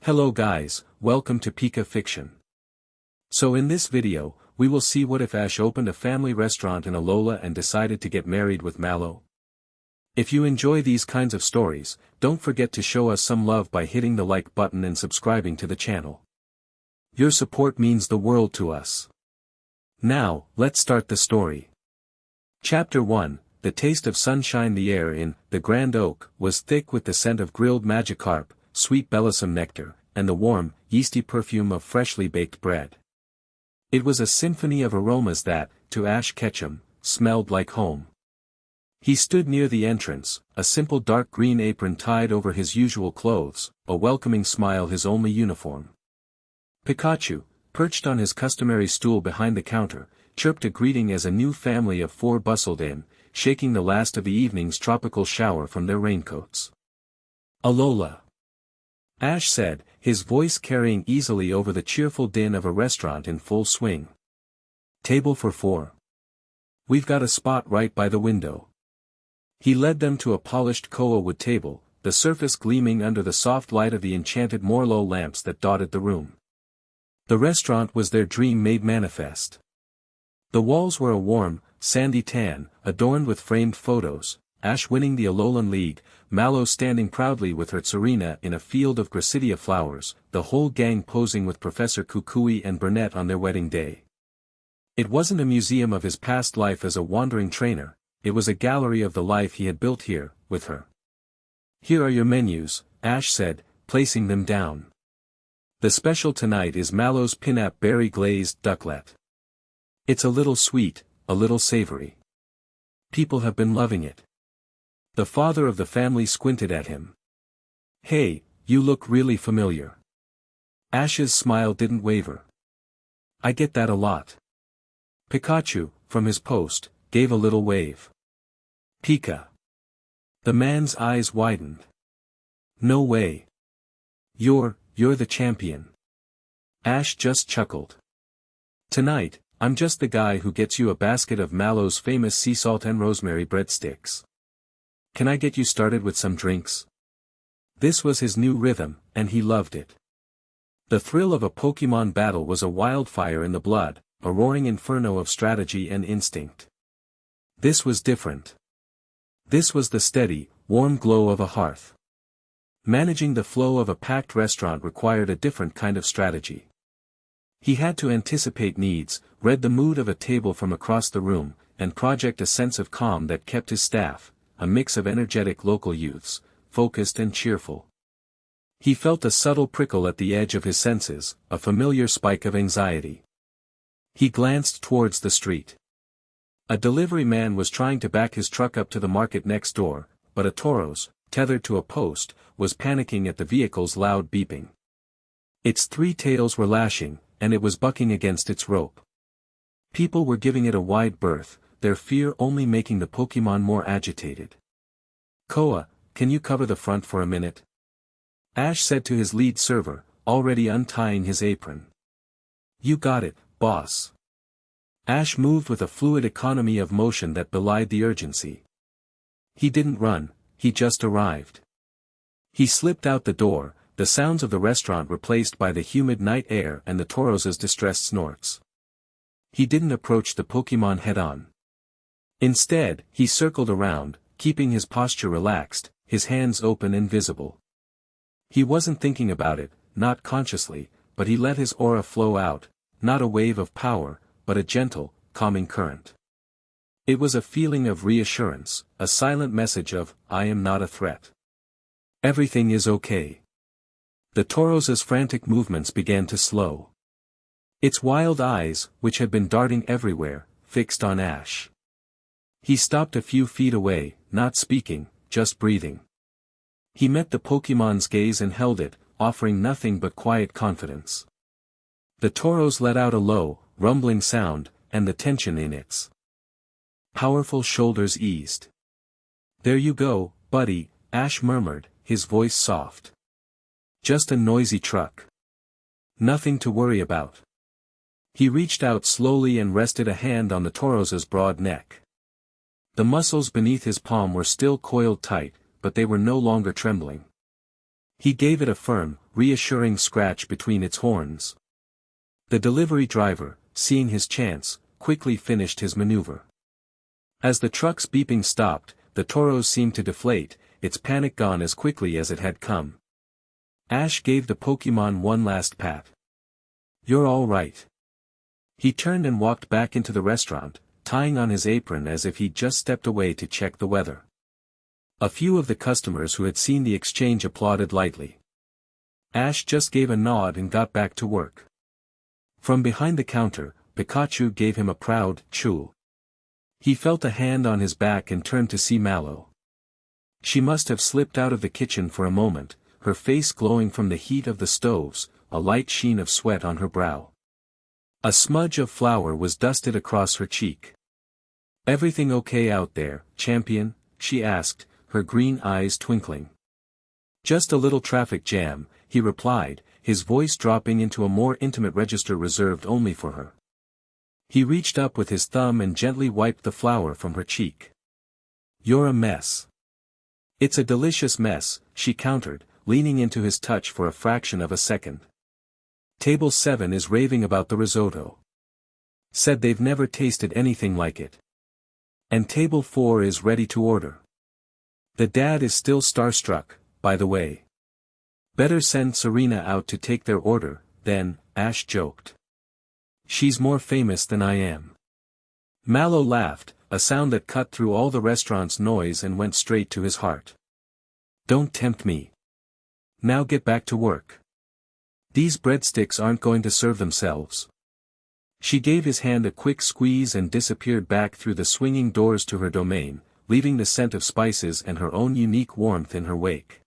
Hello guys, welcome to Pika Fiction. So in this video, we will see what if Ash opened a family restaurant in Alola and decided to get married with Malow. If you enjoy these kinds of stories, don't forget to show us some love by hitting the like button and subscribing to the channel. Your support means the world to us. Now, let's start the story. Chapter 1, The Taste of Sunshine. The air in the Grand Oak was thick with the scent of grilled Magikarp, sweet belisome nectar, and the warm, yeasty perfume of freshly baked bread. It was a symphony of aromas that, to Ash Ketchum, smelled like home. He stood near the entrance, a simple dark green apron tied over his usual clothes, a welcoming smile his only uniform. Pikachu, perched on his customary stool behind the counter, chirped a greeting as a new family of 4 bustled in, shaking the last of the evening's tropical shower from their raincoats. Alola, Ash said, his voice carrying easily over the cheerful din of a restaurant in full swing. Table for 4. We've got a spot right by the window. He led them to a polished koa wood table, the surface gleaming under the soft light of the enchanted Malow lamps that dotted the room. The restaurant was their dream made manifest. The walls were a warm, sandy tan, adorned with framed photos, Ash winning the Alolan League, Malow standing proudly with her Tsarina in a field of Gracidia flowers, the whole gang posing with Professor Kukui and Burnett on their wedding day. It wasn't a museum of his past life as a wandering trainer, it was a gallery of the life he had built here, with her. Here are your menus, Ash said, placing them down. The special tonight is Malow's Pinnap Berry Glazed Ducklet. It's a little sweet, a little savory. People have been loving it. The father of the family squinted at him. Hey, you look really familiar. Ash's smile didn't waver. I get that a lot. Pikachu, from his post, gave a little wave. Pika. The man's eyes widened. No way. You're the champion. Ash just chuckled. Tonight, I'm just the guy who gets you a basket of Malow's famous sea salt and rosemary breadsticks. Can I get you started with some drinks? This was his new rhythm, and he loved it. The thrill of a Pokemon battle was a wildfire in the blood, a roaring inferno of strategy and instinct. This was different. This was the steady, warm glow of a hearth. Managing the flow of a packed restaurant required a different kind of strategy. He had to anticipate needs, read the mood of a table from across the room, and project a sense of calm that kept his staff, a mix of energetic local youths, focused and cheerful. He felt a subtle prickle at the edge of his senses, a familiar spike of anxiety. He glanced towards the street. A delivery man was trying to back his truck up to the market next door, but a Tauros, tethered to a post, was panicking at the vehicle's loud beeping. Its 3 tails were lashing, and it was bucking against its rope. People were giving it a wide berth, their fear only making the Pokemon more agitated. Koa, can you cover the front for a minute? Ash said to his lead server, already untying his apron. You got it, boss. Ash moved with a fluid economy of motion that belied the urgency. He didn't run, he just arrived. He slipped out the door, the sounds of the restaurant replaced by the humid night air and the Tauros's distressed snorts. He didn't approach the Pokemon head-on. Instead, he circled around, keeping his posture relaxed, his hands open and visible. He wasn't thinking about it, not consciously, but he let his aura flow out, not a wave of power, but a gentle, calming current. It was a feeling of reassurance, a silent message of, I am not a threat. Everything is okay. The Tauros's frantic movements began to slow. Its wild eyes, which had been darting everywhere, fixed on Ash. He stopped a few feet away, not speaking, just breathing. He met the Pokemon's gaze and held it, offering nothing but quiet confidence. The Tauros let out a low, rumbling sound, and the tension in its powerful shoulders eased. There you go, buddy, Ash murmured, his voice soft. Just a noisy truck. Nothing to worry about. He reached out slowly and rested a hand on the Tauros's broad neck. The muscles beneath his palm were still coiled tight, but they were no longer trembling. He gave it a firm, reassuring scratch between its horns. The delivery driver, seeing his chance, quickly finished his maneuver. As the truck's beeping stopped, the Tauros seemed to deflate, its panic gone as quickly as it had come. Ash gave the Pokémon one last pat. "You're all right." He turned and walked back into the restaurant, tying on his apron as if he'd just stepped away to check the weather. A few of the customers who had seen the exchange applauded lightly. Ash just gave a nod and got back to work. From behind the counter, Pikachu gave him a proud "choo." He felt a hand on his back and turned to see Mallow. She must have slipped out of the kitchen for a moment, her face glowing from the heat of the stoves, a light sheen of sweat on her brow. A smudge of flour was dusted across her cheek. "Everything okay out there, champion?" she asked, her green eyes twinkling. "Just a little traffic jam," he replied, his voice dropping into a more intimate register reserved only for her. He reached up with his thumb and gently wiped the flour from her cheek. "You're a mess." "It's a delicious mess," she countered, leaning into his touch for a fraction of a second. "Table 7 is raving about the risotto. Said they've never tasted anything like it. And Table 4 is ready to order. The dad is still starstruck, by the way. Better send Serena out to take their order, then," Ash joked. "She's more famous than I am." Mallow laughed, a sound that cut through all the restaurant's noise and went straight to his heart. "Don't tempt me. Now get back to work. These breadsticks aren't going to serve themselves." She gave his hand a quick squeeze and disappeared back through the swinging doors to her domain, leaving the scent of spices and her own unique warmth in her wake.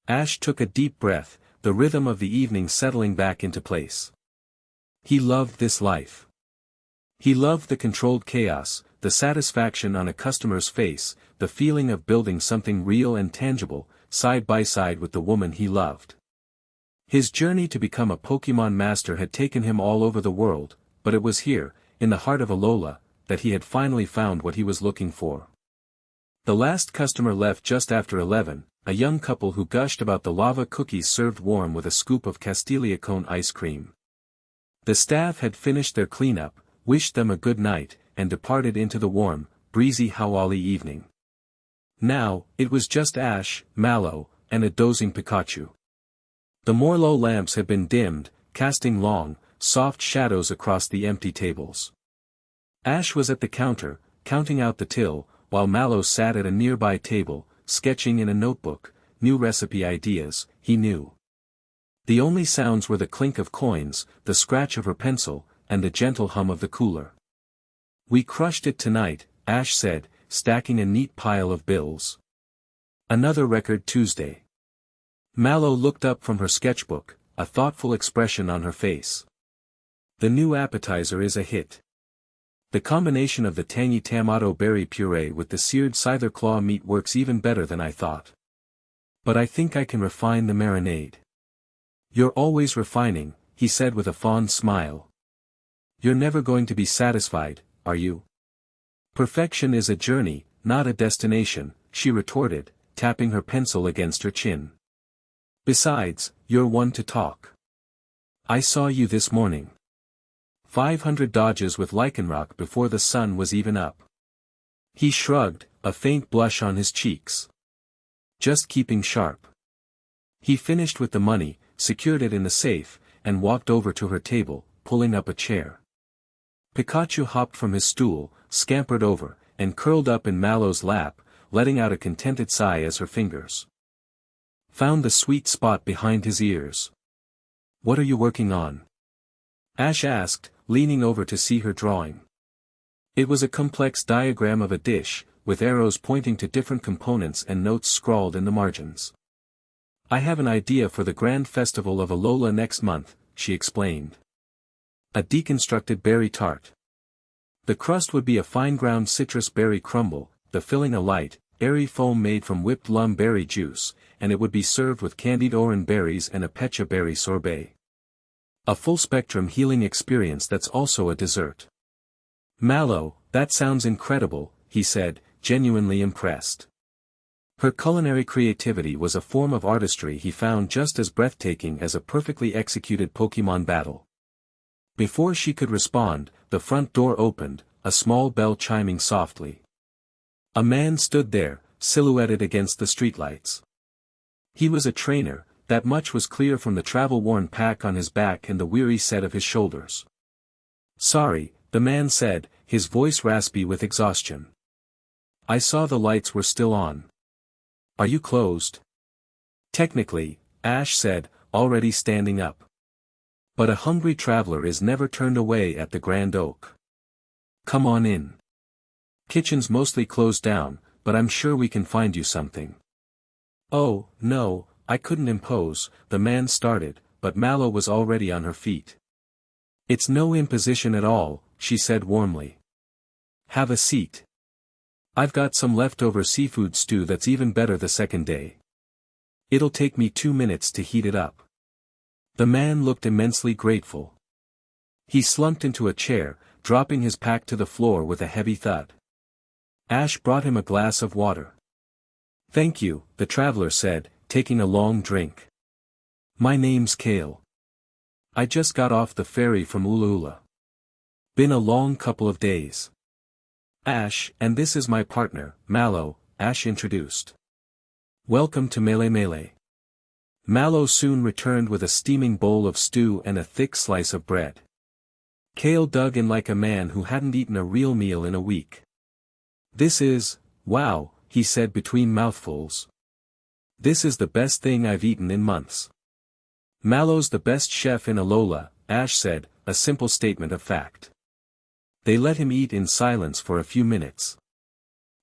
Ash took a deep breath, the rhythm of the evening settling back into place. He loved this life. He loved the controlled chaos, the satisfaction on a customer's face, the feeling of building something real and tangible, side by side with the woman he loved. His journey to become a Pokémon master had taken him all over the world, but it was here, in the heart of Alola, that he had finally found what he was looking for. The last customer left just after 11, a young couple who gushed about the lava cookies served warm with a scoop of Castilia cone ice cream. The staff had finished their cleanup, wished them a good night, and departed into the warm, breezy Hawali evening. Now, it was just Ash, Mallow, and a dozing Pikachu. The Morlow lamps had been dimmed, casting long, soft shadows across the empty tables. Ash was at the counter, counting out the till, while Mallow sat at a nearby table, sketching in a notebook, new recipe ideas, he knew. The only sounds were the clink of coins, the scratch of her pencil, and the gentle hum of the cooler. "We crushed it tonight," Ash said, stacking a neat pile of bills. "Another record Tuesday." Mallow looked up from her sketchbook, a thoughtful expression on her face. "The new appetizer is a hit. The combination of the tangy tomato berry puree with the seared scyther claw meat works even better than I thought. But I think I can refine the marinade." "You're always refining," he said with a fond smile. "You're never going to be satisfied, are you?" "Perfection is a journey, not a destination," she retorted, tapping her pencil against her chin. "Besides, you're one to talk. I saw you this morning. 500 dodges with Lycanroc before the sun was even up." He shrugged, a faint blush on his cheeks. "Just keeping sharp." He finished with the money, secured it in the safe, and walked over to her table, pulling up a chair. Pikachu hopped from his stool, scampered over, and curled up in Mallow's lap, letting out a contented sigh as her fingers found the sweet spot behind his ears. "What are you working on?" Ash asked, leaning over to see her drawing. It was a complex diagram of a dish, with arrows pointing to different components and notes scrawled in the margins. "I have an idea for the grand festival of Alola next month," she explained. "A deconstructed berry tart. The crust would be a fine-ground citrus berry crumble, the filling a light, airy foam made from whipped lum berry juice, and it would be served with candied oran berries and a pecha berry sorbet. A full-spectrum healing experience that's also a dessert." "Mallow, that sounds incredible," he said, genuinely impressed. Her culinary creativity was a form of artistry he found just as breathtaking as a perfectly executed Pokémon battle. Before she could respond, the front door opened, a small bell chiming softly. A man stood there, silhouetted against the streetlights. He was a trainer, that much was clear from the travel-worn pack on his back and the weary set of his shoulders. "Sorry," the man said, his voice raspy with exhaustion. "I saw the lights were still on. Are you closed?" "Technically," Ash said, already standing up. "But a hungry traveler is never turned away at the Grand Oak. Come on in. Kitchen's mostly closed down, but I'm sure we can find you something." "Oh, no, I couldn't impose," the man started, but Mallow was already on her feet. "It's no imposition at all," she said warmly. "Have a seat. I've got some leftover seafood stew that's even better the second day. It'll take me 2 minutes to heat it up." The man looked immensely grateful. He slumped into a chair, dropping his pack to the floor with a heavy thud. Ash brought him a glass of water. "Thank you," the traveler said, taking a long drink. "My name's Kale. I just got off the ferry from Alola. Been a long couple of days." "Ash, and this is my partner, Mallow," Ash introduced. "Welcome to Melee." Mallow soon returned with a steaming bowl of stew and a thick slice of bread. Kale dug in like a man who hadn't eaten a real meal in a week. "This is, wow," he said between mouthfuls. "This is the best thing I've eaten in months." "Mallow's the best chef in Alola," Ash said, a simple statement of fact. They let him eat in silence for a few minutes.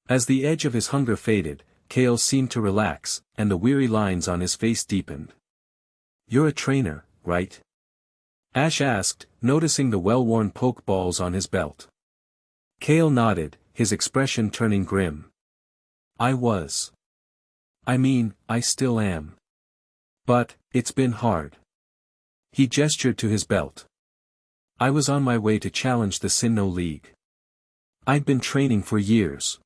As the edge of his hunger faded, Kale seemed to relax, and the weary lines on his face deepened. "You're a trainer, right?" Ash asked, noticing the well-worn poke balls on his belt. Kale nodded, his expression turning grim. "I was. I mean, I still am. But, it's been hard." He gestured to his belt. "I was on my way to challenge the Sinnoh League. I'd been training for years.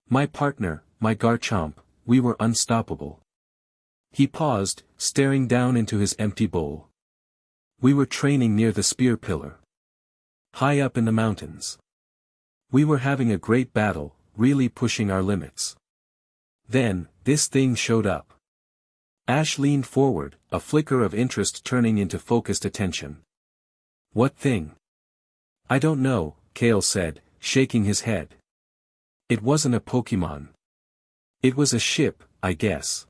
My partner, my Garchomp, we were unstoppable." He paused, staring down into his empty bowl. "We were training near the spear pillar. High up in the mountains. We were having a great battle, really pushing our limits. Then, this thing showed up." Ash leaned forward, a flicker of interest turning into focused attention. "What thing?" "I don't know," Kale said, shaking his head. "It wasn't a Pokémon. It was a ship, I guess.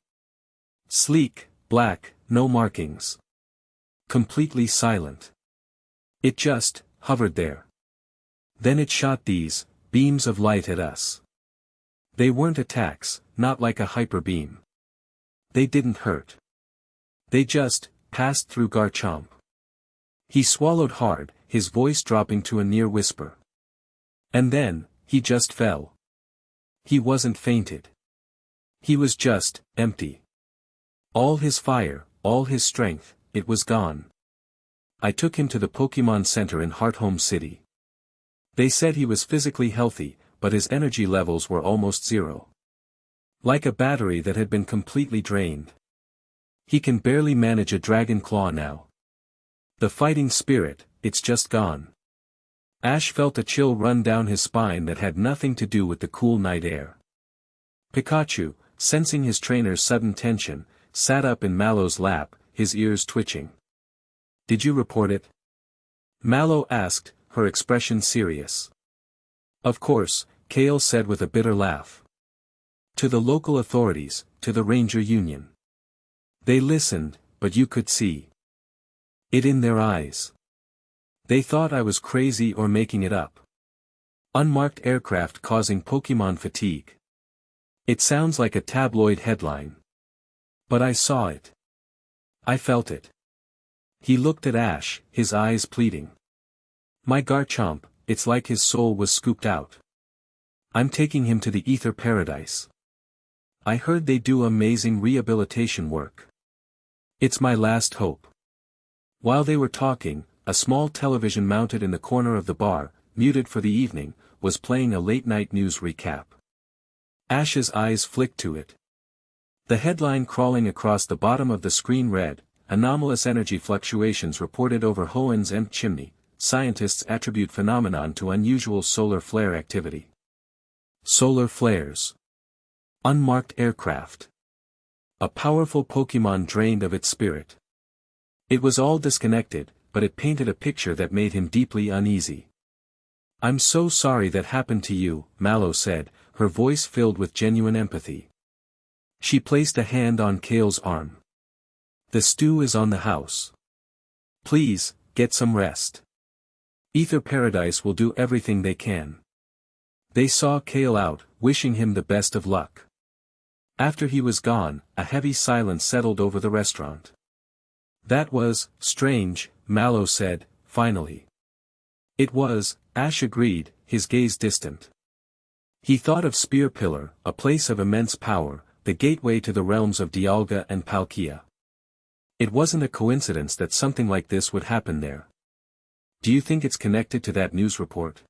Sleek, black, no markings. Completely silent. It just hovered there. Then it shot these beams of light at us. They weren't attacks, not like a hyper beam. They didn't hurt. They just passed through Garchomp." He swallowed hard, his voice dropping to a near whisper. "And then, he just fell. He wasn't fainted. He was just empty. All his fire, all his strength, it was gone. I took him to the Pokémon Center in Hearthome City. They said he was physically healthy, but his energy levels were almost zero. Like a battery that had been completely drained. He can barely manage a dragon claw now. The fighting spirit, it's just gone." Ash felt a chill run down his spine that had nothing to do with the cool night air. Pikachu, sensing his trainer's sudden tension, sat up in Mallow's lap, his ears twitching. "Did you report it?" Mallow asked, her expression serious. "Of course," Kale said with a bitter laugh. "To the local authorities, to the Ranger Union. They listened, but you could see it in their eyes. They thought I was crazy or making it up. Unmarked aircraft causing Pokémon fatigue. It sounds like a tabloid headline. But I saw it. I felt it." He looked at Ash, his eyes pleading. "My Garchomp, it's like his soul was scooped out. I'm taking him to the Ether Paradise. I heard they do amazing rehabilitation work. It's my last hope." While they were talking, a small television mounted in the corner of the bar, muted for the evening, was playing a late-night news recap. Ash's eyes flicked to it. The headline crawling across the bottom of the screen read, "Anomalous energy fluctuations reported over Hohen's M chimney. Scientists attribute phenomenon to unusual solar flare activity." Solar flares. Unmarked aircraft. A powerful Pokémon drained of its spirit. It was all disconnected, but it painted a picture that made him deeply uneasy. "I'm so sorry that happened to you," Mallow said, her voice filled with genuine empathy. She placed a hand on Kale's arm. "The stew is on the house. Please, get some rest. Ether Paradise will do everything they can." They saw Kale out, wishing him the best of luck. After he was gone, a heavy silence settled over the restaurant. "That was strange," Mallow said, finally. "It was," Ash agreed, his gaze distant. He thought of Spear Pillar, a place of immense power, the gateway to the realms of Dialga and Palkia. It wasn't a coincidence that something like this would happen there. "Do you think it's connected to that news report?"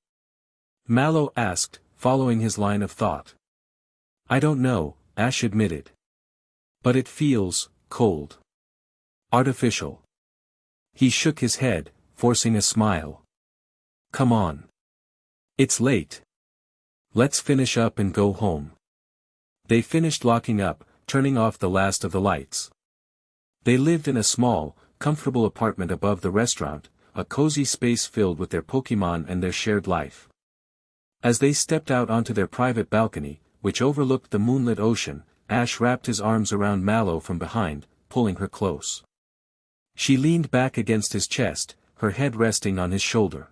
Mallow asked, following his line of thought. "I don't know," Ash admitted. "But it feels cold. Artificial." He shook his head, forcing a smile. "Come on. It's late. Let's finish up and go home." They finished locking up, turning off the last of the lights. They lived in a small, comfortable apartment above the restaurant, a cozy space filled with their Pokémon and their shared life. As they stepped out onto their private balcony, which overlooked the moonlit ocean, Ash wrapped his arms around Mallow from behind, pulling her close. She leaned back against his chest, her head resting on his shoulder.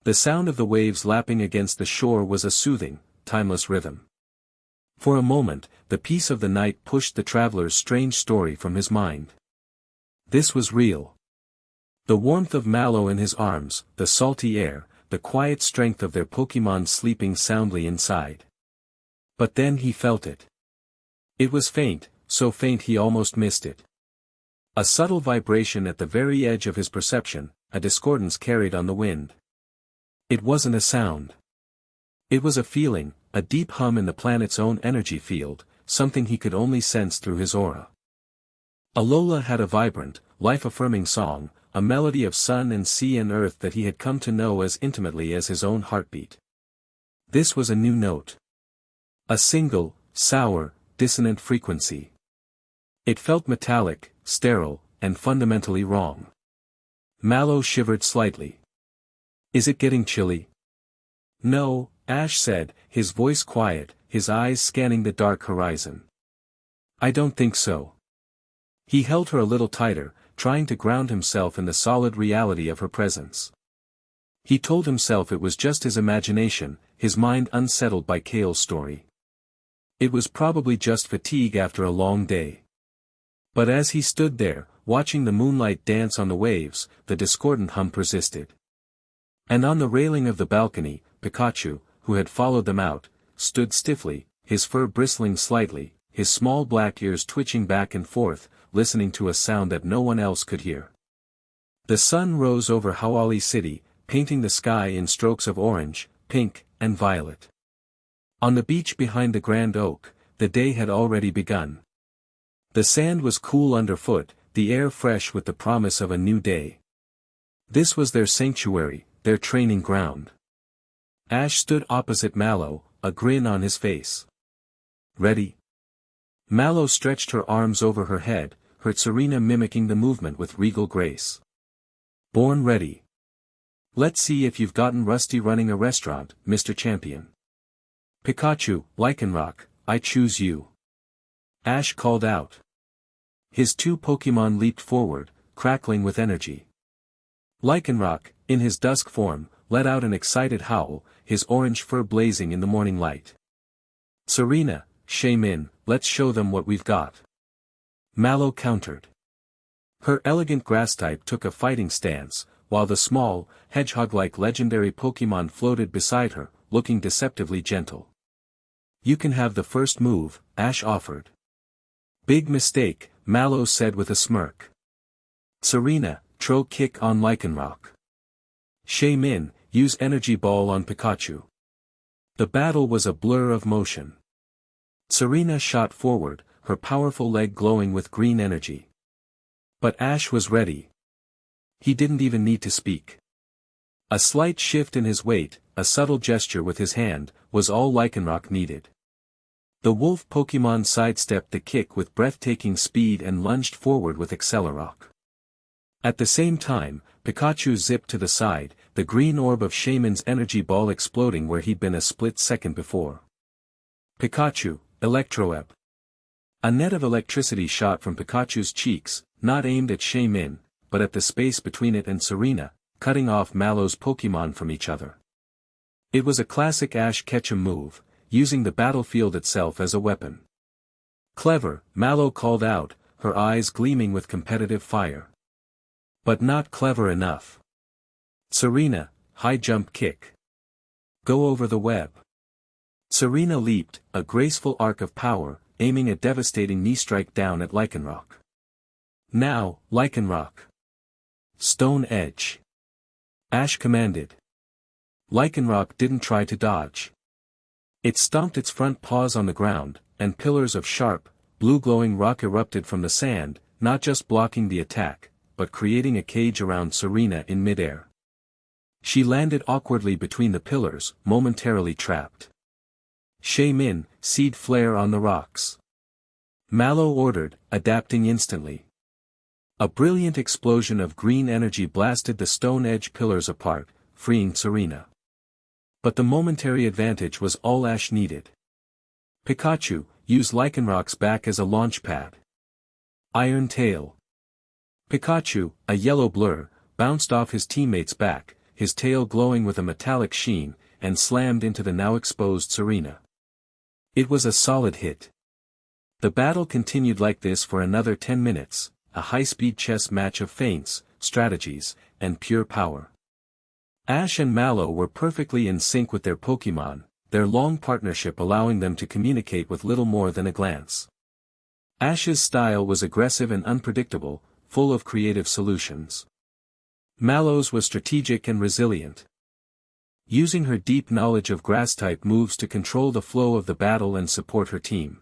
The sound of the waves lapping against the shore was a soothing, timeless rhythm. For a moment, the peace of the night pushed the traveler's strange story from his mind. This was real. The warmth of Mallow in his arms, the salty air, the quiet strength of their Pokémon sleeping soundly inside. But then he felt it. It was faint, so faint he almost missed it. A subtle vibration at the very edge of his perception, a discordance carried on the wind. It wasn't a sound. It was a feeling, a deep hum in the planet's own energy field, something he could only sense through his aura. Alola had a vibrant, life-affirming song, a melody of sun and sea and earth that he had come to know as intimately as his own heartbeat. This was a new note. A single, sour, dissonant frequency. It felt metallic, sterile, and fundamentally wrong. Mallow shivered slightly. "Is it getting chilly?" "No," Ash said, his voice quiet, his eyes scanning the dark horizon. "I don't think so." He held her a little tighter, trying to ground himself in the solid reality of her presence. He told himself it was just his imagination, his mind unsettled by Kale's story. It was probably just fatigue after a long day. But as he stood there, watching the moonlight dance on the waves, the discordant hum persisted. And on the railing of the balcony, Pikachu, who had followed them out, stood stiffly, his fur bristling slightly, his small black ears twitching back and forth, listening to a sound that no one else could hear. The sun rose over Hawali City, painting the sky in strokes of orange, pink, and violet. On the beach behind the Grand Oak, the day had already begun. The sand was cool underfoot, the air fresh with the promise of a new day. This was their sanctuary, their training ground. Ash stood opposite Mallow, a grin on his face. "Ready?" Mallow stretched her arms over her head, her Serena mimicking the movement with regal grace. "Born ready. Let's see if you've gotten rusty running a restaurant, Mr. Champion." "Pikachu, Lycanroc, I choose you." Ash called out. His two Pokémon leaped forward, crackling with energy. Lycanroc, in his dusk form, let out an excited howl, his orange fur blazing in the morning light. "Serena, Shaymin, let's show them what we've got." Mallow countered. Her elegant grass-type took a fighting stance, while the small, hedgehog-like legendary Pokémon floated beside her, looking deceptively gentle. "You can have the first move," Ash offered. "Big mistake," Mallow said with a smirk. "Serena, throw kick on Lycanroc. Shaymin, use energy ball on Pikachu." The battle was a blur of motion. Serena shot forward, her powerful leg glowing with green energy. But Ash was ready. He didn't even need to speak. A slight shift in his weight, a subtle gesture with his hand, was all Lycanroc needed. The wolf Pokémon sidestepped the kick with breathtaking speed and lunged forward with Accelerock. At the same time, Pikachu zipped to the side, the green orb of Shaman's energy ball exploding where he'd been a split second before. Pikachu, Electroweb. A net of electricity shot from Pikachu's cheeks, not aimed at Shaman, but at the space between it and Serena, cutting off Mallow's Pokémon from each other. It was a classic Ash Ketchum move, using the battlefield itself as a weapon. Clever, Mallow called out, her eyes gleaming with competitive fire. But not clever enough. Serena, high jump kick. Go over the web. Serena leaped, a graceful arc of power, aiming a devastating knee strike down at Lycanroc. Now, Lycanroc. Stone Edge. Ash commanded. Lycanroc didn't try to dodge. It stomped its front paws on the ground, and pillars of sharp, blue-glowing rock erupted from the sand, not just blocking the attack, but creating a cage around Serena in midair. She landed awkwardly between the pillars, momentarily trapped. Shaman, Seed Flare on the rocks. Mallow ordered, adapting instantly. A brilliant explosion of green energy blasted the stone edge pillars apart, freeing Serena. But the momentary advantage was all Ash needed. Pikachu, use Lycanroc's back as a launch pad. Iron Tail. Pikachu, a yellow blur, bounced off his teammate's back, his tail glowing with a metallic sheen, and slammed into the now exposed Serena. It was a solid hit. The battle continued like this for another 10 minutes, a high-speed chess match of feints, strategies, and pure power. Ash and Mallow were perfectly in sync with their Pokémon, their long partnership allowing them to communicate with little more than a glance. Ash's style was aggressive and unpredictable, full of creative solutions. Mallow's was strategic and resilient, using her deep knowledge of grass-type moves to control the flow of the battle and support her team.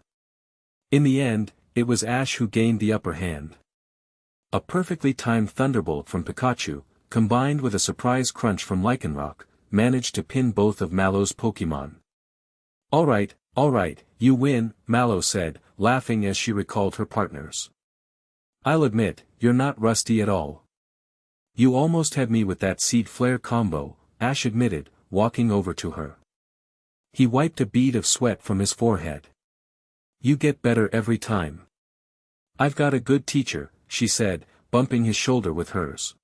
In the end, it was Ash who gained the upper hand. A perfectly timed thunderbolt from Pikachu, combined with a surprise crunch from Lycanroc, managed to pin both of Mallow's Pokémon. All right, you win," Mallow said, laughing as she recalled her partners. "I'll admit, you're not rusty at all. You almost had me with that Seed Flare combo," Ash admitted, walking over to her. He wiped a bead of sweat from his forehead. "You get better every time." "I've got a good teacher," she said, bumping his shoulder with hers.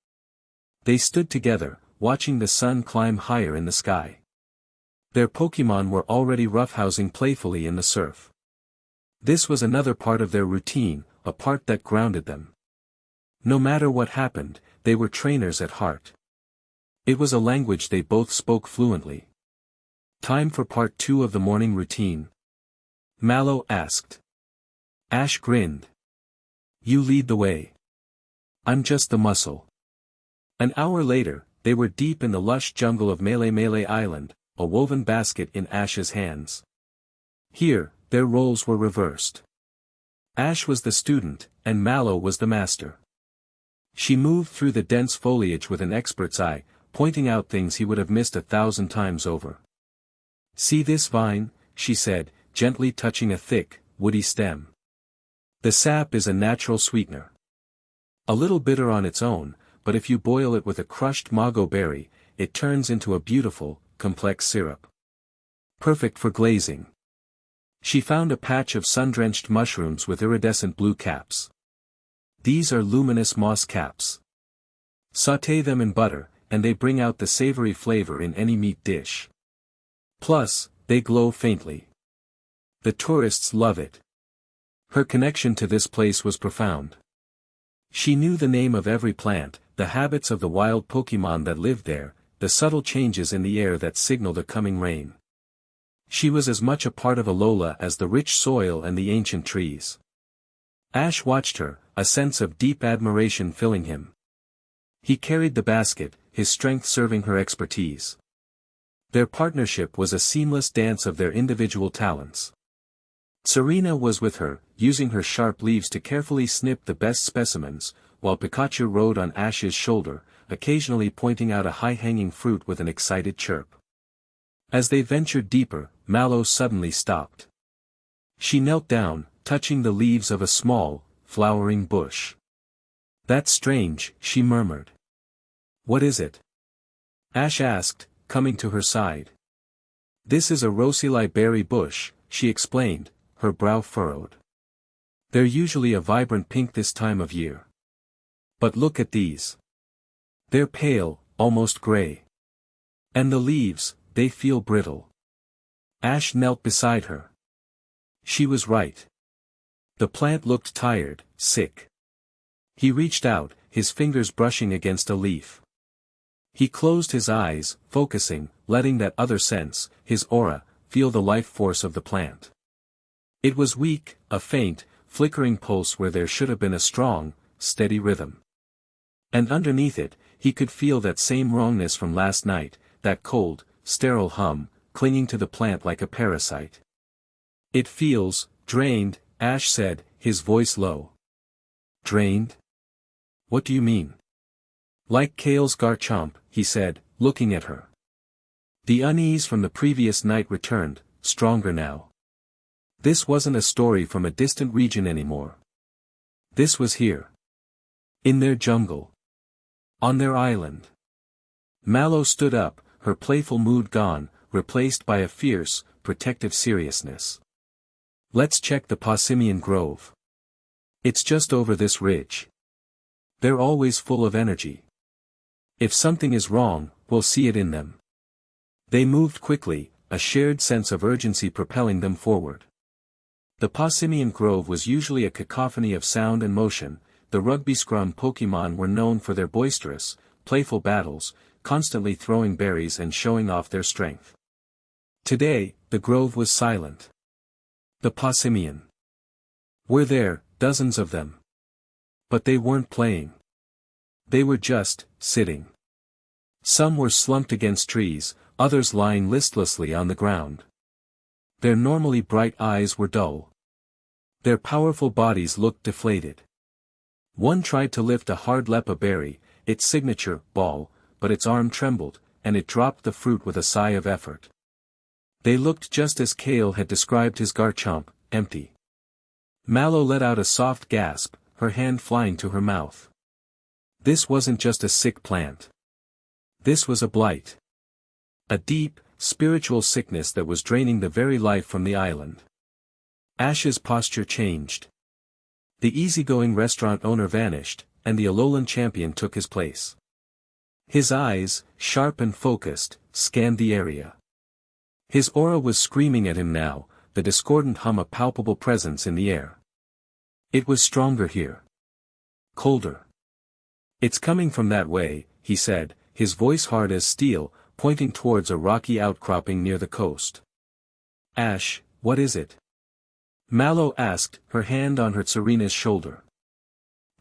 They stood together, watching the sun climb higher in the sky. Their Pokémon were already roughhousing playfully in the surf. This was another part of their routine, a part that grounded them. No matter what happened, they were trainers at heart. It was a language they both spoke fluently. "Time for part 2 of the morning routine?" Mallow asked. Ash grinned. "You lead the way. I'm just the muscle." An hour later, they were deep in the lush jungle of Melee Island, a woven basket in Ash's hands. Here, their roles were reversed. Ash was the student, and Mallow was the master. She moved through the dense foliage with an expert's eye, pointing out things he would have missed 1,000 times over. "See this vine?" she said, gently touching a thick, woody stem. "The sap is a natural sweetener. A little bitter on its own, but if you boil it with a crushed mago berry, it turns into a beautiful, complex syrup. Perfect for glazing." She found a patch of sun-drenched mushrooms with iridescent blue caps. "These are luminous moss caps. Sauté them in butter, and they bring out the savory flavor in any meat dish. Plus, they glow faintly. The tourists love it." Her connection to this place was profound. She knew the name of every plant, the habits of the wild Pokémon that lived there, the subtle changes in the air that signaled a coming rain. She was as much a part of Alola as the rich soil and the ancient trees. Ash watched her, a sense of deep admiration filling him. He carried the basket, his strength serving her expertise. Their partnership was a seamless dance of their individual talents. Serena was with her, using her sharp leaves to carefully snip the best specimens, while Pikachu rode on Ash's shoulder, occasionally pointing out a high-hanging fruit with an excited chirp. As they ventured deeper, Mallow suddenly stopped. She knelt down, touching the leaves of a small, flowering bush. "That's strange," she murmured. "What is it?" Ash asked, coming to her side. "This is a Rosilli berry bush," she explained, her brow furrowed. "They're usually a vibrant pink this time of year. But look at these. They're pale, almost gray. And the leaves, they feel brittle." Ash knelt beside her. She was right. The plant looked tired, sick. He reached out, his fingers brushing against a leaf. He closed his eyes, focusing, letting that other sense, his aura, feel the life force of the plant. It was weak, a faint, flickering pulse where there should have been a strong, steady rhythm. And underneath it, he could feel that same wrongness from last night, that cold, sterile hum, clinging to the plant like a parasite. "It feels drained," Ash said, his voice low. "Drained? What do you mean?" "Like Kale's Garchomp," he said, looking at her. The unease from the previous night returned, stronger now. This wasn't a story from a distant region anymore. This was here. In their jungle. On their island. Mallow stood up, her playful mood gone, replaced by a fierce, protective seriousness. "Let's check the Possimian Grove. It's just over this ridge. They're always full of energy. If something is wrong, we'll see it in them." They moved quickly, a shared sense of urgency propelling them forward. The Possimian Grove was usually a cacophony of sound and motion. The Rugby Scrum Pokémon were known for their boisterous, playful battles, constantly throwing berries and showing off their strength. Today, the grove was silent. The Possimian were there, dozens of them. But they weren't playing. They were just sitting. Some were slumped against trees, others lying listlessly on the ground. Their normally bright eyes were dull. Their powerful bodies looked deflated. One tried to lift a hard lepa berry, its signature ball, but its arm trembled, and it dropped the fruit with a sigh of effort. They looked just as Kale had described his Garchomp, empty. Mallow let out a soft gasp, her hand flying to her mouth. This wasn't just a sick plant. This was a blight. A deep, spiritual sickness that was draining the very life from the island. Ash's posture changed. The easygoing restaurant owner vanished, and the Alolan champion took his place. His eyes, sharp and focused, scanned the area. His aura was screaming at him now, the discordant hum a palpable presence in the air. It was stronger here. Colder. "It's coming from that way," he said, his voice hard as steel, pointing towards a rocky outcropping near the coast. "Ash, what is it?" Mallow asked, her hand on her Serena's shoulder.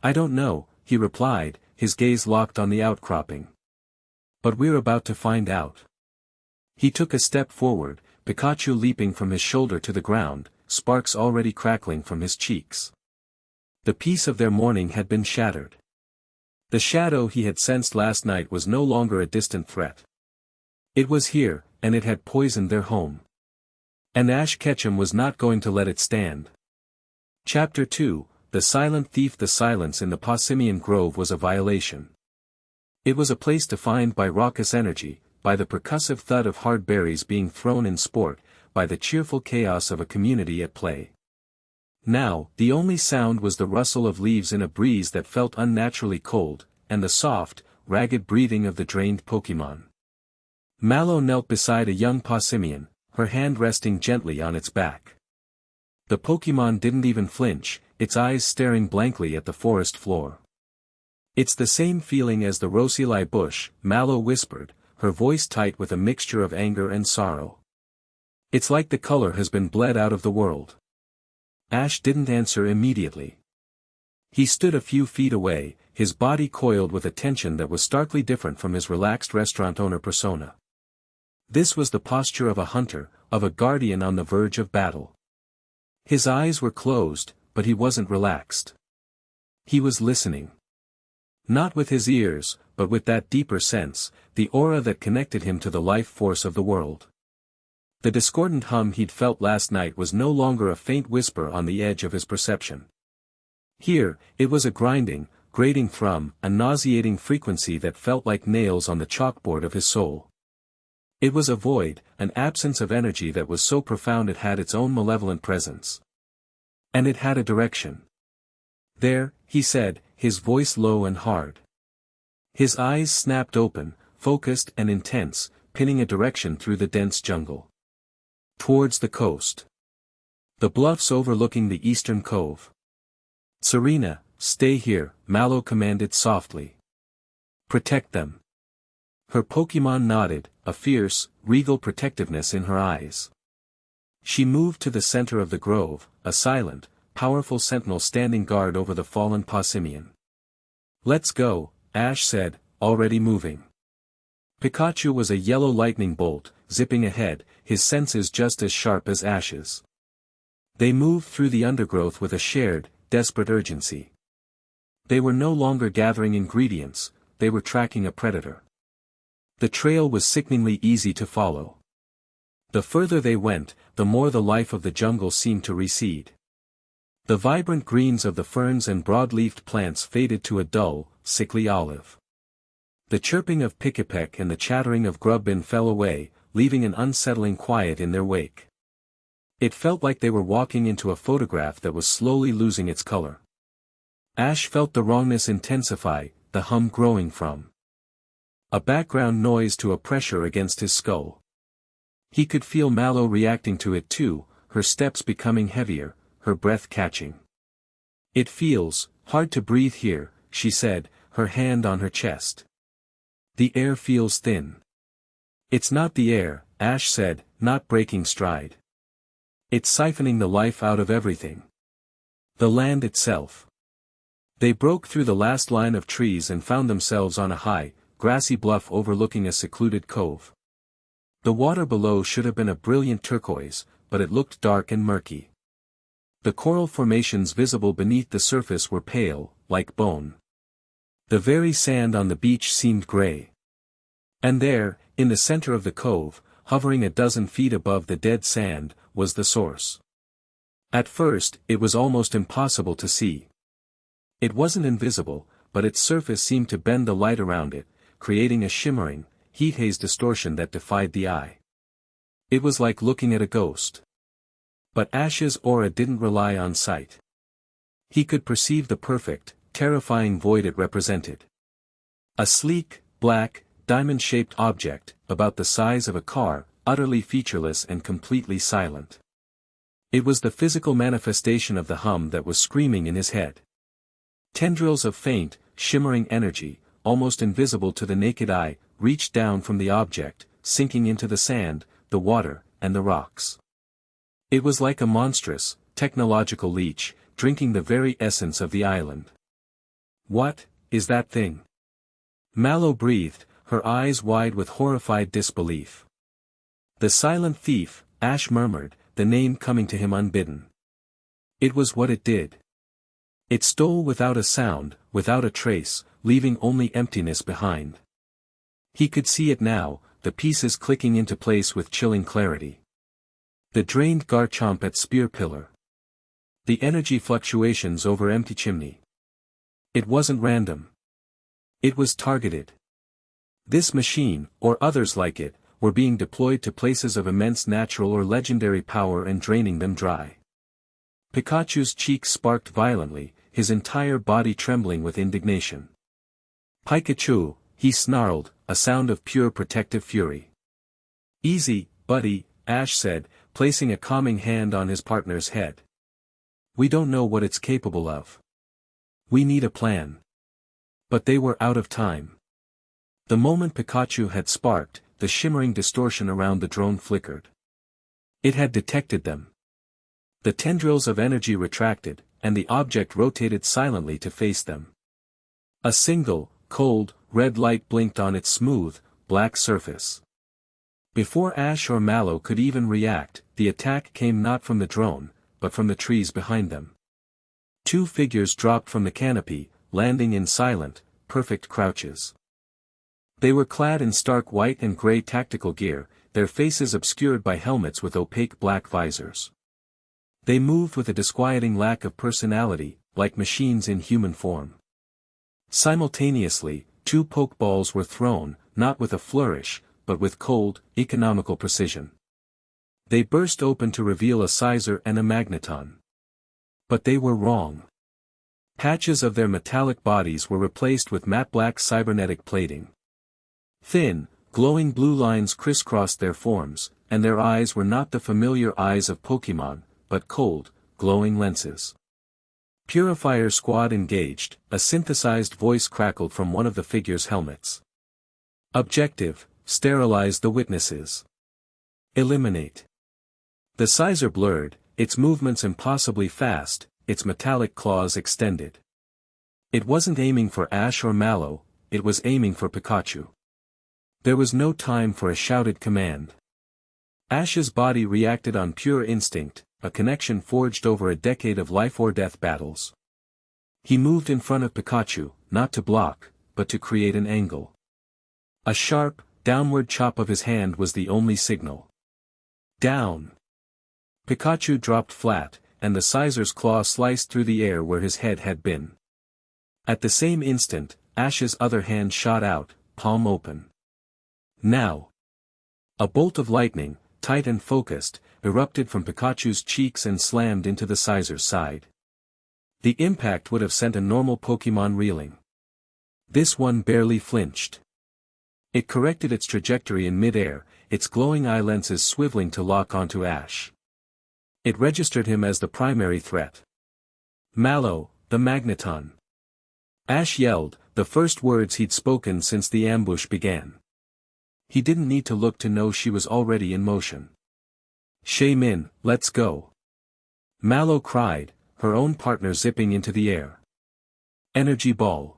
"I don't know," he replied, his gaze locked on the outcropping. "But we're about to find out." He took a step forward, Pikachu leaping from his shoulder to the ground, sparks already crackling from his cheeks. The peace of their morning had been shattered. The shadow he had sensed last night was no longer a distant threat. It was here, and it had poisoned their home. And Ash Ketchum was not going to let it stand. Chapter 2, The Silent Thief. The silence in the Possimian Grove was a violation. It was a place defined by raucous energy, by the percussive thud of hard berries being thrown in sport, by the cheerful chaos of a community at play. Now, the only sound was the rustle of leaves in a breeze that felt unnaturally cold, and the soft, ragged breathing of the drained Pokémon. Mallow knelt beside a young Possimian, her hand resting gently on its back. The Pokémon didn't even flinch, its eyes staring blankly at the forest floor. "It's the same feeling as the Rosilli bush," Mallow whispered, her voice tight with a mixture of anger and sorrow. "It's like the color has been bled out of the world." Ash didn't answer immediately. He stood a few feet away, his body coiled with a tension that was starkly different from his relaxed restaurant owner persona. This was the posture of a hunter, of a guardian on the verge of battle. His eyes were closed, but he wasn't relaxed. He was listening. Not with his ears, but with that deeper sense, the aura that connected him to the life force of the world. The discordant hum he'd felt last night was no longer a faint whisper on the edge of his perception. Here, it was a grinding, grating thrum, a nauseating frequency that felt like nails on the chalkboard of his soul. It was a void, an absence of energy that was so profound it had its own malevolent presence. And it had a direction. "There," he said, his voice low and hard. His eyes snapped open, focused and intense, pinning a direction through the dense jungle. Towards the coast. The bluffs overlooking the eastern cove. "Serena, stay here," Mallow commanded softly. "Protect them." Her Pokémon nodded, a fierce, regal protectiveness in her eyes. She moved to the center of the grove, a silent, powerful sentinel standing guard over the fallen Passimian. "Let's go," Ash said, already moving. Pikachu was a yellow lightning bolt, zipping ahead, his senses just as sharp as Ash's. They moved through the undergrowth with a shared, desperate urgency. They were no longer gathering ingredients, they were tracking a predator. The trail was sickeningly easy to follow. The further they went, the more the life of the jungle seemed to recede. The vibrant greens of the ferns and broad-leafed plants faded to a dull, sickly olive. The chirping of Pikipek and the chattering of Grubbin fell away, leaving an unsettling quiet in their wake. It felt like they were walking into a photograph that was slowly losing its color. Ash felt the wrongness intensify, the hum growing from a background noise to a pressure against his skull. He could feel Mallow reacting to it too, her steps becoming heavier, her breath catching. "It feels hard to breathe here," she said, her hand on her chest. "The air feels thin." "It's not the air," Ash said, not breaking stride. "It's siphoning the life out of everything. The land itself." They broke through the last line of trees and found themselves on a high, grassy bluff overlooking a secluded cove. The water below should have been a brilliant turquoise, but it looked dark and murky. The coral formations visible beneath the surface were pale, like bone. The very sand on the beach seemed gray. And there, in the center of the cove, hovering a dozen feet above the dead sand, was the source. At first, it was almost impossible to see. It wasn't invisible, but its surface seemed to bend the light around it, creating a shimmering, heat-haze distortion that defied the eye. It was like looking at a ghost. But Ash's aura didn't rely on sight. He could perceive the perfect, terrifying void it represented. A sleek, black, diamond-shaped object, about the size of a car, utterly featureless and completely silent. It was the physical manifestation of the hum that was screaming in his head. Tendrils of faint, shimmering energy, almost invisible to the naked eye, reached down from the object, sinking into the sand, the water, and the rocks. It was like a monstrous, technological leech, drinking the very essence of the island. "What is that thing?" Mallow breathed, her eyes wide with horrified disbelief. "The silent thief," Ash murmured, the name coming to him unbidden. It was what it did. It stole without a sound, without a trace, leaving only emptiness behind. He could see it now, the pieces clicking into place with chilling clarity. The drained Garchomp at Spear Pillar. The energy fluctuations over Empty Chimney. It wasn't random. It was targeted. This machine, or others like it, were being deployed to places of immense natural or legendary power and draining them dry. Pikachu's cheeks sparked violently, his entire body trembling with indignation. "Pikachu," he snarled, a sound of pure protective fury. "Easy, buddy," Ash said, placing a calming hand on his partner's head. "We don't know what it's capable of. We need a plan." But they were out of time. The moment Pikachu had sparked, the shimmering distortion around the drone flickered. It had detected them. The tendrils of energy retracted, and the object rotated silently to face them. A single, cold, red light blinked on its smooth, black surface. Before Ash or Mallow could even react, the attack came not from the drone, but from the trees behind them. Two figures dropped from the canopy, landing in silent, perfect crouches. They were clad in stark white and gray tactical gear, their faces obscured by helmets with opaque black visors. They moved with a disquieting lack of personality, like machines in human form. Simultaneously, two pokeballs were thrown, not with a flourish, but with cold, economical precision. They burst open to reveal a Scizor and a Magneton. But they were wrong. Patches of their metallic bodies were replaced with matte black cybernetic plating. Thin, glowing blue lines crisscrossed their forms, and their eyes were not the familiar eyes of Pokémon, but cold, glowing lenses. Purifier Squad engaged, a synthesized voice crackled from one of the figures' helmets. Objective: sterilize the witnesses. Eliminate. The Scizor blurred, its movements impossibly fast, its metallic claws extended. It wasn't aiming for Ash or Mallow, it was aiming for Pikachu. There was no time for a shouted command. Ash's body reacted on pure instinct, a connection forged over a decade of life-or-death battles. He moved in front of Pikachu, not to block, but to create an angle. A sharp, downward chop of his hand was the only signal. Down! Pikachu dropped flat, and the Scizor's claw sliced through the air where his head had been. At the same instant, Ash's other hand shot out, palm open. Now! A bolt of lightning, tight and focused, erupted from Pikachu's cheeks and slammed into the Scizor's side. The impact would have sent a normal Pokémon reeling. This one barely flinched. It corrected its trajectory in mid-air, its glowing eye lenses swiveling to lock onto Ash. It registered him as the primary threat. Mallow, the Magneton. Ash yelled, the first words he'd spoken since the ambush began. He didn't need to look to know she was already in motion. Min, let's go. Mallow cried, her own partner zipping into the air. Energy Ball.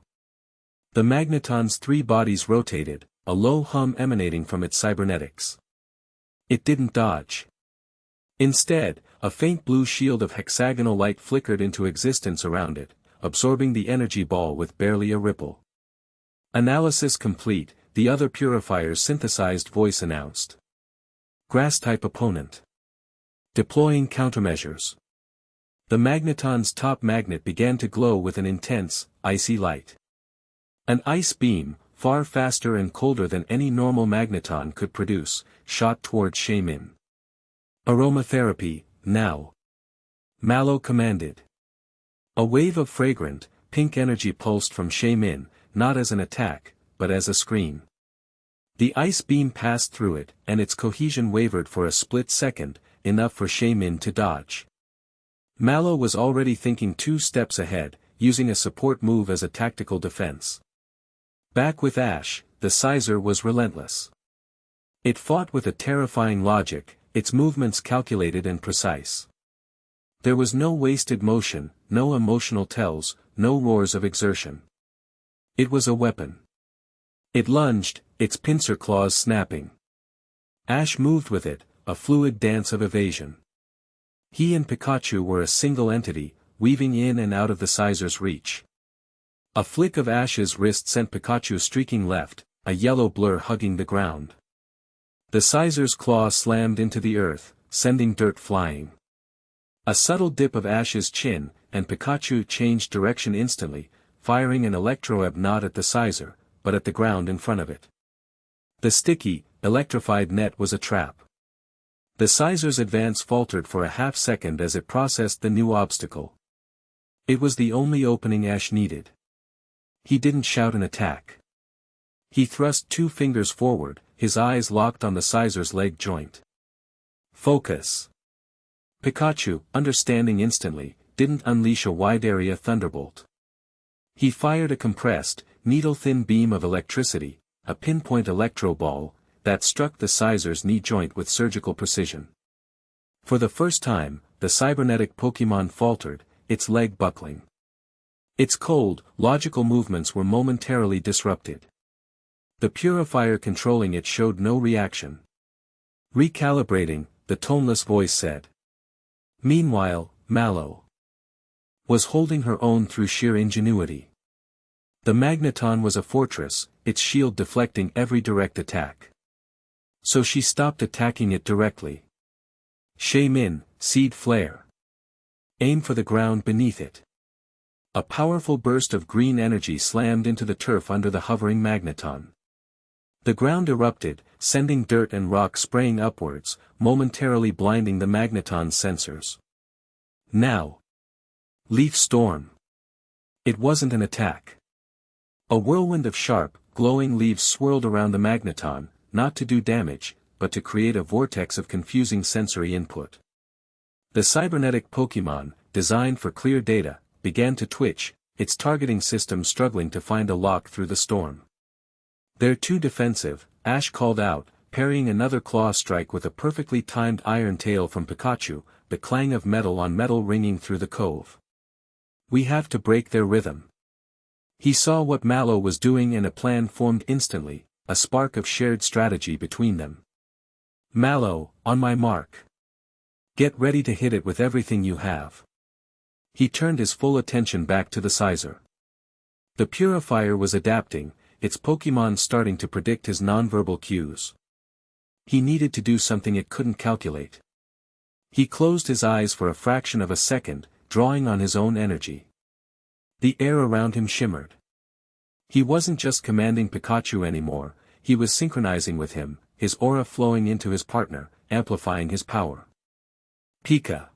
The Magneton's three bodies rotated, a low hum emanating from its cybernetics. It didn't dodge. Instead, a faint blue shield of hexagonal light flickered into existence around it, absorbing the energy ball with barely a ripple. Analysis complete, the other purifier's synthesized voice announced. Grass-type opponent. Deploying countermeasures. The Magneton's top magnet began to glow with an intense, icy light. An ice beam, far faster and colder than any normal Magneton could produce, shot towards Min. Aromatherapy, now. Mallow commanded. A wave of fragrant, pink energy pulsed from Min, not as an attack, but as a scream. The ice beam passed through it, and its cohesion wavered for a split second, enough for Min to dodge. Mallow was already thinking 2 steps ahead, using a support move as a tactical defense. Back with Ash, the Scizor was relentless. It fought with a terrifying logic, its movements calculated and precise. There was no wasted motion, no emotional tells, no roars of exertion. It was a weapon. It lunged, its pincer claws snapping. Ash moved with it, a fluid dance of evasion. He and Pikachu were a single entity, weaving in and out of the Scizor's reach. A flick of Ash's wrist sent Pikachu streaking left, a yellow blur hugging the ground. The Scizor's claw slammed into the earth, sending dirt flying. A subtle dip of Ash's chin, and Pikachu changed direction instantly, firing an electro-ebb not at the Scizor, but at the ground in front of it. The sticky, electrified net was a trap. The Scizor's advance faltered for a half-second as it processed the new obstacle. It was the only opening Ash needed. He didn't shout an attack. He thrust 2 fingers forward, his eyes locked on the Scizor's leg joint. Focus. Pikachu, understanding instantly, didn't unleash a wide-area thunderbolt. He fired a compressed, needle-thin beam of electricity, a pinpoint electro ball, that struck the Scizor's knee joint with surgical precision. For the first time, the cybernetic Pokémon faltered, its leg buckling. Its cold, logical movements were momentarily disrupted. The purifier controlling it showed no reaction. Recalibrating, the toneless voice said. Meanwhile, Mallow was holding her own through sheer ingenuity. The magneton was a fortress, its shield deflecting every direct attack. So she stopped attacking it directly. Min, seed flare. Aim for the ground beneath it. A powerful burst of green energy slammed into the turf under the hovering magneton. The ground erupted, sending dirt and rock spraying upwards, momentarily blinding the magneton's sensors. Now. Leaf storm. It wasn't an attack. A whirlwind of sharp, glowing leaves swirled around the magneton, not to do damage, but to create a vortex of confusing sensory input. The cybernetic Pokémon, designed for clear data, began to twitch, its targeting system struggling to find a lock through the storm. "They're too defensive," Ash called out, parrying another claw strike with a perfectly timed iron tail from Pikachu, the clang of metal on metal ringing through the cove. "We have to break their rhythm." He saw what Mallow was doing and a plan formed instantly, a spark of shared strategy between them. "Mallow, on my mark. Get ready to hit it with everything you have." He turned his full attention back to the Scizor. The Purifier was adapting, its Pokémon starting to predict his nonverbal cues. He needed to do something it couldn't calculate. He closed his eyes for a fraction of a second, drawing on his own energy. The air around him shimmered. He wasn't just commanding Pikachu anymore, he was synchronizing with him, his aura flowing into his partner, amplifying his power. "Pika!"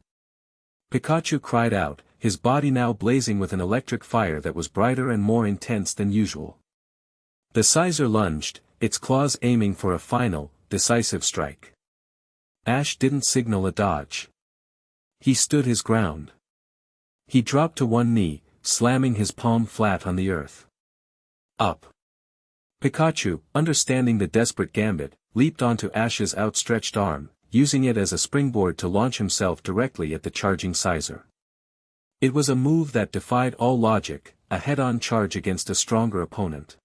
Pikachu cried out, his body now blazing with an electric fire that was brighter and more intense than usual. The Scizor lunged, its claws aiming for a final, decisive strike. Ash didn't signal a dodge. He stood his ground. He dropped to one knee, slamming his palm flat on the earth. "Up!" Pikachu, understanding the desperate gambit, leaped onto Ash's outstretched arm, using it as a springboard to launch himself directly at the charging Scizor. It was a move that defied all logic, a head-on charge against a stronger opponent.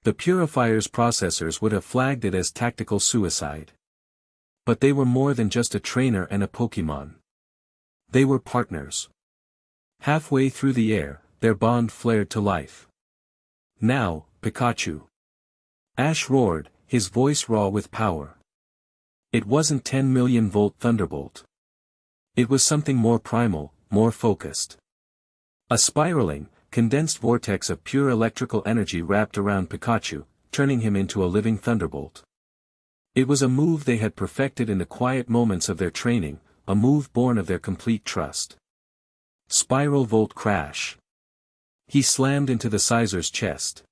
The Purifier's processors would have flagged it as tactical suicide. But they were more than just a trainer and a Pokémon. They were partners. Halfway through the air, their bond flared to life. "Now, Pikachu!" Ash roared, his voice raw with power. It wasn't 10 million volt thunderbolt. It was something more primal, more focused. A spiraling, condensed vortex of pure electrical energy wrapped around Pikachu, turning him into a living thunderbolt. It was a move they had perfected in the quiet moments of their training, a move born of their complete trust. Spiral volt crash. He slammed into the Scizor's chest.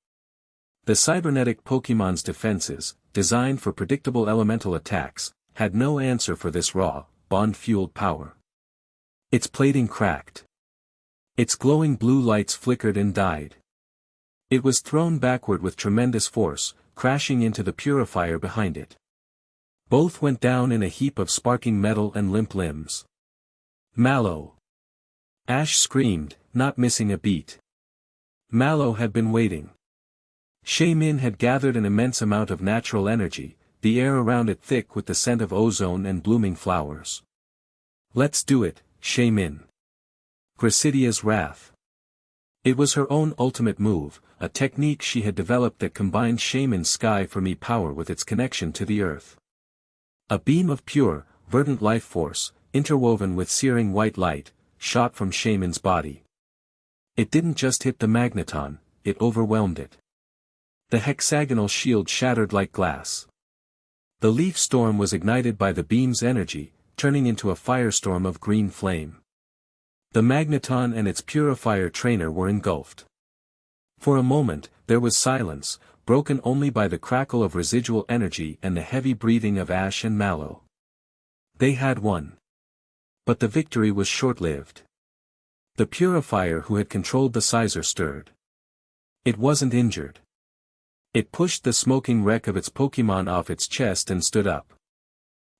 The cybernetic Pokémon's defenses, designed for predictable elemental attacks, had no answer for this raw, bond-fueled power. Its plating cracked. Its glowing blue lights flickered and died. It was thrown backward with tremendous force, crashing into the Purifier behind it. Both went down in a heap of sparking metal and limp limbs. "Mallow!" Ash screamed, not missing a beat. Mallow had been waiting. Min had gathered an immense amount of natural energy, the air around it thick with the scent of ozone and blooming flowers. "Let's do it, Min." Gracidia's wrath. It was her own ultimate move, a technique she had developed that combined Shaman's Sky for Me power with its connection to the earth. A beam of pure, verdant life force, interwoven with searing white light, shot from Shaman's body. It didn't just hit the magneton, it overwhelmed it. The hexagonal shield shattered like glass. The leaf storm was ignited by the beam's energy, turning into a firestorm of green flame. The magneton and its Purifier trainer were engulfed. For a moment, there was silence, broken only by the crackle of residual energy and the heavy breathing of Ash and Mallow. They had won. But the victory was short-lived. The Purifier who had controlled the Scizor stirred. It wasn't injured. It pushed the smoking wreck of its Pokémon off its chest and stood up.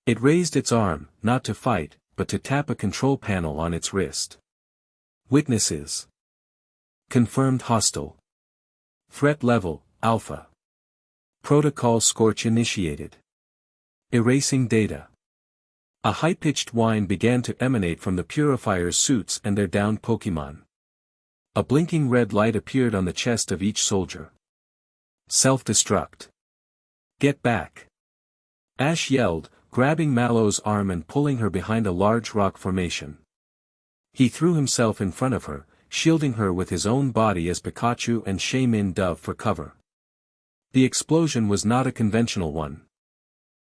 It raised its arm, not to fight, but to tap a control panel on its wrist. Witnesses. Confirmed hostile. Threat level, Alpha. Protocol Scorch initiated. Erasing data. A high-pitched whine began to emanate from the purifier's suits and their downed Pokémon. A blinking red light appeared on the chest of each soldier. Self-destruct. Get back. Ash yelled, grabbing Mallow's arm and pulling her behind a large rock formation. He threw himself in front of her, shielding her with his own body as Pikachu and Shaymin dove for cover. The explosion was not a conventional one.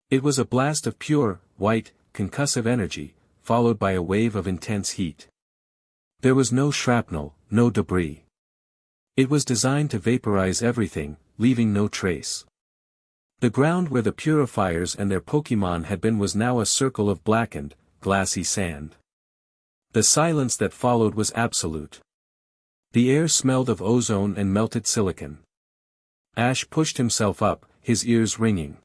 It was a blast of pure, white, concussive energy, followed by a wave of intense heat. There was no shrapnel, no debris. It was designed to vaporize everything, leaving no trace. The ground where the purifiers and their Pokémon had been was now a circle of blackened, glassy sand. The silence that followed was absolute. The air smelled of ozone and melted silicon. Ash pushed himself up, his ears ringing.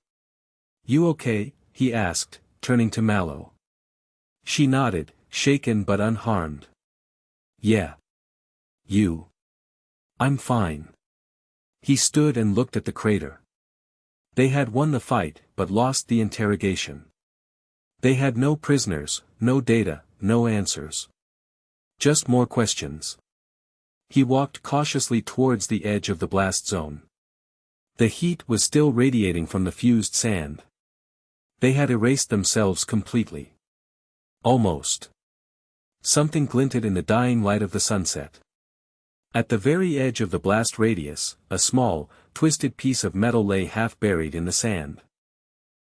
"You okay?" he asked, turning to Mallow. She nodded, shaken but unharmed. "Yeah. You?" "I'm fine." He stood and looked at the crater. They had won the fight, but lost the interrogation. They had no prisoners, no data, no answers. Just more questions. He walked cautiously towards the edge of the blast zone. The heat was still radiating from the fused sand. They had erased themselves completely. Almost. Something glinted in the dying light of the sunset. At the very edge of the blast radius, a small, twisted piece of metal lay half buried in the sand.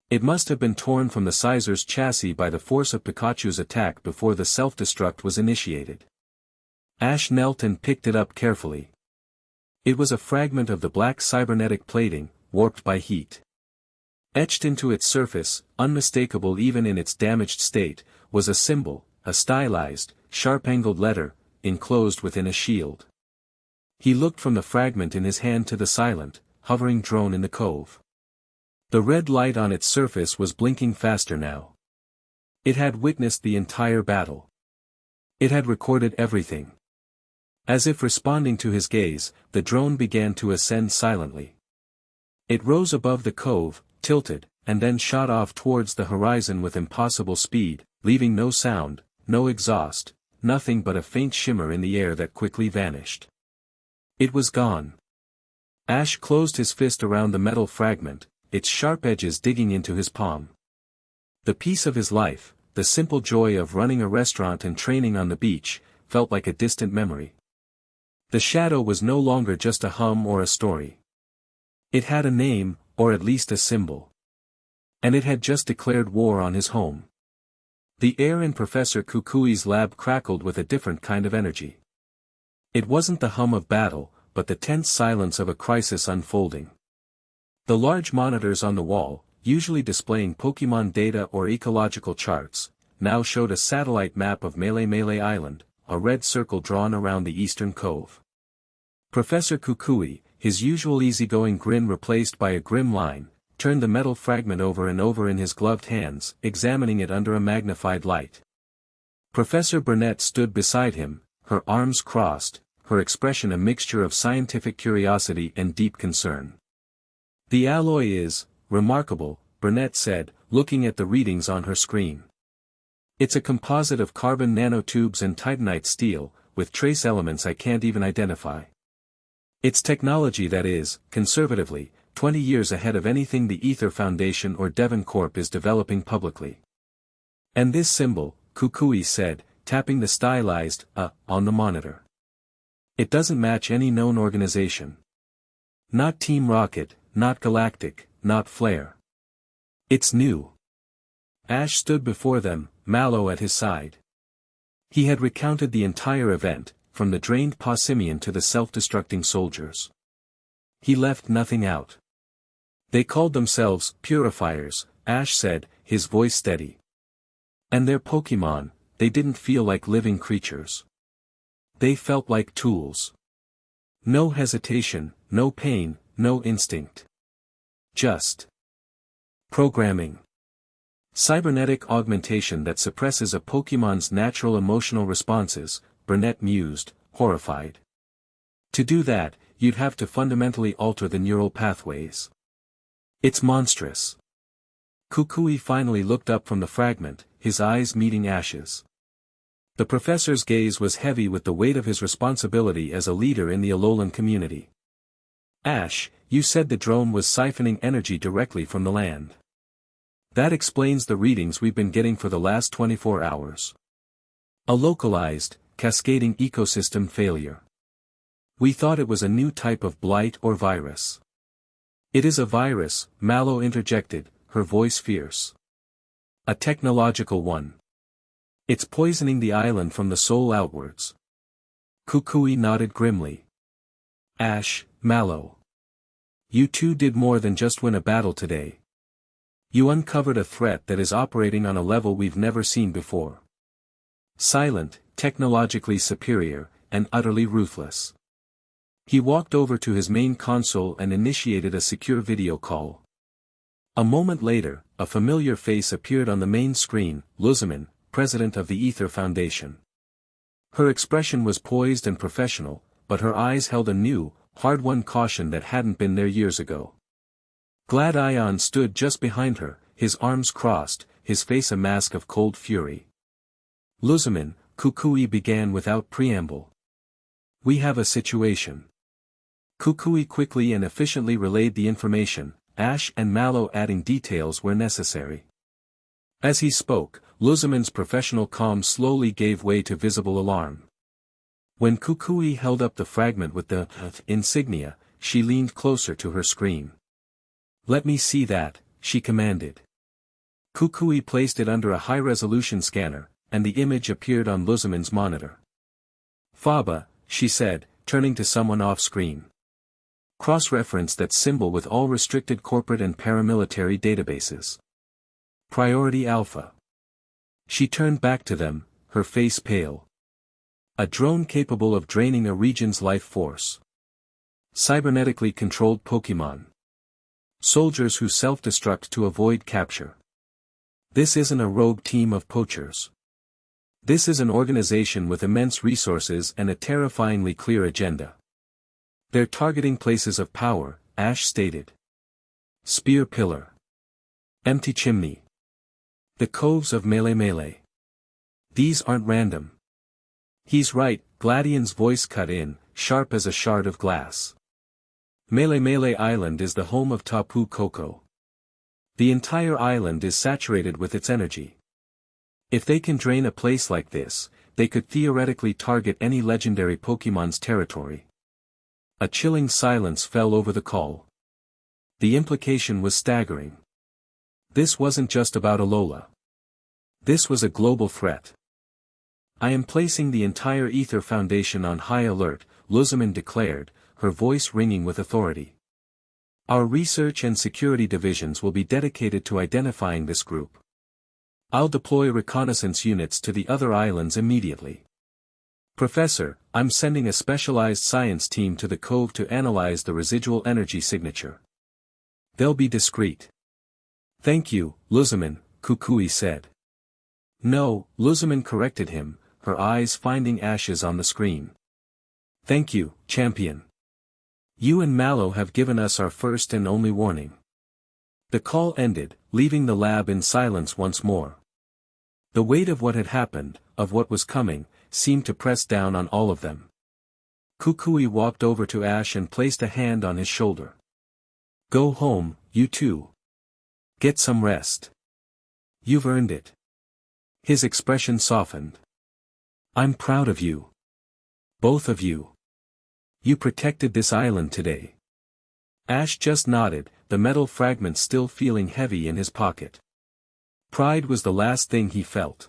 It must have been torn from the Sizer's chassis by the force of Pikachu's attack before the self-destruct was initiated. Ash knelt and picked it up carefully. It was a fragment of the black cybernetic plating, warped by heat. Etched into its surface, unmistakable even in its damaged state, was a symbol, a stylized, sharp-angled letter, enclosed within a shield. He looked from the fragment in his hand to the silent, hovering drone in the cove. The red light on its surface was blinking faster now. It had witnessed the entire battle. It had recorded everything. As if responding to his gaze, the drone began to ascend silently. It rose above the cove, tilted, and then shot off towards the horizon with impossible speed, leaving no sound, no exhaust, nothing but a faint shimmer in the air that quickly vanished. It was gone. Ash closed his fist around the metal fragment, its sharp edges digging into his palm. The peace of his life, the simple joy of running a restaurant and training on the beach, felt like a distant memory. The shadow was no longer just a hum or a story. It had a name, or at least a symbol. And it had just declared war on his home. The air in Professor Kukui's lab crackled with a different kind of energy. It wasn't the hum of battle, but the tense silence of a crisis unfolding. The large monitors on the wall, usually displaying Pokémon data or ecological charts, now showed a satellite map of Mele Island, a red circle drawn around the eastern cove. Professor Kukui, his usual easygoing grin replaced by a grim line, turned the metal fragment over and over in his gloved hands, examining it under a magnified light. Professor Burnett stood beside him, her arms crossed, her expression a mixture of scientific curiosity and deep concern. "The alloy is remarkable," Burnett said, looking at the readings on her screen. "It's a composite of carbon nanotubes and titanite steel, with trace elements I can't even identify. It's technology that is, conservatively, 20 years ahead of anything the Ether Foundation or Devon Corp is developing publicly. And this symbol," Kukui said, tapping the stylized on the monitor. "It doesn't match any known organization. Not Team Rocket, not Galactic, not Flare. It's new." Ash stood before them, Mallow at his side. He had recounted the entire event, from the drained Possimian to the self-destructing soldiers. He left nothing out. "They called themselves purifiers," Ash said, his voice steady. "And their Pokémon, they didn't feel like living creatures. They felt like tools. No hesitation, no pain, no instinct. Just programming. Cybernetic augmentation that suppresses a Pokémon's natural emotional responses," Burnett mused, horrified. "To do that, you'd have to fundamentally alter the neural pathways. It's monstrous." Kukui finally looked up from the fragment, his eyes meeting Ash's. The professor's gaze was heavy with the weight of his responsibility as a leader in the Alolan community. Ash, you said the drone was siphoning energy directly from the land. That explains the readings we've been getting for the last 24 hours. A localized, cascading ecosystem failure. We thought it was a new type of blight or virus. It is a virus, Malow interjected, her voice fierce. A technological one. It's poisoning the island from the soul outwards. Kukui nodded grimly. Ash, Malow. You two did more than just win a battle today. You uncovered a threat that is operating on a level we've never seen before. Silent, technologically superior, and utterly ruthless. He walked over to his main console and initiated a secure video call. A moment later, a familiar face appeared on the main screen, Luzman, president of the Ether Foundation. Her expression was poised and professional, but her eyes held a new, hard-won caution that hadn't been there years ago. Glad Ion stood just behind her, his arms crossed, his face a mask of cold fury. Luzman, Kukui began without preamble. We have a situation. Kukui quickly and efficiently relayed the information, Ash and Malow adding details where necessary. As he spoke, Luzman's professional calm slowly gave way to visible alarm. When Kukui held up the fragment with the insignia, she leaned closer to her screen. Let me see that, she commanded. Kukui placed it under a high-resolution scanner, and the image appeared on Luzman's monitor. Faba, she said, turning to someone off-screen. Cross-reference that symbol with all restricted corporate and paramilitary databases. Priority Alpha. She turned back to them, her face pale. A drone capable of draining a region's life force. Cybernetically controlled Pokémon. Soldiers who self-destruct to avoid capture. This isn't a rogue team of poachers. This is an organization with immense resources and a terrifyingly clear agenda. They're targeting places of power, Ash stated. Spear Pillar. Empty Chimney. The coves of Melee. These aren't random. He's right, Gladion's voice cut in, sharp as a shard of glass. Melee Island is the home of Tapu Koko. The entire island is saturated with its energy. If they can drain a place like this, they could theoretically target any legendary Pokémon's territory. A chilling silence fell over the call. The implication was staggering. This wasn't just about Alola. This was a global threat. I am placing the entire Ether Foundation on high alert, Luzman declared, her voice ringing with authority. Our research and security divisions will be dedicated to identifying this group. I'll deploy reconnaissance units to the other islands immediately. Professor, I'm sending a specialized science team to the cove to analyze the residual energy signature. They'll be discreet. Thank you, Luzman, Kukui said. No, Luzman corrected him, her eyes finding Ash's on the screen. Thank you, champion. You and Malow have given us our first and only warning. The call ended, leaving the lab in silence once more. The weight of what had happened, of what was coming, seemed to press down on all of them. Kukui walked over to Ash and placed a hand on his shoulder. Go home, you two. Get some rest. You've earned it. His expression softened. I'm proud of you. Both of you. You protected this island today. Ash just nodded, the metal fragment still feeling heavy in his pocket. Pride was the last thing he felt.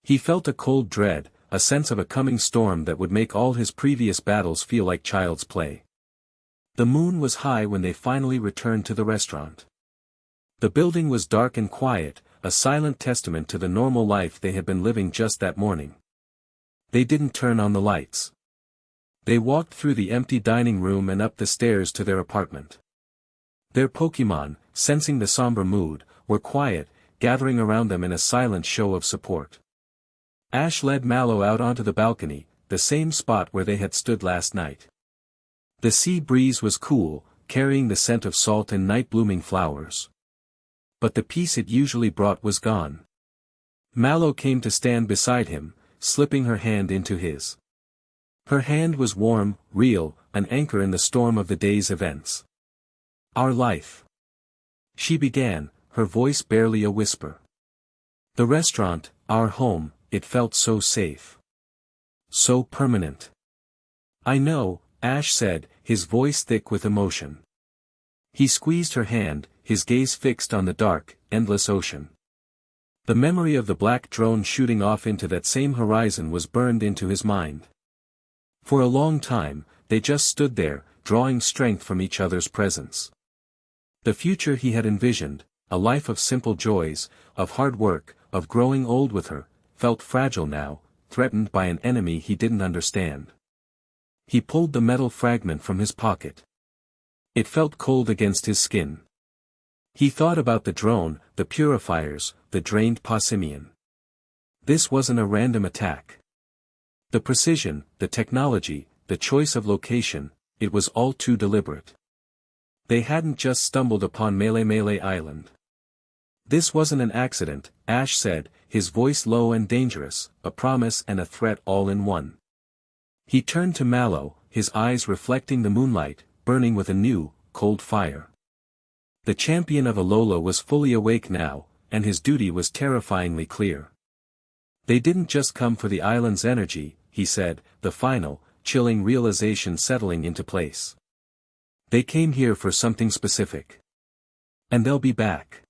He felt a cold dread, a sense of a coming storm that would make all his previous battles feel like child's play. The moon was high when they finally returned to the restaurant. The building was dark and quiet, a silent testament to the normal life they had been living just that morning. They didn't turn on the lights. They walked through the empty dining room and up the stairs to their apartment. Their Pokémon, sensing the somber mood, were quiet, gathering around them in a silent show of support. Ash led Malow out onto the balcony, the same spot where they had stood last night. The sea breeze was cool, carrying the scent of salt and night-blooming flowers. But the peace it usually brought was gone. Mallow came to stand beside him, slipping her hand into his. Her hand was warm, real, an anchor in the storm of the day's events. "Our life," she began, her voice barely a whisper. "The restaurant, our home, it felt so safe. So permanent." "I know," Ash said, his voice thick with emotion. He squeezed her hand, his gaze fixed on the dark, endless ocean. The memory of the black drone shooting off into that same horizon was burned into his mind. For a long time, they just stood there, drawing strength from each other's presence. The future he had envisioned, a life of simple joys, of hard work, of growing old with her, felt fragile now, threatened by an enemy he didn't understand. He pulled the metal fragment from his pocket. It felt cold against his skin. He thought about the drone, the purifiers, the drained Passimian. This wasn't a random attack. The precision, the technology, the choice of location, it was all too deliberate. They hadn't just stumbled upon Mele Island. This wasn't an accident, Ash said, his voice low and dangerous, a promise and a threat all in one. He turned to Mallow, his eyes reflecting the moonlight, burning with a new, cold fire. The champion of Alola was fully awake now, and his duty was terrifyingly clear. They didn't just come for the island's energy, he said, the final, chilling realization settling into place. They came here for something specific. And they'll be back.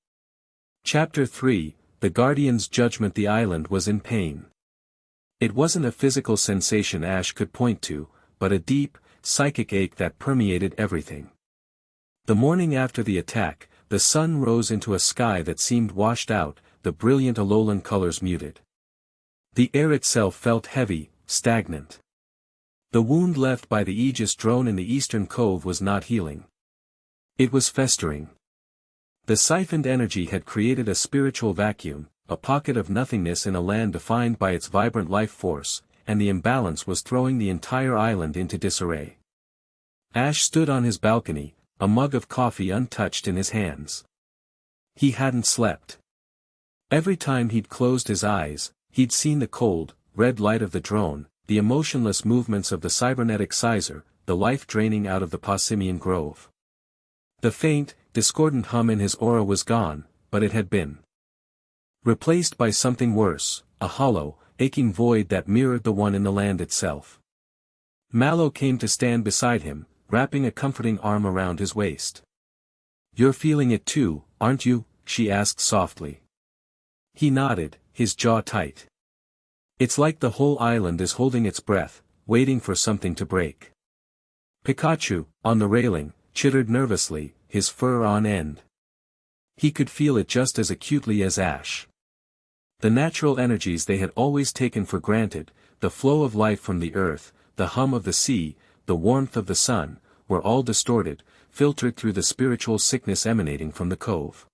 Chapter 3, The Guardian's Judgment. The island was in pain. It wasn't a physical sensation Ash could point to, but a deep, psychic ache that permeated everything. The morning after the attack, the sun rose into a sky that seemed washed out, the brilliant Alolan colors muted. The air itself felt heavy, stagnant. The wound left by the Aegis drone in the eastern cove was not healing. It was festering. The siphoned energy had created a spiritual vacuum, a pocket of nothingness in a land defined by its vibrant life force, and the imbalance was throwing the entire island into disarray. Ash stood on his balcony, a mug of coffee untouched in his hands. He hadn't slept. Every time he'd closed his eyes, he'd seen the cold, red light of the drone, the emotionless movements of the cybernetic sizer, the life draining out of the Passimian grove. The faint, discordant hum in his aura was gone, but it had been replaced by something worse, a hollow, aching void that mirrored the one in the land itself. Mallow came to stand beside him, wrapping a comforting arm around his waist. "You're feeling it too, aren't you?" she asked softly. He nodded, his jaw tight. "It's like the whole island is holding its breath, waiting for something to break." Pikachu, on the railing, chittered nervously, his fur on end. He could feel it just as acutely as Ash. The natural energies they had always taken for granted, the flow of life from the earth, the hum of the sea, the warmth of the sun, were all distorted, filtered through the spiritual sickness emanating from the cove.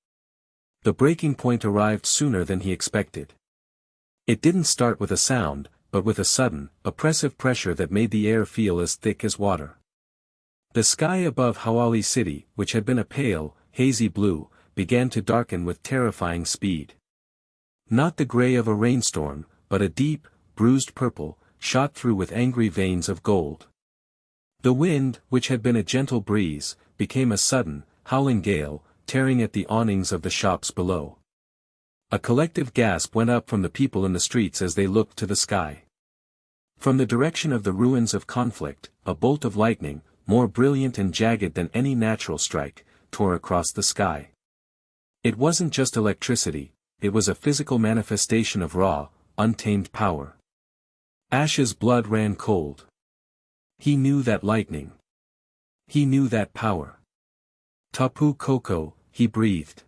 The breaking point arrived sooner than he expected. It didn't start with a sound, but with a sudden, oppressive pressure that made the air feel as thick as water. The sky above Hawali City, which had been a pale, hazy blue, began to darken with terrifying speed. Not the gray of a rainstorm, but a deep, bruised purple, shot through with angry veins of gold. The wind, which had been a gentle breeze, became a sudden, howling gale, tearing at the awnings of the shops below. A collective gasp went up from the people in the streets as they looked to the sky. From the direction of the ruins of conflict, a bolt of lightning, more brilliant and jagged than any natural strike, tore across the sky. It wasn't just electricity, it was a physical manifestation of raw, untamed power. Ash's blood ran cold. He knew that lightning. He knew that power. Tapu Koko, he breathed.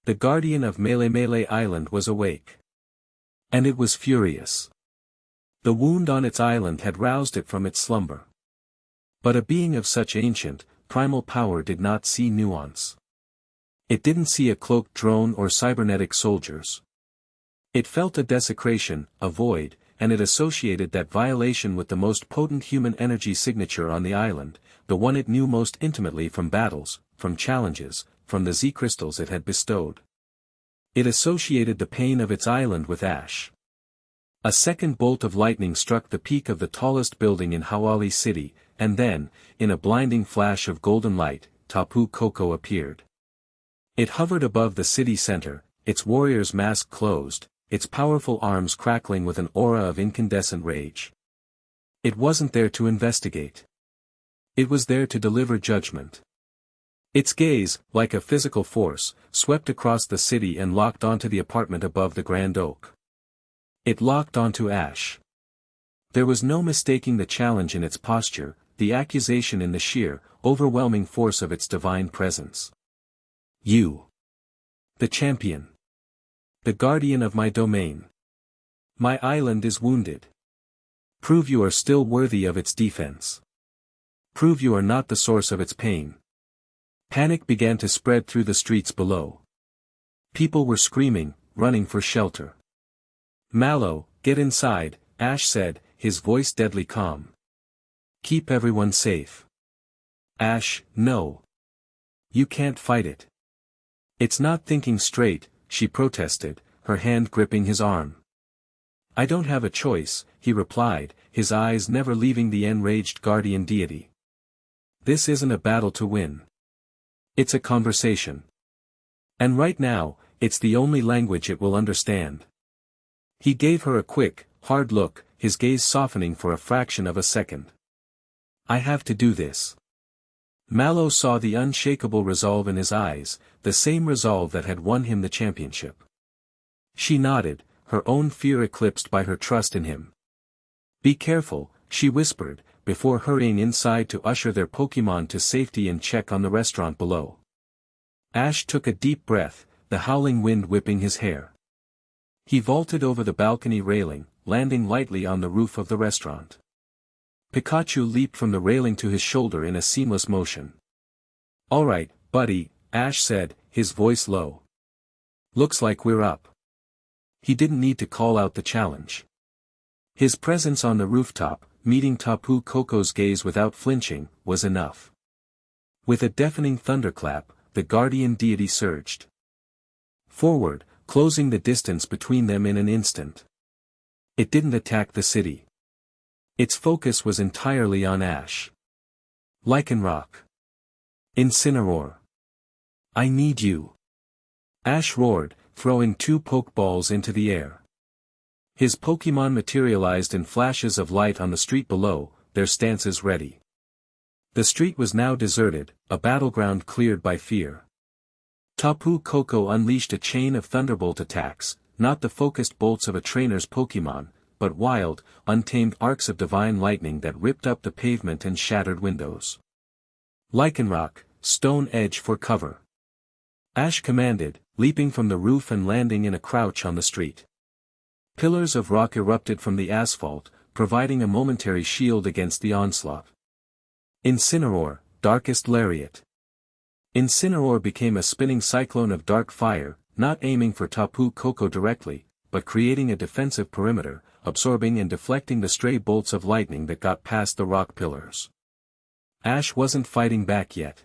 The guardian of Mele Island was awake. And it was furious. The wound on its island had roused it from its slumber. But a being of such ancient, primal power did not see nuance. It didn't see a cloaked drone or cybernetic soldiers. It felt a desecration, a void, and it associated that violation with the most potent human energy signature on the island, the one it knew most intimately from battles, from challenges, from the Z-crystals it had bestowed. It associated the pain of its island with ash. A second bolt of lightning struck the peak of the tallest building in Hawali City, and then, in a blinding flash of golden light, Tapu Koko appeared. It hovered above the city center, its warrior's mask closed, its powerful arms crackling with an aura of incandescent rage. It wasn't there to investigate. It was there to deliver judgment. Its gaze, like a physical force, swept across the city and locked onto the apartment above the Grand Oak. It locked onto Ash. There was no mistaking the challenge in its posture, the accusation in the sheer, overwhelming force of its divine presence. You. The champion. The guardian of my domain. My island is wounded. Prove you are still worthy of its defense. Prove you are not the source of its pain. Panic began to spread through the streets below. People were screaming, running for shelter. Mallow, get inside, Ash said, his voice deadly calm. Keep everyone safe. Ash, no. You can't fight it. It's not thinking straight, she protested, her hand gripping his arm. I don't have a choice, he replied, his eyes never leaving the enraged guardian deity. This isn't a battle to win. It's a conversation. And right now, it's the only language it will understand. He gave her a quick, hard look, his gaze softening for a fraction of a second. I have to do this. Mallow saw the unshakable resolve in his eyes, the same resolve that had won him the championship. She nodded, her own fear eclipsed by her trust in him. Be careful, she whispered, before hurrying inside to usher their Pokémon to safety and check on the restaurant below. Ash took a deep breath, the howling wind whipping his hair. He vaulted over the balcony railing, landing lightly on the roof of the restaurant. Pikachu leaped from the railing to his shoulder in a seamless motion. All right, buddy, Ash said, his voice low. Looks like we're up. He didn't need to call out the challenge. His presence on the rooftop, meeting Tapu Koko's gaze without flinching, was enough. With a deafening thunderclap, the guardian deity surged forward, closing the distance between them in an instant. It didn't attack the city. Its focus was entirely on Ash. Lycanroc. Incineroar. I need you. Ash roared, throwing 2 Pokeballs into the air. His Pokémon materialized in flashes of light on the street below, their stances ready. The street was now deserted, a battleground cleared by fear. Tapu Koko unleashed a chain of thunderbolt attacks, not the focused bolts of a trainer's Pokémon, but wild, untamed arcs of divine lightning that ripped up the pavement and shattered windows. Lycanroc, Stone Edge for cover. Ash commanded, leaping from the roof and landing in a crouch on the street. Pillars of rock erupted from the asphalt, providing a momentary shield against the onslaught. Incineroar, Darkest Lariat. Incineroar became a spinning cyclone of dark fire, not aiming for Tapu Koko directly, but creating a defensive perimeter, absorbing and deflecting the stray bolts of lightning that got past the rock pillars. Ash wasn't fighting back yet.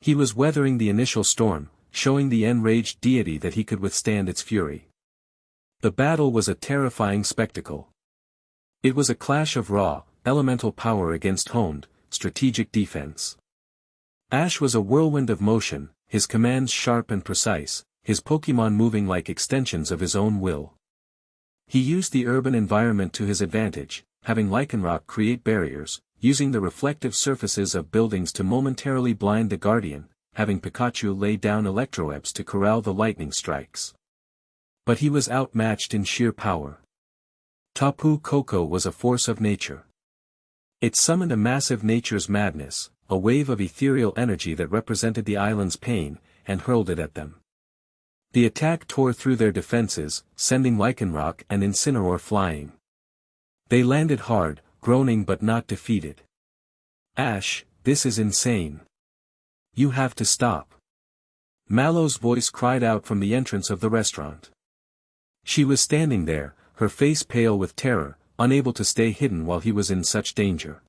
He was weathering the initial storm, showing the enraged deity that he could withstand its fury. The battle was a terrifying spectacle. It was a clash of raw, elemental power against honed, strategic defense. Ash was a whirlwind of motion, his commands sharp and precise, his Pokémon moving like extensions of his own will. He used the urban environment to his advantage, having Lycanroc create barriers, using the reflective surfaces of buildings to momentarily blind the Guardian, having Pikachu lay down Electrowebs to corral the lightning strikes. But he was outmatched in sheer power. Tapu Koko was a force of nature. It summoned a massive nature's madness, a wave of ethereal energy that represented the island's pain, and hurled it at them. The attack tore through their defenses, sending Lycanroc and Incineroar flying. They landed hard, groaning but not defeated. Ash, this is insane. You have to stop. Mallow's voice cried out from the entrance of the restaurant. She was standing there, her face pale with terror, unable to stay hidden while he was in such danger.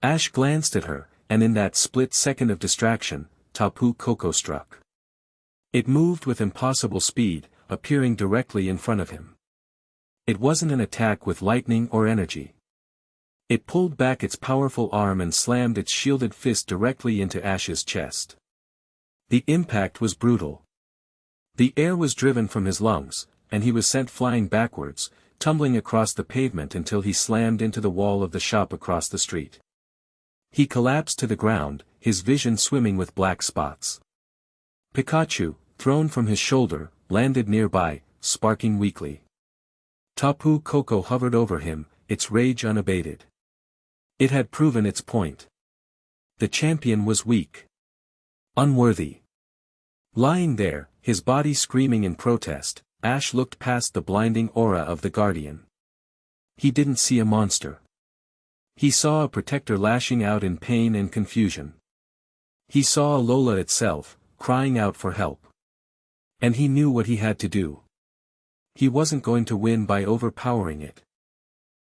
Ash glanced at her, and in that split second of distraction, Tapu Koko struck. It moved with impossible speed, appearing directly in front of him. It wasn't an attack with lightning or energy. It pulled back its powerful arm and slammed its shielded fist directly into Ash's chest. The impact was brutal. The air was driven from his lungs, and he was sent flying backwards, tumbling across the pavement until he slammed into the wall of the shop across the street. He collapsed to the ground, his vision swimming with black spots. Pikachu, thrown from his shoulder, landed nearby, sparking weakly. Tapu Koko hovered over him, its rage unabated. It had proven its point. The champion was weak. Unworthy. Lying there, his body screaming in protest, Ash looked past the blinding aura of the Guardian. He didn't see a monster. He saw a protector lashing out in pain and confusion. He saw Alola itself, crying out for help. And he knew what he had to do. He wasn't going to win by overpowering it.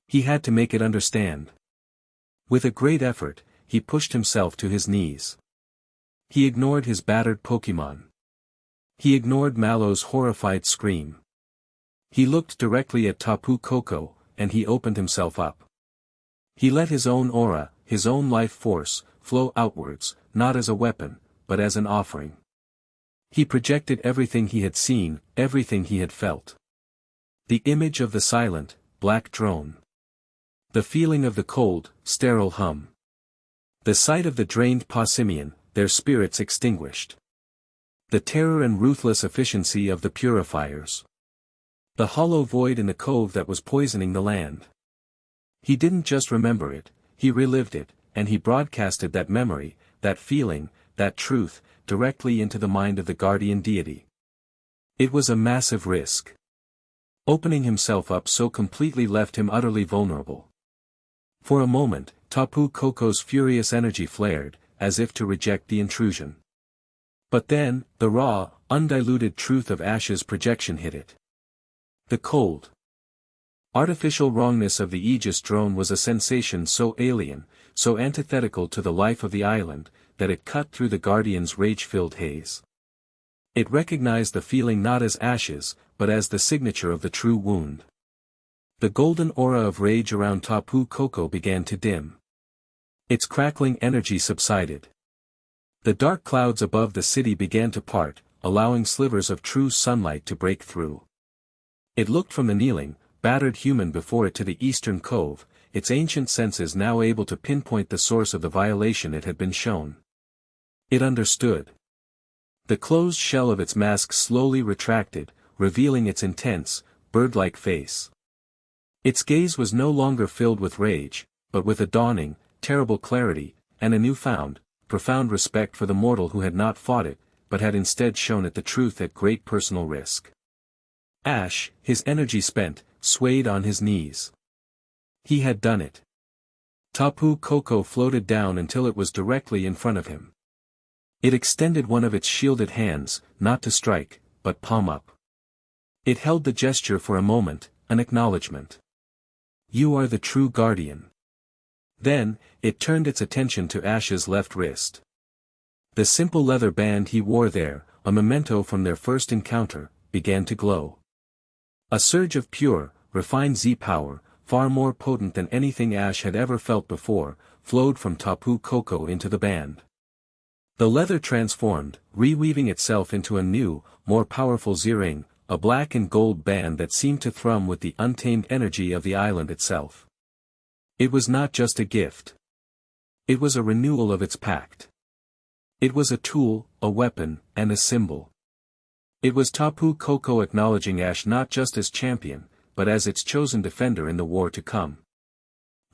He had to make it understand. With a great effort, he pushed himself to his knees. He ignored his battered Pokémon. He ignored Mallow's horrified scream. He looked directly at Tapu Koko, and he opened himself up. He let his own aura, his own life force, flow outwards, not as a weapon, but as an offering. He projected everything he had seen, everything he had felt. The image of the silent, black drone. The feeling of the cold, sterile hum. The sight of the drained Passimian, their spirits extinguished. The terror and ruthless efficiency of the purifiers. The hollow void in the cove that was poisoning the land. He didn't just remember it, he relived it, and he broadcasted that memory, that feeling, that truth, directly into the mind of the guardian deity. It was a massive risk. Opening himself up so completely left him utterly vulnerable. For a moment, Tapu Koko's furious energy flared, as if to reject the intrusion. But then, the raw, undiluted truth of Ash's projection hit it. The cold, artificial wrongness of the Aegis drone was a sensation so alien, so antithetical to the life of the island, that it cut through the Guardian's rage-filled haze. It recognized the feeling not as Ash's, but as the signature of the true wound. The golden aura of rage around Tapu Koko began to dim. Its crackling energy subsided. The dark clouds above the city began to part, allowing slivers of true sunlight to break through. It looked from the kneeling, battered human before it to the eastern cove, its ancient senses now able to pinpoint the source of the violation it had been shown. It understood. The closed shell of its mask slowly retracted, revealing its intense, bird-like face. Its gaze was no longer filled with rage, but with a dawning, terrible clarity, and a newfound, profound respect for the mortal who had not fought it, but had instead shown it the truth at great personal risk. Ash, his energy spent, swayed on his knees. He had done it. Tapu Koko floated down until it was directly in front of him. It extended one of its shielded hands, not to strike, but palm up. It held the gesture for a moment, an acknowledgement. You are the true guardian. Then, it turned its attention to Ash's left wrist. The simple leather band he wore there, a memento from their first encounter, began to glow. A surge of pure, refined Z-power, far more potent than anything Ash had ever felt before, flowed from Tapu Koko into the band. The leather transformed, reweaving itself into a new, more powerful Z-ring, a black and gold band that seemed to thrum with the untamed energy of the island itself. It was not just a gift. It was a renewal of its pact. It was a tool, a weapon, and a symbol. It was Tapu Koko acknowledging Ash not just as champion, but as its chosen defender in the war to come.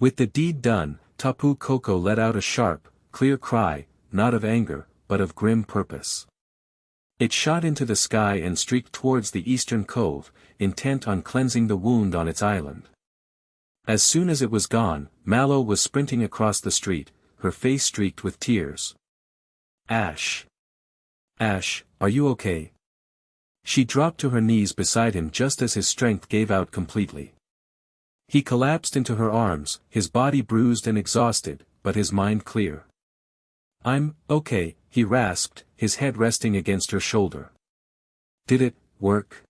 With the deed done, Tapu Koko let out a sharp, clear cry, not of anger, but of grim purpose. It shot into the sky and streaked towards the eastern cove, intent on cleansing the wound on its island. As soon as it was gone, Mallow was sprinting across the street, her face streaked with tears. Ash. Ash, are you okay? She dropped to her knees beside him just as his strength gave out completely. He collapsed into her arms, his body bruised and exhausted, but his mind clear. I'm okay, he rasped, his head resting against her shoulder. Did it work?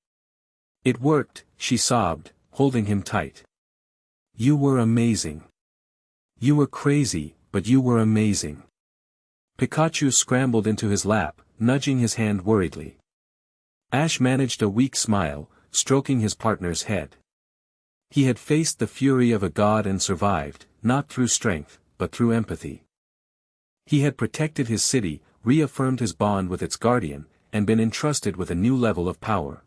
It worked, she sobbed, holding him tight. You were amazing. You were crazy, but you were amazing. Pikachu scrambled into his lap, nudging his hand worriedly. Ash managed a weak smile, stroking his partner's head. He had faced the fury of a god and survived, not through strength, but through empathy. He had protected his city, reaffirmed his bond with its guardian, and been entrusted with a new level of power.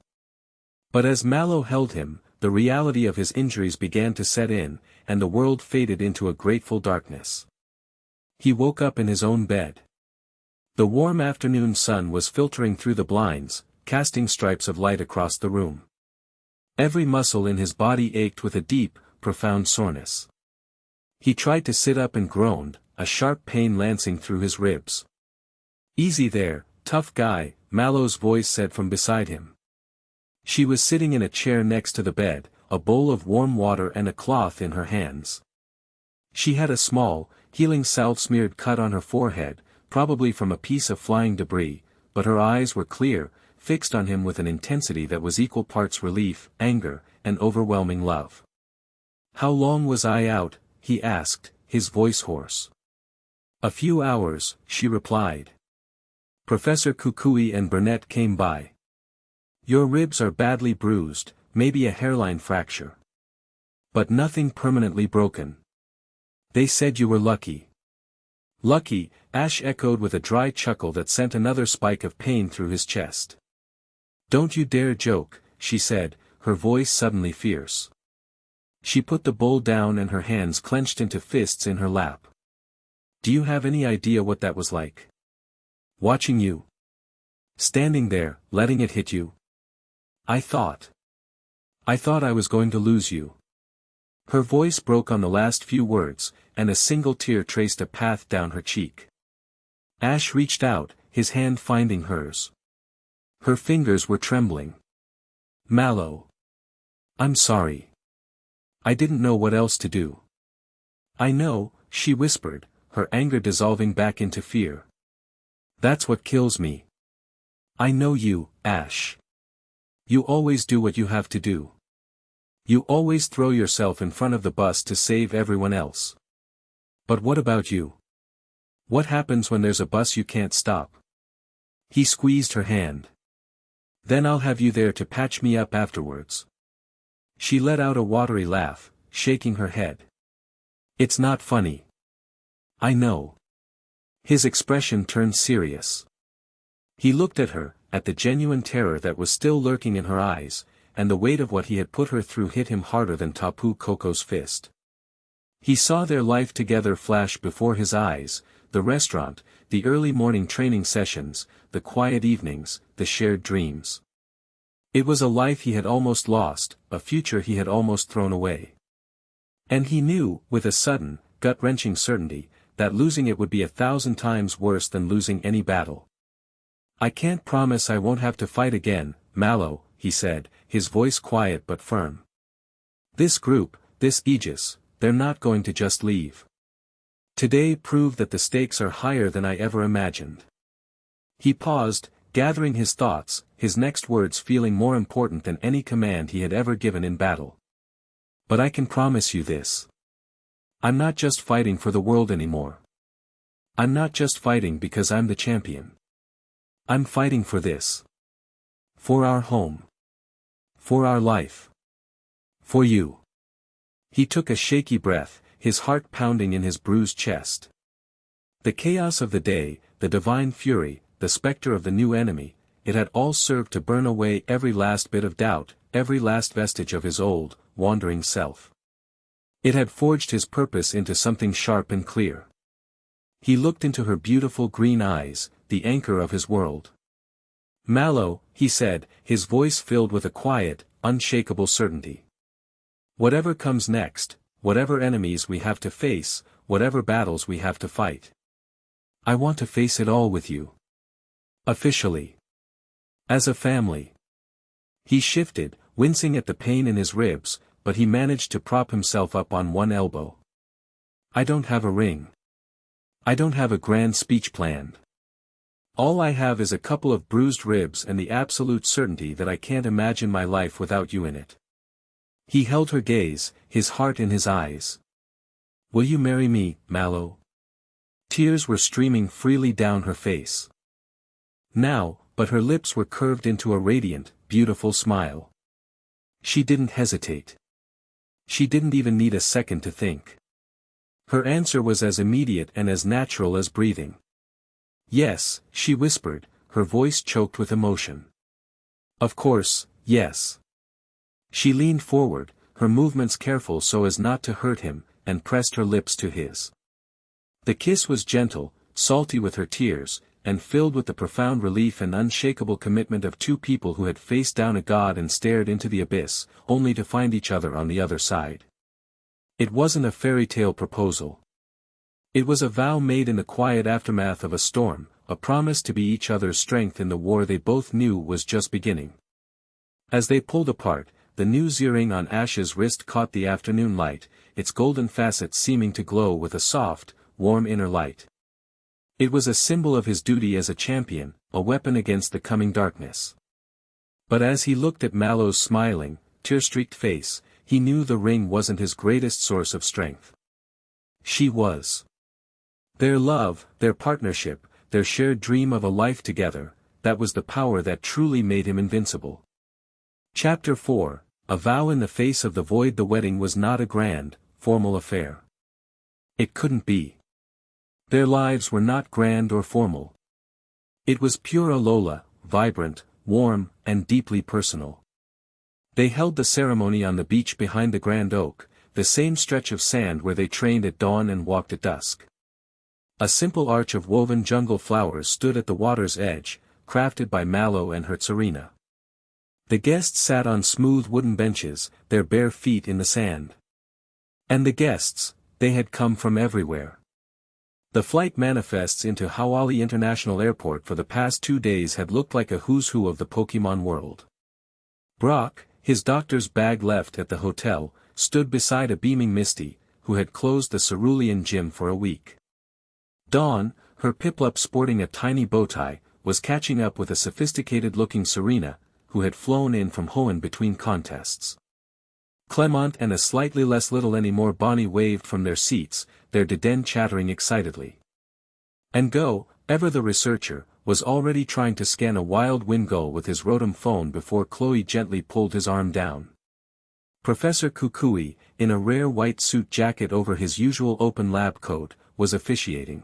But as Mallow held him, the reality of his injuries began to set in, and the world faded into a grateful darkness. He woke up in his own bed. The warm afternoon sun was filtering through the blinds, casting stripes of light across the room. Every muscle in his body ached with a deep, profound soreness. He tried to sit up and groaned, a sharp pain lancing through his ribs. Easy there, tough guy, Mallow's voice said from beside him. She was sitting in a chair next to the bed, a bowl of warm water and a cloth in her hands. She had a small, healing salve-smeared cut on her forehead, probably from a piece of flying debris, but her eyes were clear, fixed on him with an intensity that was equal parts relief, anger, and overwhelming love. How long was I out? He asked, his voice hoarse. A few hours, she replied. Professor Kukui and Burnett came by. Your ribs are badly bruised, maybe a hairline fracture. But nothing permanently broken. They said you were lucky. Lucky, Ash echoed with a dry chuckle that sent another spike of pain through his chest. Don't you dare joke, she said, her voice suddenly fierce. She put the bowl down and her hands clenched into fists in her lap. Do you have any idea what that was like? Watching you. Standing there, letting it hit you. I thought I was going to lose you. Her voice broke on the last few words, and a single tear traced a path down her cheek. Ash reached out, his hand finding hers. Her fingers were trembling. Mallow. I'm sorry. I didn't know what else to do. I know, she whispered, her anger dissolving back into fear. That's what kills me. I know you, Ash. You always do what you have to do. You always throw yourself in front of the bus to save everyone else. But what about you? What happens when there's a bus you can't stop? He squeezed her hand. Then I'll have you there to patch me up afterwards. She let out a watery laugh, shaking her head. It's not funny. I know. His expression turned serious. He looked at her, at the genuine terror that was still lurking in her eyes, and the weight of what he had put her through hit him harder than Tapu Koko's fist. He saw their life together flash before his eyes, the restaurant, the early morning training sessions, the quiet evenings, the shared dreams. It was a life he had almost lost, a future he had almost thrown away. And he knew, with a sudden, gut-wrenching certainty, that losing it would be 1,000 times worse than losing any battle. I can't promise I won't have to fight again, Mallow, he said, his voice quiet but firm. This group, this Aegis, they're not going to just leave. Today proved that the stakes are higher than I ever imagined. He paused, gathering his thoughts, his next words feeling more important than any command he had ever given in battle. But I can promise you this. I'm not just fighting for the world anymore. I'm not just fighting because I'm the champion. I'm fighting for this. For our home. For our life. For you. He took a shaky breath, his heart pounding in his bruised chest. The chaos of the day, the divine fury, the specter of the new enemy, it had all served to burn away every last bit of doubt, every last vestige of his old, wandering self. It had forged his purpose into something sharp and clear. He looked into her beautiful green eyes, the anchor of his world. Mallow, he said, his voice filled with a quiet, unshakable certainty. Whatever comes next, whatever enemies we have to face, whatever battles we have to fight. I want to face it all with you. Officially. As a family. He shifted, wincing at the pain in his ribs, but he managed to prop himself up on one elbow. I don't have a ring. I don't have a grand speech planned. All I have is a couple of bruised ribs and the absolute certainty that I can't imagine my life without you in it. He held her gaze, his heart in his eyes. Will you marry me, Mallow? Tears were streaming freely down her face. Now, but her lips were curved into a radiant, beautiful smile. She didn't hesitate. She didn't even need a second to think. Her answer was as immediate and as natural as breathing. Yes, she whispered, her voice choked with emotion. Of course, yes. She leaned forward, her movements careful so as not to hurt him, and pressed her lips to his. The kiss was gentle, salty with her tears, and filled with the profound relief and unshakable commitment of two people who had faced down a god and stared into the abyss, only to find each other on the other side. It wasn't a fairy tale proposal. It was a vow made in the quiet aftermath of a storm, a promise to be each other's strength in the war they both knew was just beginning. As they pulled apart, the new earring on Ash's wrist caught the afternoon light, its golden facets seeming to glow with a soft, warm inner light. It was a symbol of his duty as a champion, a weapon against the coming darkness. But as he looked at Mallow's smiling, tear-streaked face, he knew the ring wasn't his greatest source of strength. She was. Their love, their partnership, their shared dream of a life together, that was the power that truly made him invincible. Chapter 4, A Vow in the Face of the Void. The wedding was not a grand, formal affair. It couldn't be. Their lives were not grand or formal. It was pure Alola, vibrant, warm, and deeply personal. They held the ceremony on the beach behind the grand oak, the same stretch of sand where they trained at dawn and walked at dusk. A simple arch of woven jungle flowers stood at the water's edge, crafted by Mallow and her Tsarina. The guests sat on smooth wooden benches, their bare feet in the sand. And the guests, they had come from everywhere. The flight manifests into Hawaii International Airport for the past 2 days had looked like a who's who of the Pokemon world. Brock, his doctor's bag left at the hotel, stood beside a beaming Misty, who had closed the Cerulean gym for a week. Dawn, her Piplup sporting a tiny bow tie, was catching up with a sophisticated-looking Tsarina, who had flown in from Hoenn between contests. Clement and a slightly less little anymore Bonnie waved from their seats, their Deden chattering excitedly. And Go, ever the researcher, was already trying to scan a wild wind gull with his Rotom phone before Chloe gently pulled his arm down. Professor Kukui, in a rare white suit jacket over his usual open lab coat, was officiating.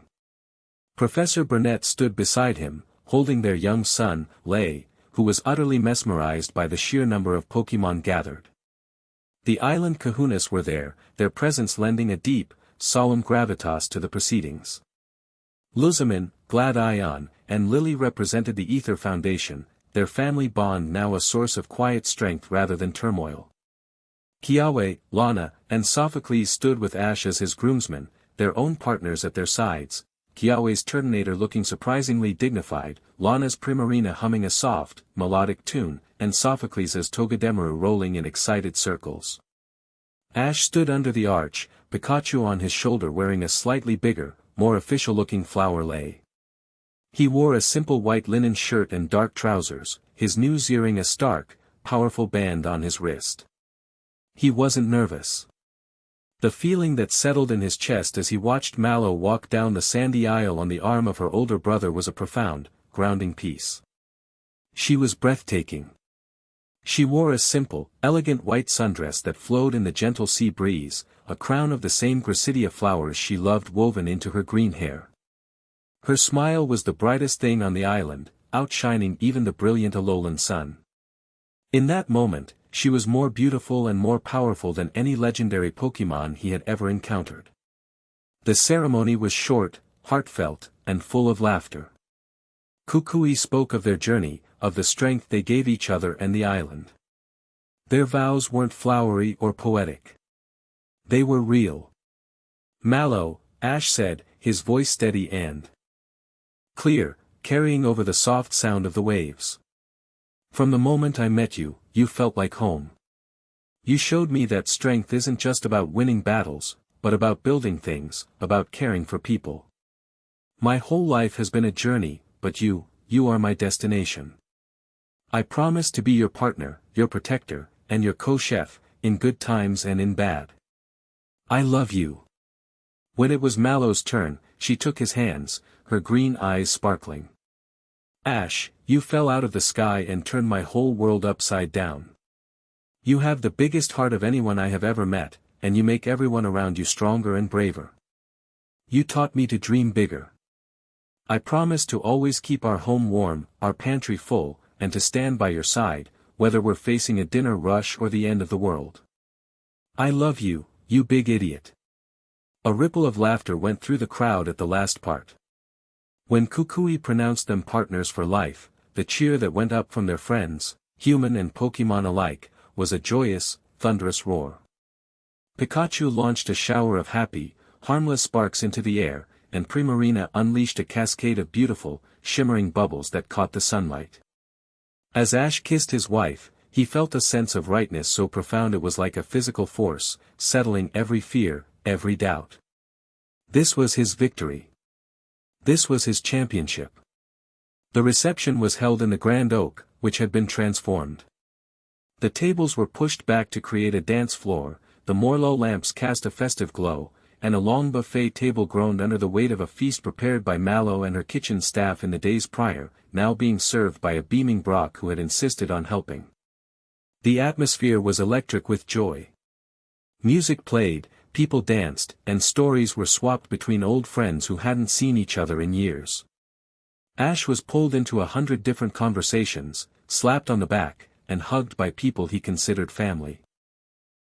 Professor Burnett stood beside him, holding their young son, Lei, who was utterly mesmerized by the sheer number of Pokemon gathered. The island kahunas were there, their presence lending a deep, solemn gravitas to the proceedings. Luzamin, Gladion, and Lily represented the Ether Foundation, their family bond now a source of quiet strength rather than turmoil. Kiawe, Lana, and Sophocles stood with Ash as his groomsmen, their own partners at their sides, Kiawe's Turtonator looking surprisingly dignified, Lana's Primarina humming a soft, melodic tune, and Sophocles' Togedemaru rolling in excited circles. Ash stood under the arch, Pikachu on his shoulder wearing a slightly bigger, more official-looking flower lei. He wore a simple white linen shirt and dark trousers, his new earring a stark, powerful band on his wrist. He wasn't nervous. The feeling that settled in his chest as he watched Mallow walk down the sandy aisle on the arm of her older brother was a profound, grounding peace. She was breathtaking. She wore a simple, elegant white sundress that flowed in the gentle sea breeze, a crown of the same Gracidia flowers she loved woven into her green hair. Her smile was the brightest thing on the island, outshining even the brilliant Alolan sun. In that moment, she was more beautiful and more powerful than any legendary Pokemon he had ever encountered. The ceremony was short, heartfelt, and full of laughter. Kukui spoke of their journey, of the strength they gave each other and the island. Their vows weren't flowery or poetic. They were real. Mallow, Ash said, his voice steady and clear, carrying over the soft sound of the waves. From the moment I met you, you felt like home. You showed me that strength isn't just about winning battles, but about building things, about caring for people. My whole life has been a journey, but you are my destination. I promise to be your partner, your protector, and your co-chef, in good times and in bad. I love you. When it was Mallow's turn, she took his hands, her green eyes sparkling. Ash, you fell out of the sky and turned my whole world upside down. You have the biggest heart of anyone I have ever met, and you make everyone around you stronger and braver. You taught me to dream bigger. I promise to always keep our home warm, our pantry full, and to stand by your side, whether we're facing a dinner rush or the end of the world. I love you, you big idiot. A ripple of laughter went through the crowd at the last part. When Kukui pronounced them partners for life, the cheer that went up from their friends, human and Pokemon alike, was a joyous, thunderous roar. Pikachu launched a shower of happy, harmless sparks into the air, and Primarina unleashed a cascade of beautiful, shimmering bubbles that caught the sunlight. As Ash kissed his wife, he felt a sense of rightness so profound it was like a physical force, settling every fear, every doubt. This was his victory. This was his championship. The reception was held in the Grand Oak, which had been transformed. The tables were pushed back to create a dance floor, the Malow lamps cast a festive glow, and a long buffet table groaned under the weight of a feast prepared by Malow and her kitchen staff in the days prior, now being served by a beaming Brock who had insisted on helping. The atmosphere was electric with joy. Music played, people danced, and stories were swapped between old friends who hadn't seen each other in years. Ash was pulled into 100 different conversations, slapped on the back, and hugged by people he considered family.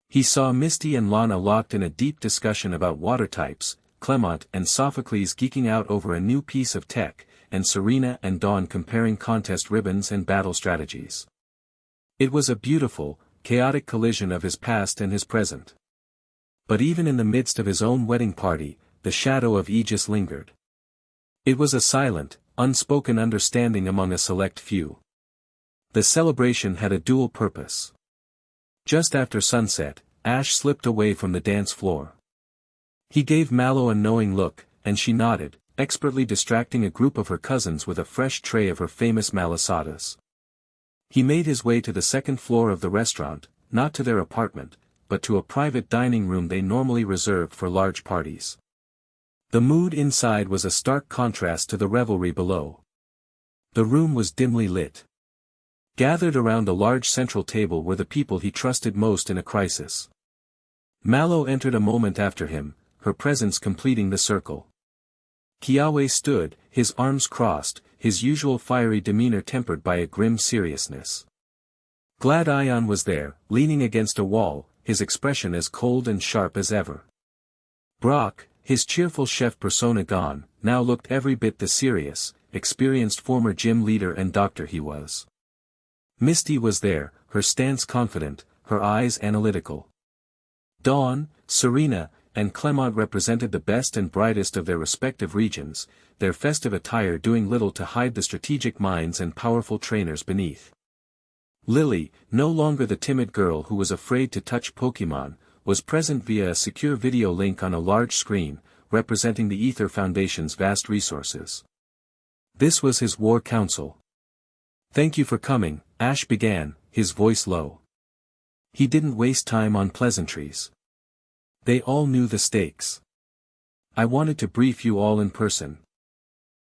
He saw Misty and Lana locked in a deep discussion about water types, Clement and Sophocles geeking out over a new piece of tech, and Serena and Dawn comparing contest ribbons and battle strategies. It was a beautiful, chaotic collision of his past and his present. But even in the midst of his own wedding party, the shadow of Aegis lingered. It was a silent, unspoken understanding among a select few. The celebration had a dual purpose. Just after sunset, Ash slipped away from the dance floor. He gave Mallow a knowing look, and she nodded, expertly distracting a group of her cousins with a fresh tray of her famous malasadas. He made his way to the second floor of the restaurant, not to their apartment, but to a private dining room they normally reserved for large parties. The mood inside was a stark contrast to the revelry below. The room was dimly lit. Gathered around a large central table were the people he trusted most in a crisis. Mallow entered a moment after him, her presence completing the circle. Kiawe stood, his arms crossed, his usual fiery demeanor tempered by a grim seriousness. Glad Ion was there, leaning against a wall, his expression as cold and sharp as ever. Brock, his cheerful chef persona gone, now looked every bit the serious, experienced former gym leader and doctor he was. Misty was there, her stance confident, her eyes analytical. Dawn, Serena, and Clement represented the best and brightest of their respective regions, their festive attire doing little to hide the strategic minds and powerful trainers beneath. Lily, no longer the timid girl who was afraid to touch Pokemon, was present via a secure video link on a large screen, representing the Ether Foundation's vast resources. This was his war council. "Thank you for coming," Ash began, his voice low. He didn't waste time on pleasantries. They all knew the stakes. "I wanted to brief you all in person.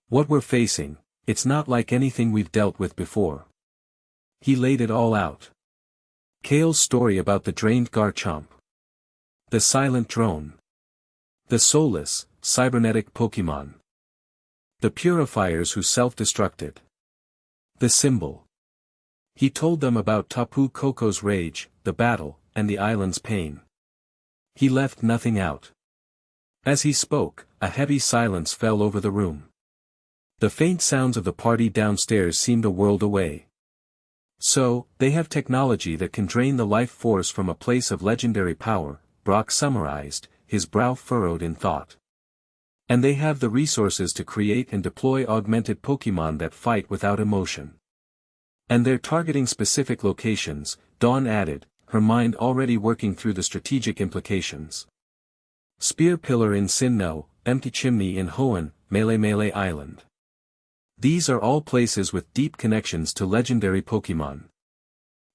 What we're facing, it's not like anything we've dealt with before." He laid it all out. Kale's story about the drained Garchomp. The silent drone. The soulless, cybernetic Pokemon. The purifiers who self-destructed. The symbol. He told them about Tapu Koko's rage, the battle, and the island's pain. He left nothing out. As he spoke, a heavy silence fell over the room. The faint sounds of the party downstairs seemed a world away. "So, they have technology that can drain the life force from a place of legendary power," Brock summarized, his brow furrowed in thought. "And they have the resources to create and deploy augmented Pokemon that fight without emotion. And they're targeting specific locations," Dawn added, her mind already working through the strategic implications. "Spear Pillar in Sinnoh, Empty Chimney in Hoenn, Melee Island. These are all places with deep connections to legendary Pokémon.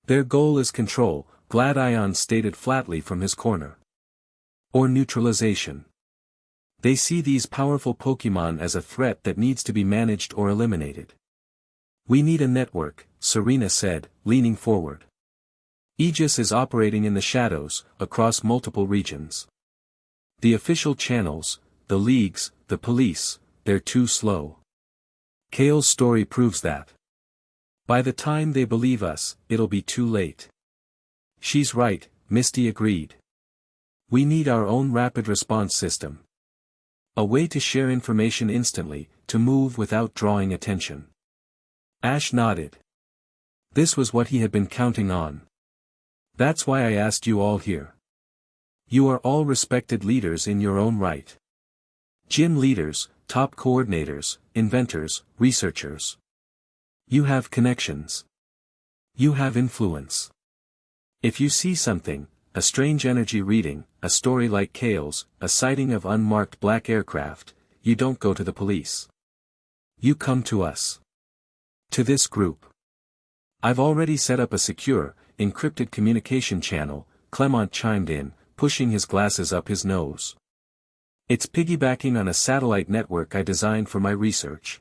Their goal is control, Gladion stated flatly from his corner. Or neutralization. They see these powerful Pokémon as a threat that needs to be managed or eliminated. We need a network, Serena said, leaning forward. Aegis is operating in the shadows, across multiple regions. The official channels, the leagues, the police, they're too slow. Kale's story proves that. By the time they believe us, it'll be too late. She's right, Misty agreed. We need our own rapid response system. A way to share information instantly, to move without drawing attention. Ash nodded. This was what he had been counting on. That's why I asked you all here. You are all respected leaders in your own right. Gym leaders, top coordinators, inventors, researchers. You have connections. You have influence. If you see something, a strange energy reading, a story like Kale's, a sighting of unmarked black aircraft, you don't go to the police. You come to us. To this group. I've already set up a secure, encrypted communication channel, Clement chimed in, pushing his glasses up his nose. It's piggybacking on a satellite network I designed for my research.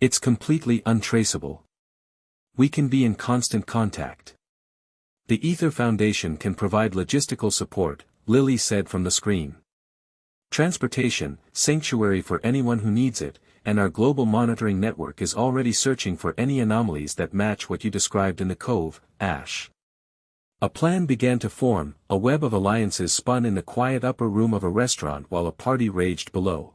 It's completely untraceable. We can be in constant contact. The Ether Foundation can provide logistical support, Lily said from the screen. Transportation, sanctuary for anyone who needs it, and our global monitoring network is already searching for any anomalies that match what you described in the cove, Ash. A plan began to form, a web of alliances spun in the quiet upper room of a restaurant while a party raged below.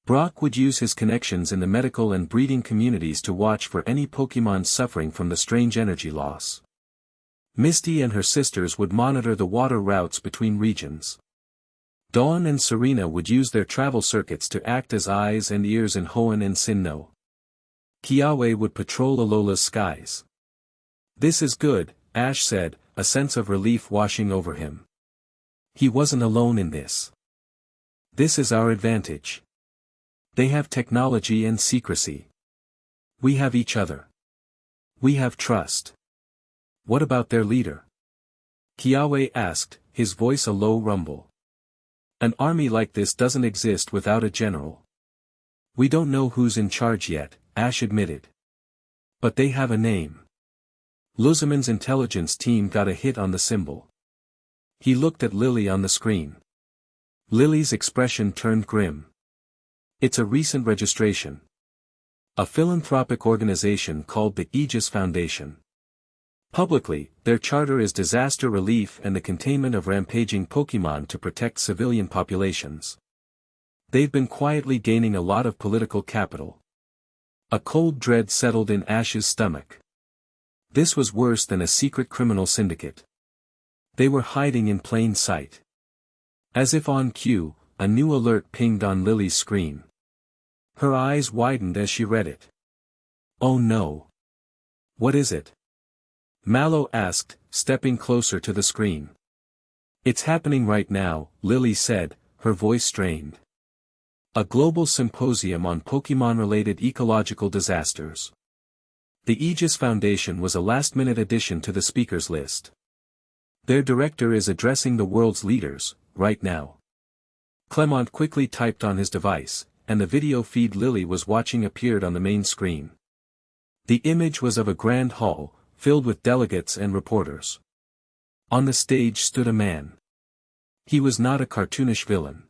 Brock would use his connections in the medical and breeding communities to watch for any Pokémon suffering from the strange energy loss. Misty and her sisters would monitor the water routes between regions. Dawn and Serena would use their travel circuits to act as eyes and ears in Hoenn and Sinnoh. Kiawe would patrol Alola's skies. This is good, Ash said, a sense of relief washing over him. He wasn't alone in this. This is our advantage. They have technology and secrecy. We have each other. We have trust. What about their leader? Kiawe asked, his voice a low rumble. An army like this doesn't exist without a general. We don't know who's in charge yet, Ash admitted. But they have a name. Luzaman's intelligence team got a hit on the symbol. He looked at Lily on the screen. Lily's expression turned grim. It's a recent registration. A philanthropic organization called the Aegis Foundation. Publicly, their charter is disaster relief and the containment of rampaging Pokémon to protect civilian populations. They've been quietly gaining a lot of political capital. A cold dread settled in Ash's stomach. This was worse than a secret criminal syndicate. They were hiding in plain sight. As if on cue, a new alert pinged on Lily's screen. Her eyes widened as she read it. Oh no. What is it? Mallow asked, stepping closer to the screen. It's happening right now, Lily said, her voice strained. A global symposium on Pokémon-related ecological disasters. The Aegis Foundation was a last-minute addition to the speakers list. Their director is addressing the world's leaders, right now. Clement quickly typed on his device, and the video feed Lily was watching appeared on the main screen. The image was of a grand hall, filled with delegates and reporters. On the stage stood a man. He was not a cartoonish villain.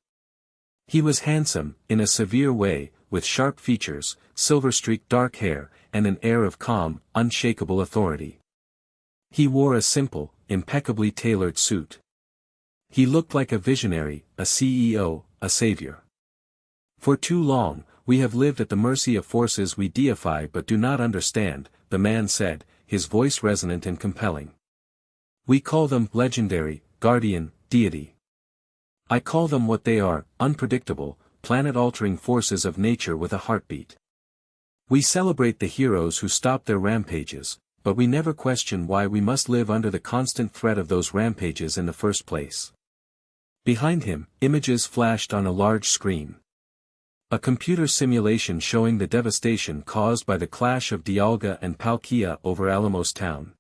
He was handsome, in a severe way, with sharp features, silver-streaked dark hair, and an air of calm, unshakable authority. He wore a simple, impeccably tailored suit. He looked like a visionary, a CEO, a savior. For too long, we have lived at the mercy of forces we deify but do not understand, the man said, his voice resonant and compelling. We call them legendary, guardian, deity. I call them what they are, unpredictable, planet-altering forces of nature with a heartbeat. We celebrate the heroes who stop their rampages, but we never question why we must live under the constant threat of those rampages in the first place. Behind him, images flashed on a large screen. A computer simulation showing the devastation caused by the clash of Dialga and Palkia over Alamos Town.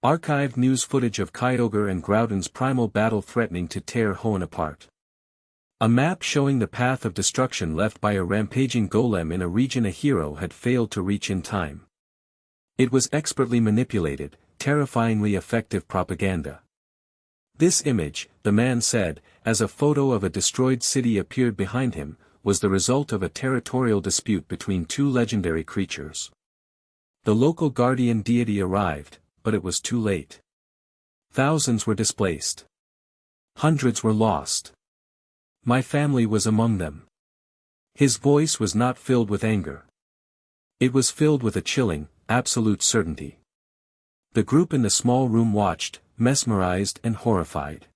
Archived news footage of Kyogre and Groudon's primal battle threatening to tear Hoenn apart. A map showing the path of destruction left by a rampaging golem in a region a hero had failed to reach in time. It was expertly manipulated, terrifyingly effective propaganda. This image, the man said, as a photo of a destroyed city appeared behind him, was the result of a territorial dispute between two legendary creatures. The local guardian deity arrived, but it was too late. Thousands were displaced. Hundreds were lost. My family was among them. His voice was not filled with anger. It was filled with a chilling, absolute certainty. The group in the small room watched, mesmerized and horrified.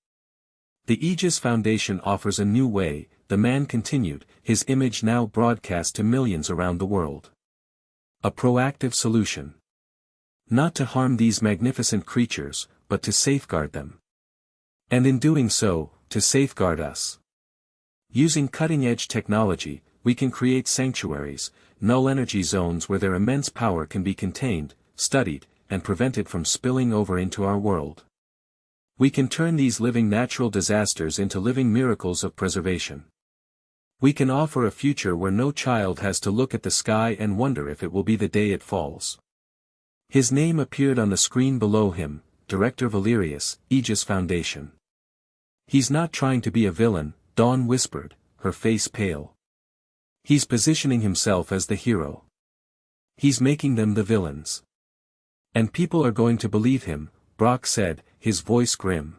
The Aegis Foundation offers a new way, the man continued, his image now broadcast to millions around the world. A proactive solution. Not to harm these magnificent creatures, but to safeguard them. And in doing so, to safeguard us. Using cutting-edge technology, we can create sanctuaries, null energy zones where their immense power can be contained, studied, and prevented from spilling over into our world. We can turn these living natural disasters into living miracles of preservation. We can offer a future where no child has to look at the sky and wonder if it will be the day it falls. His name appeared on the screen below him, Director Valerius, Aegis Foundation. He's not trying to be a villain, Dawn whispered, her face pale. He's positioning himself as the hero. He's making them the villains. And people are going to believe him, Brock said, his voice grim.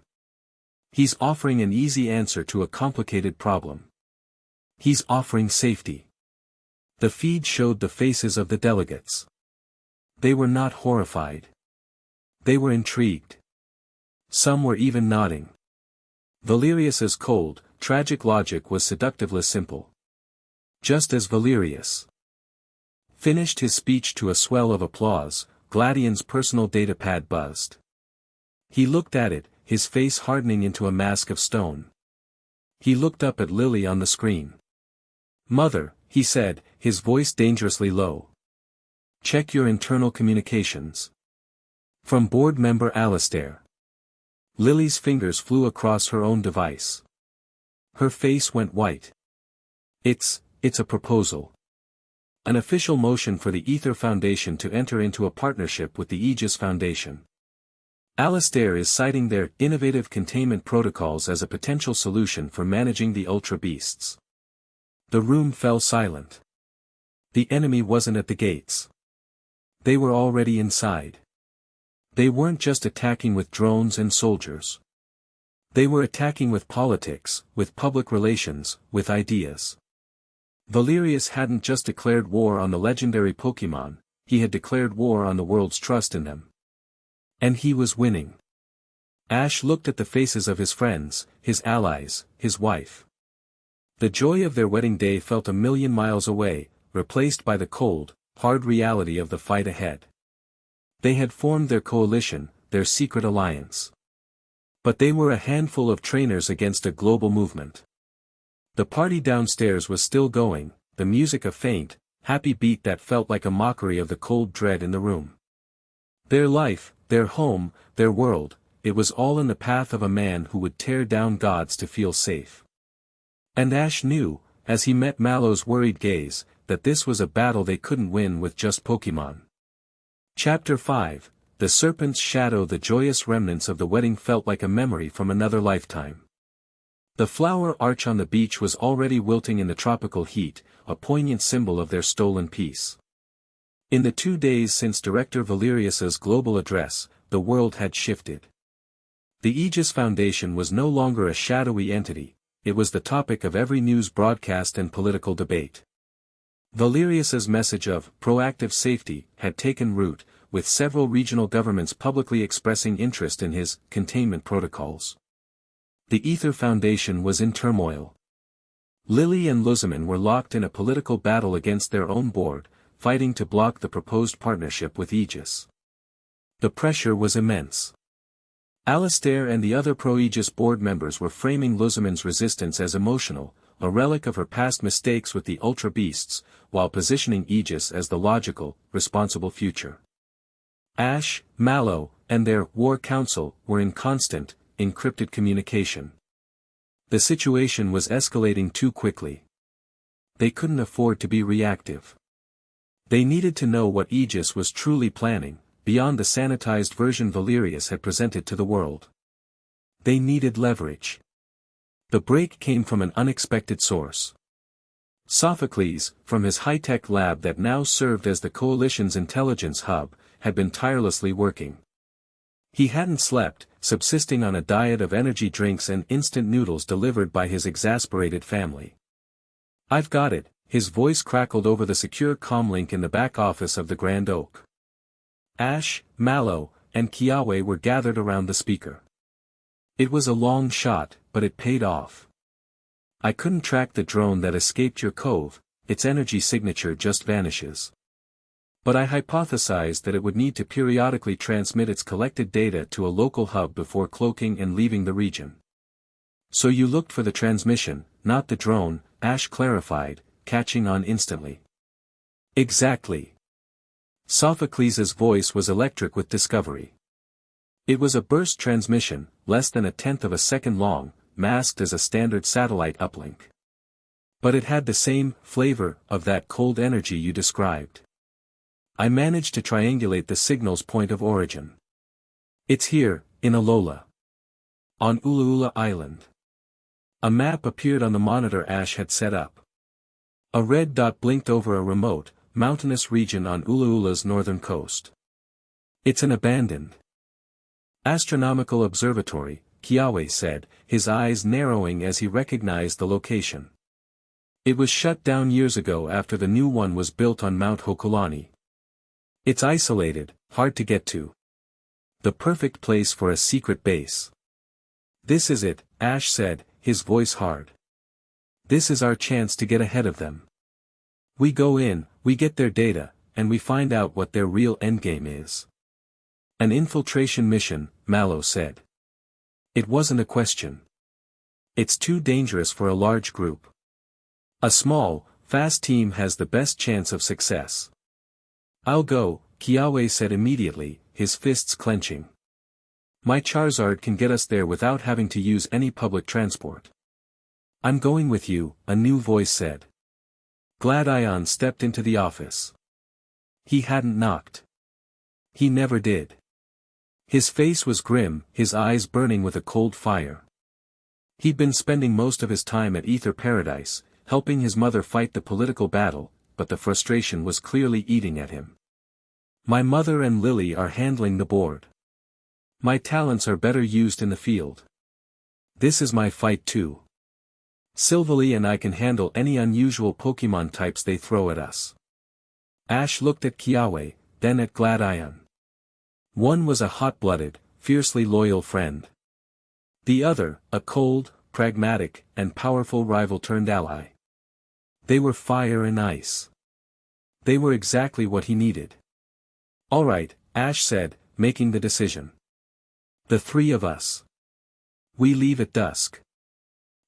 He's offering an easy answer to a complicated problem. He's offering safety. The feed showed the faces of the delegates. They were not horrified. They were intrigued. Some were even nodding. Valerius's cold, tragic logic was seductively simple. Just as Valerius finished his speech to a swell of applause, Gladion's personal datapad buzzed. He looked at it, his face hardening into a mask of stone. He looked up at Lily on the screen. "Mother," he said, his voice dangerously low. "Check your internal communications." From board member Alistair. Lily's fingers flew across her own device. Her face went white. It's a proposal. An official motion for the Ether Foundation to enter into a partnership with the Aegis Foundation. Alistair is citing their innovative containment protocols as a potential solution for managing the Ultra Beasts. The room fell silent. The enemy wasn't at the gates. They were already inside. They weren't just attacking with drones and soldiers. They were attacking with politics, with public relations, with ideas. Valerius hadn't just declared war on the legendary Pokémon, he had declared war on the world's trust in them. And he was winning. Ash looked at the faces of his friends, his allies, his wife. The joy of their wedding day felt a million miles away, replaced by the cold, hard reality of the fight ahead. They had formed their coalition, their secret alliance. But they were a handful of trainers against a global movement. The party downstairs was still going, the music a faint, happy beat that felt like a mockery of the cold dread in the room. Their life, their home, their world, it was all in the path of a man who would tear down gods to feel safe. And Ash knew, as he met Mallow's worried gaze, that this was a battle they couldn't win with just Pokémon. Chapter 5, The Serpent's Shadow. The joyous remnants of the wedding felt like a memory from another lifetime. The flower arch on the beach was already wilting in the tropical heat, a poignant symbol of their stolen peace. In the 2 days since Director Valerius's global address, the world had shifted. The Aegis Foundation was no longer a shadowy entity, it was the topic of every news broadcast and political debate. Valerius's message of proactive safety had taken root, with several regional governments publicly expressing interest in his containment protocols. The Ether Foundation was in turmoil. Lily and Luzman were locked in a political battle against their own board, fighting to block the proposed partnership with Aegis. The pressure was immense. Alistair and the other pro-Aegis board members were framing Luzman's resistance as emotional, a relic of her past mistakes with the Ultra Beasts, while positioning Aegis as the logical, responsible future. Ash, Mallow, and their War Council were in constant, encrypted communication. The situation was escalating too quickly. They couldn't afford to be reactive. They needed to know what Aegis was truly planning, beyond the sanitized version Valerius had presented to the world. They needed leverage. The break came from an unexpected source. Sophocles, from his high-tech lab that now served as the Coalition's intelligence hub, had been tirelessly working. He hadn't slept, subsisting on a diet of energy drinks and instant noodles delivered by his exasperated family. "I've got it," his voice crackled over the secure comlink in the back office of the Grand Oak. Ash, Mallow, and Kiawe were gathered around the speaker. "It was a long shot, but it paid off. I couldn't track the drone that escaped your cove, its energy signature just vanishes. But I hypothesized that it would need to periodically transmit its collected data to a local hub before cloaking and leaving the region." "So you looked for the transmission, not the drone," Ash clarified, catching on instantly. "Exactly." Sophocles' voice was electric with discovery. It was a burst transmission, less than a tenth of a second long, masked as a standard satellite uplink. But it had the same flavor of that cold energy you described. I managed to triangulate the signal's point of origin. It's here, in Alola. On Ulaula Island. A map appeared on the monitor Ash had set up. A red dot blinked over a remote, mountainous region on Ulaula's northern coast. "It's an abandoned astronomical observatory," Kiawe said, his eyes narrowing as he recognized the location. "It was shut down years ago after the new one was built on Mount Hokulani. It's isolated, hard to get to. The perfect place for a secret base." "This is it," Ash said, his voice hard. "This is our chance to get ahead of them. We go in, we get their data, and we find out what their real endgame is." "An infiltration mission," Mallow said. It wasn't a question. "It's too dangerous for a large group. A small, fast team has the best chance of success." "I'll go," Kiawe said immediately, his fists clenching. "My Charizard can get us there without having to use any public transport." "I'm going with you," a new voice said. Gladion stepped into the office. He hadn't knocked. He never did. His face was grim, his eyes burning with a cold fire. He'd been spending most of his time at Ether Paradise, helping his mother fight the political battle, but the frustration was clearly eating at him. "My mother and Lily are handling the board. My talents are better used in the field. This is my fight too. Silvally and I can handle any unusual Pokemon types they throw at us." Ash looked at Kiawe, then at Gladion. One was a hot-blooded, fiercely loyal friend. The other, a cold, pragmatic, and powerful rival turned ally. They were fire and ice. They were exactly what he needed. "All right," Ash said, making the decision. "The three of us. We leave at dusk.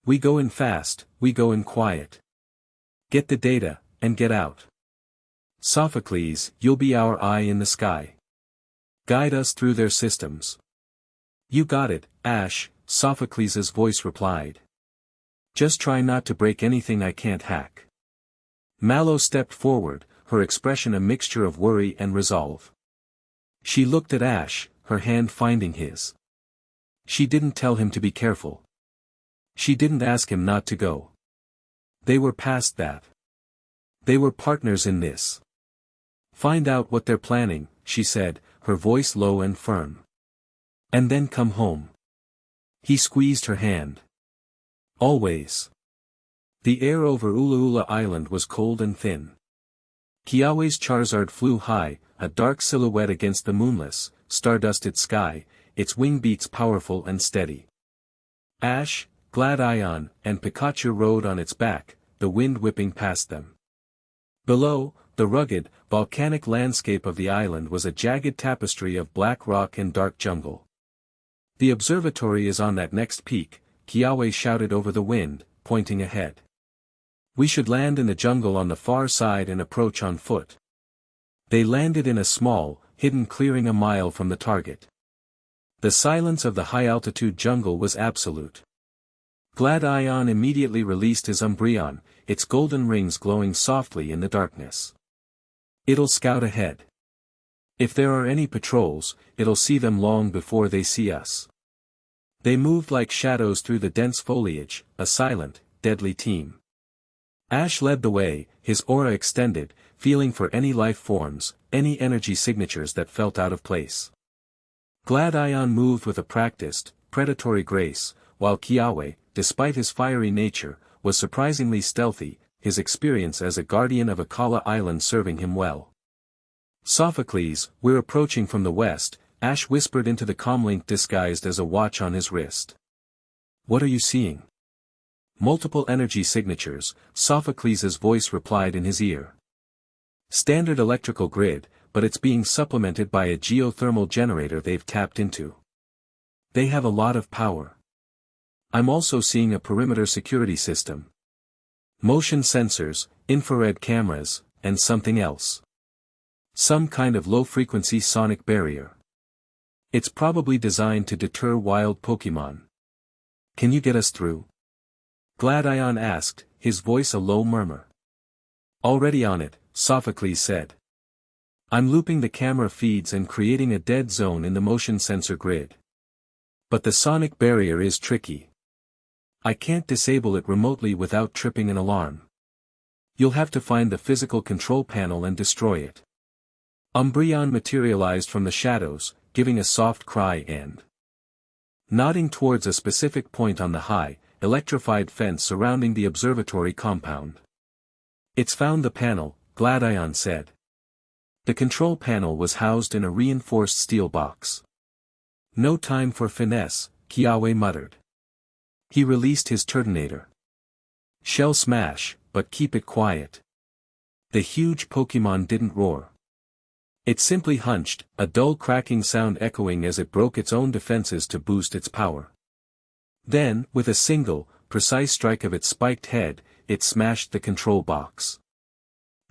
We go in fast, we go in quiet. Get the data, and get out. Sophocles, you'll be our eye in the sky. Guide us through their systems." "You got it, Ash," Sophocles' voice replied. "Just try not to break anything I can't hack." Mallow stepped forward, her expression a mixture of worry and resolve. She looked at Ash, her hand finding his. She didn't tell him to be careful. She didn't ask him not to go. They were past that. They were partners in this. "Find out what they're planning," she said, her voice low and firm. "And then come home." He squeezed her hand. "Always." The air over Ulaula Island was cold and thin. Kiawe's Charizard flew high, a dark silhouette against the moonless, stardusted sky, its wing beats powerful and steady. Ash, Gladion, and Pikachu rode on its back, the wind whipping past them. Below, the rugged, volcanic landscape of the island was a jagged tapestry of black rock and dark jungle. "The observatory is on that next peak," Kiawe shouted over the wind, pointing ahead. We should land in the jungle on the far side and approach on foot. They landed in a small, hidden clearing a mile from the target. The silence of the high-altitude jungle was absolute. Gladion immediately released his Umbreon, its golden rings glowing softly in the darkness. It'll scout ahead. If there are any patrols, it'll see them long before they see us. They moved like shadows through the dense foliage, a silent, deadly team. Ash led the way, his aura extended, feeling for any life forms, any energy signatures that felt out of place. Gladion moved with a practiced, predatory grace, while Kiawe, despite his fiery nature, was surprisingly stealthy, his experience as a guardian of Akala Island serving him well. Sophocles, we're approaching from the west, Ash whispered into the comlink disguised as a watch on his wrist. What are you seeing? Multiple energy signatures, Sophocles' voice replied in his ear. Standard electrical grid, but it's being supplemented by a geothermal generator they've tapped into. They have a lot of power. I'm also seeing a perimeter security system. Motion sensors, infrared cameras, and something else. Some kind of low-frequency sonic barrier. It's probably designed to deter wild Pokémon. Can you get us through? Gladion asked, his voice a low murmur. Already on it, Sophocles said. I'm looping the camera feeds and creating a dead zone in the motion sensor grid. But the sonic barrier is tricky. I can't disable it remotely without tripping an alarm. You'll have to find the physical control panel and destroy it. Umbreon materialized from the shadows, giving a soft cry and nodding towards a specific point on the high, electrified fence surrounding the observatory compound. It's found the panel, Gladion said. The control panel was housed in a reinforced steel box. No time for finesse, Kiawe muttered. He released his Turtonator. Shell smash, but keep it quiet. The huge Pokémon didn't roar. It simply hunched, a dull cracking sound echoing as it broke its own defenses to boost its power. Then, with a single, precise strike of its spiked head, it smashed the control box.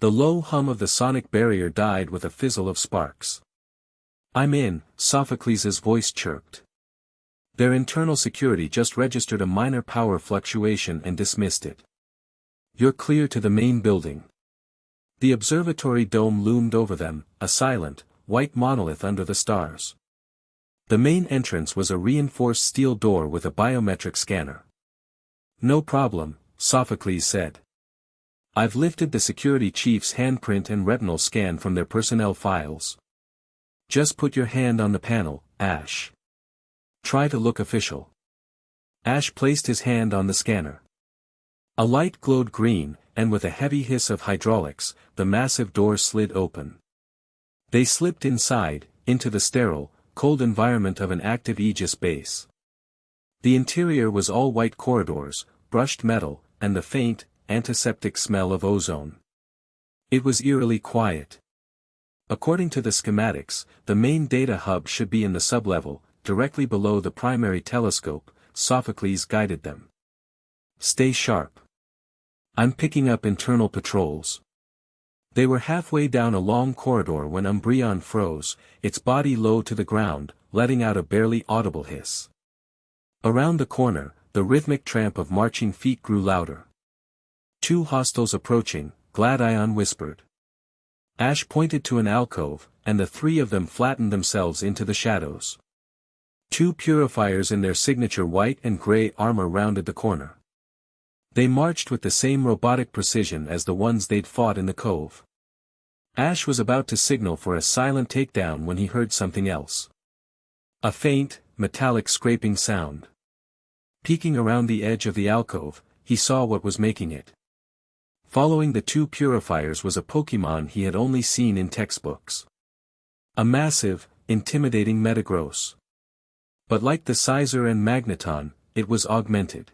The low hum of the sonic barrier died with a fizzle of sparks. I'm in, Sophocles' voice chirped. Their internal security just registered a minor power fluctuation and dismissed it. You're clear to the main building. The observatory dome loomed over them, a silent, white monolith under the stars. The main entrance was a reinforced steel door with a biometric scanner. No problem, Sophocles said. I've lifted the security chief's handprint and retinal scan from their personnel files. Just put your hand on the panel, Ash. Try to look official. Ash placed his hand on the scanner. A light glowed green, and with a heavy hiss of hydraulics, the massive door slid open. They slipped inside, into the sterile, cold environment of an active Aegis base. The interior was all white corridors, brushed metal, and the faint, antiseptic smell of ozone. It was eerily quiet. According to the schematics, the main data hub should be in the sublevel, directly below the primary telescope, Sophocles guided them. Stay sharp. I'm picking up internal patrols. They were halfway down a long corridor when Umbreon froze, its body low to the ground, letting out a barely audible hiss. Around the corner, the rhythmic tramp of marching feet grew louder. Two hostiles approaching, Gladion whispered. Ash pointed to an alcove, and the three of them flattened themselves into the shadows. Two purifiers in their signature white and gray armor rounded the corner. They marched with the same robotic precision as the ones they'd fought in the cove. Ash was about to signal for a silent takedown when he heard something else. A faint, metallic scraping sound. Peeking around the edge of the alcove, he saw what was making it. Following the two purifiers was a Pokémon he had only seen in textbooks. A massive, intimidating Metagross. But like the Scizor and Magneton, it was augmented.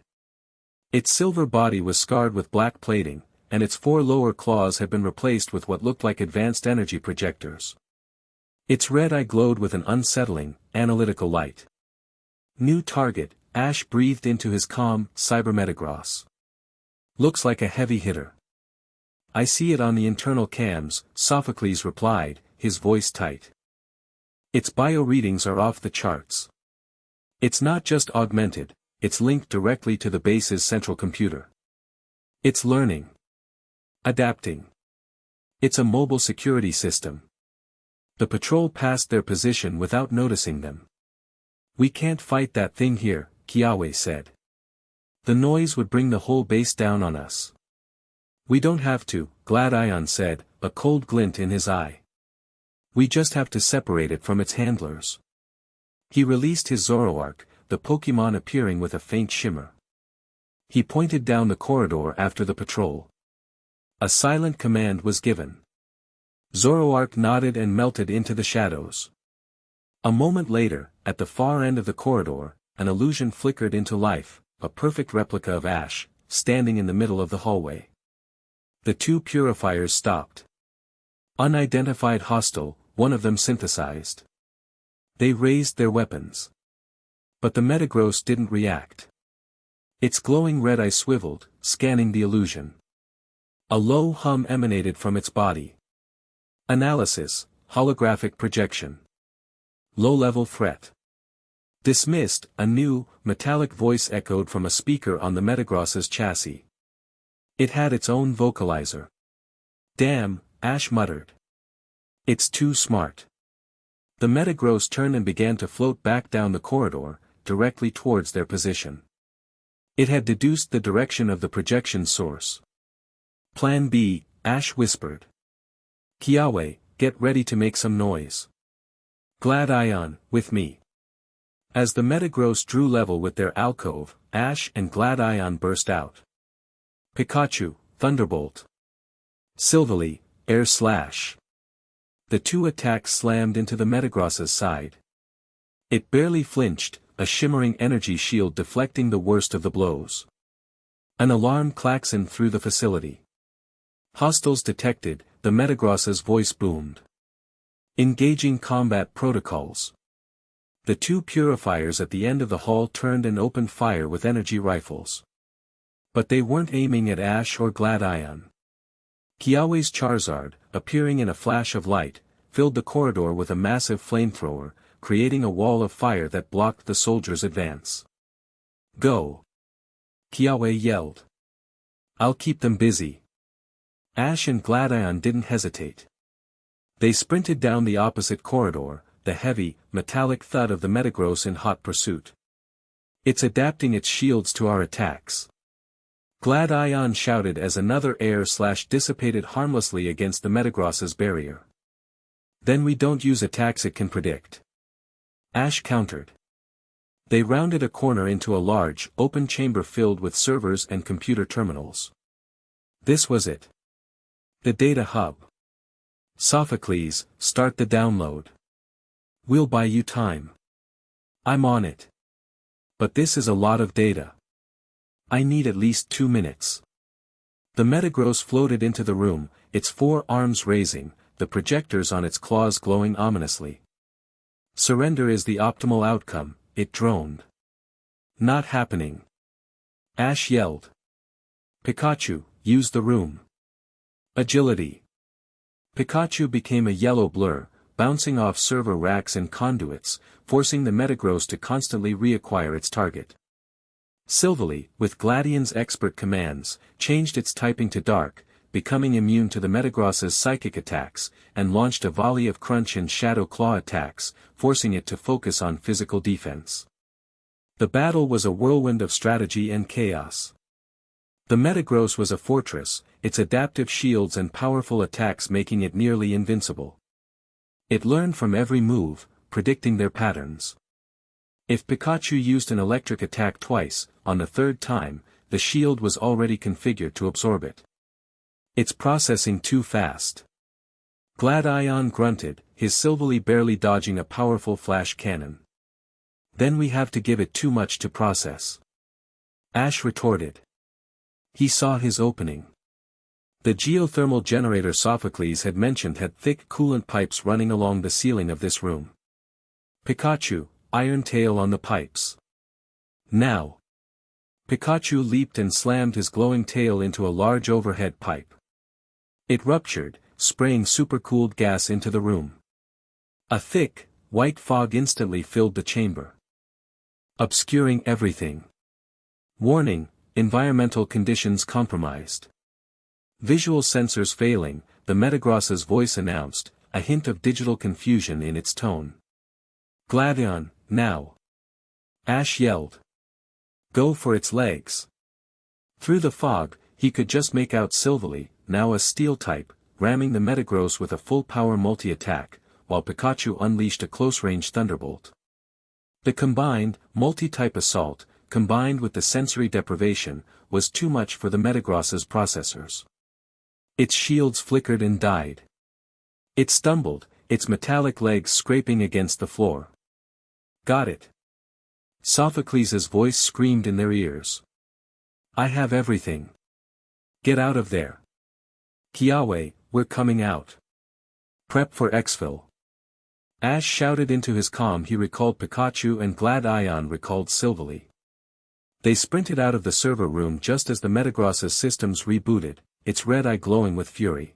Its silver body was scarred with black plating, and its four lower claws had been replaced with what looked like advanced energy projectors. Its red eye glowed with an unsettling, analytical light. New target, Ash breathed into his calm, Cyber Metagross. Looks like a heavy hitter. I see it on the internal cams, Sophocles replied, his voice tight. Its bio readings are off the charts. It's not just augmented, it's linked directly to the base's central computer. It's learning. Adapting. It's a mobile security system. The patrol passed their position without noticing them. We can't fight that thing here, Kiawe said. The noise would bring the whole base down on us. We don't have to, Gladion said, a cold glint in his eye. We just have to separate it from its handlers. He released his Zoroark, the Pokémon appearing with a faint shimmer. He pointed down the corridor after the patrol. A silent command was given. Zoroark nodded and melted into the shadows. A moment later, at the far end of the corridor, an illusion flickered into life, a perfect replica of Ash, standing in the middle of the hallway. The two purifiers stopped. Unidentified hostile, one of them synthesized. They raised their weapons. But the Metagross didn't react. Its glowing red eye swiveled, scanning the illusion. A low hum emanated from its body. Analysis, holographic projection. Low-level threat. Dismissed, a new, metallic voice echoed from a speaker on the Metagross's chassis. It had its own vocalizer. Damn, Ash muttered. It's too smart. The Metagross turned and began to float back down the corridor, directly towards their position. It had deduced the direction of the projection source. Plan B, Ash whispered. Kiawe, get ready to make some noise. Gladion, with me. As the Metagross drew level with their alcove, Ash and Gladion burst out. Pikachu, Thunderbolt. Silvally, Air Slash. The two attacks slammed into the Metagross's side. It barely flinched, a shimmering energy shield deflecting the worst of the blows. An alarm klaxoned through the facility. Hostiles detected, the Metagross's voice boomed. Engaging combat protocols. The two purifiers at the end of the hall turned and opened fire with energy rifles. But they weren't aiming at Ash or Gladion. Kiawe's Charizard, appearing in a flash of light, filled the corridor with a massive flamethrower, creating a wall of fire that blocked the soldiers' advance. Go! Kiawe yelled. I'll keep them busy. Ash and Gladion didn't hesitate. They sprinted down the opposite corridor, the heavy, metallic thud of the Metagross in hot pursuit. It's adapting its shields to our attacks. Gladion shouted as another air slash dissipated harmlessly against the Metagross's barrier. Then we don't use attacks it can predict. Ash countered. They rounded a corner into a large, open chamber filled with servers and computer terminals. This was it. The data hub. Sophocles, start the download. We'll buy you time. I'm on it. But this is a lot of data. I need at least 2 minutes. The Metagross floated into the room, its 4 arms raising, the projectors on its claws glowing ominously. Surrender is the optimal outcome, it droned. Not happening. Ash yelled. Pikachu, use the room. Agility. Pikachu became a yellow blur, bouncing off server racks and conduits, forcing the Metagross to constantly reacquire its target. Silvally, with Gladion's expert commands, changed its typing to dark, becoming immune to the Metagross's psychic attacks, and launched a volley of crunch and shadow claw attacks, forcing it to focus on physical defense. The battle was a whirlwind of strategy and chaos. The Metagross was a fortress, its adaptive shields and powerful attacks making it nearly invincible. It learned from every move, predicting their patterns. If Pikachu used an electric attack twice, on the third time, the shield was already configured to absorb it. It's processing too fast. Gladion grunted, his Silvally barely dodging a powerful flash cannon. Then we have to give it too much to process. Ash retorted. He saw his opening. The geothermal generator Sophocles had mentioned had thick coolant pipes running along the ceiling of this room. Pikachu, Iron Tail on the pipes. Now. Pikachu leaped and slammed his glowing tail into a large overhead pipe. It ruptured, spraying supercooled gas into the room. A thick, white fog instantly filled the chamber, obscuring everything. Warning: environmental conditions compromised. Visual sensors failing, the Metagross's voice announced, a hint of digital confusion in its tone. Gladion, now! Ash yelled. Go for its legs. Through the fog, he could just make out Silvally, now a steel type, ramming the Metagross with a full-power multi-attack, while Pikachu unleashed a close-range thunderbolt. The combined, multi-type assault, combined with the sensory deprivation, was too much for the Metagross's processors. Its shields flickered and died. It stumbled, its metallic legs scraping against the floor. Got it. Sophocles' voice screamed in their ears. I have everything. Get out of there. Kiawe, we're coming out. Prep for exfil. Ash shouted into his comm. He recalled Pikachu and Gladion recalled Silvally. They sprinted out of the server room just as the Metagross's systems rebooted, its red eye glowing with fury.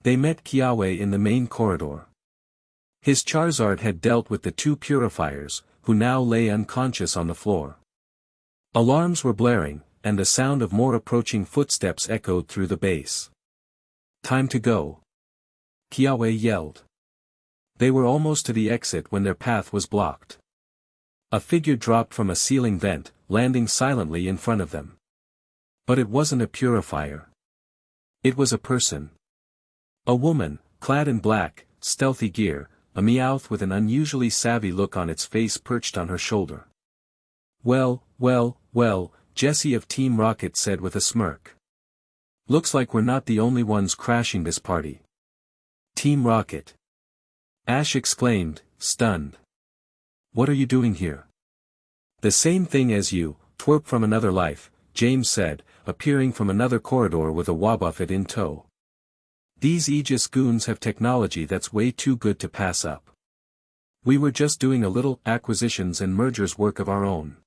They met Kiawe in the main corridor. His Charizard had dealt with the two purifiers, who now lay unconscious on the floor. Alarms were blaring, and the sound of more approaching footsteps echoed through the base. Time to go. Kiawe yelled. They were almost to the exit when their path was blocked. A figure dropped from a ceiling vent, landing silently in front of them. But it wasn't a purifier. It was a person. A woman, clad in black, stealthy gear, a Meowth with an unusually savvy look on its face perched on her shoulder. Well, Jessie of Team Rocket said with a smirk. Looks like we're not the only ones crashing this party. Team Rocket. Ash exclaimed, stunned. What are you doing here? The same thing as you, twerp from another life, James said, appearing from another corridor with a Wobbuffet in tow. These Aegis goons have technology that's way too good to pass up. We were just doing a little acquisitions and mergers work of our own.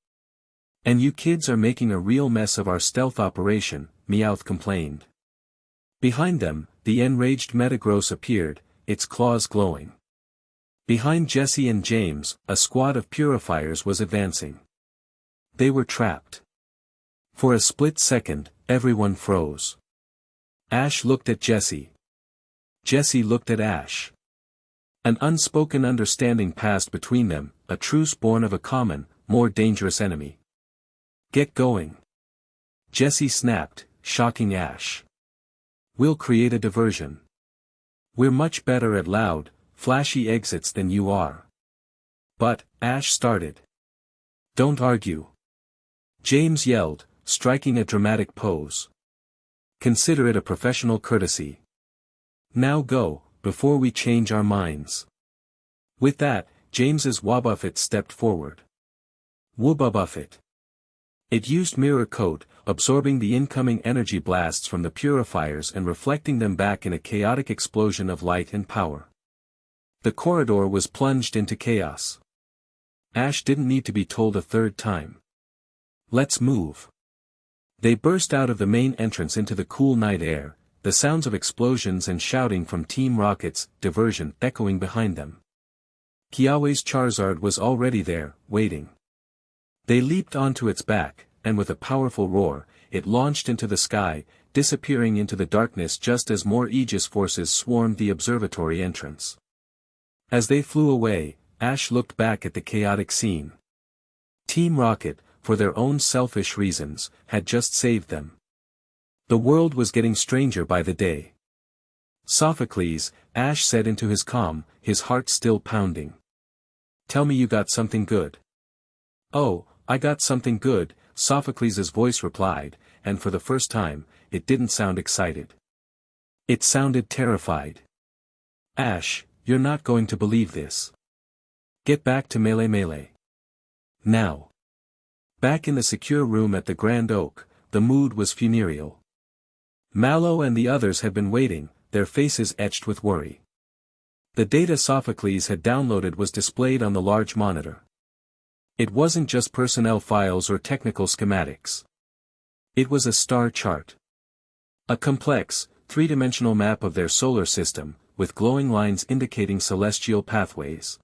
And you kids are making a real mess of our stealth operation, Meowth complained. Behind them, the enraged Metagross appeared, its claws glowing. Behind Jessie and James, a squad of purifiers was advancing. They were trapped. For a split second, everyone froze. Ash looked at Jessie. Jessie looked at Ash. An unspoken understanding passed between them, a truce born of a common, more dangerous enemy. Get going. Jessie snapped, shocking Ash. We'll create a diversion. We're much better at loud, flashy exits than you are. But, Ash started. Don't argue. James yelled, striking a dramatic pose. Consider it a professional courtesy. Now go, before we change our minds. With that, James's Wobbuffet stepped forward. Wobbuffet. It used Mirror Coat, absorbing the incoming energy blasts from the purifiers and reflecting them back in a chaotic explosion of light and power. The corridor was plunged into chaos. Ash didn't need to be told a third time. Let's move. They burst out of the main entrance into the cool night air, the sounds of explosions and shouting from Team Rocket's diversion echoing behind them. Kiawe's Charizard was already there, waiting. They leaped onto its back, and with a powerful roar, it launched into the sky, disappearing into the darkness just as more Aegis forces swarmed the observatory entrance. As they flew away, Ash looked back at the chaotic scene. Team Rocket, for their own selfish reasons, had just saved them. The world was getting stranger by the day. Sophocles, Ash said into his comm, his heart still pounding. Tell me you got something good. Oh, I got something good, Sophocles' voice replied, and for the first time, it didn't sound excited. It sounded terrified. Ash, you're not going to believe this. Get back to Melee. Now. Back in the secure room at the Grand Oak, the mood was funereal. Mallow and the others had been waiting, their faces etched with worry. The data Sophocles had downloaded was displayed on the large monitor. It wasn't just personnel files or technical schematics. It was a star chart. A complex, three-dimensional map of their solar system, with glowing lines indicating celestial pathways.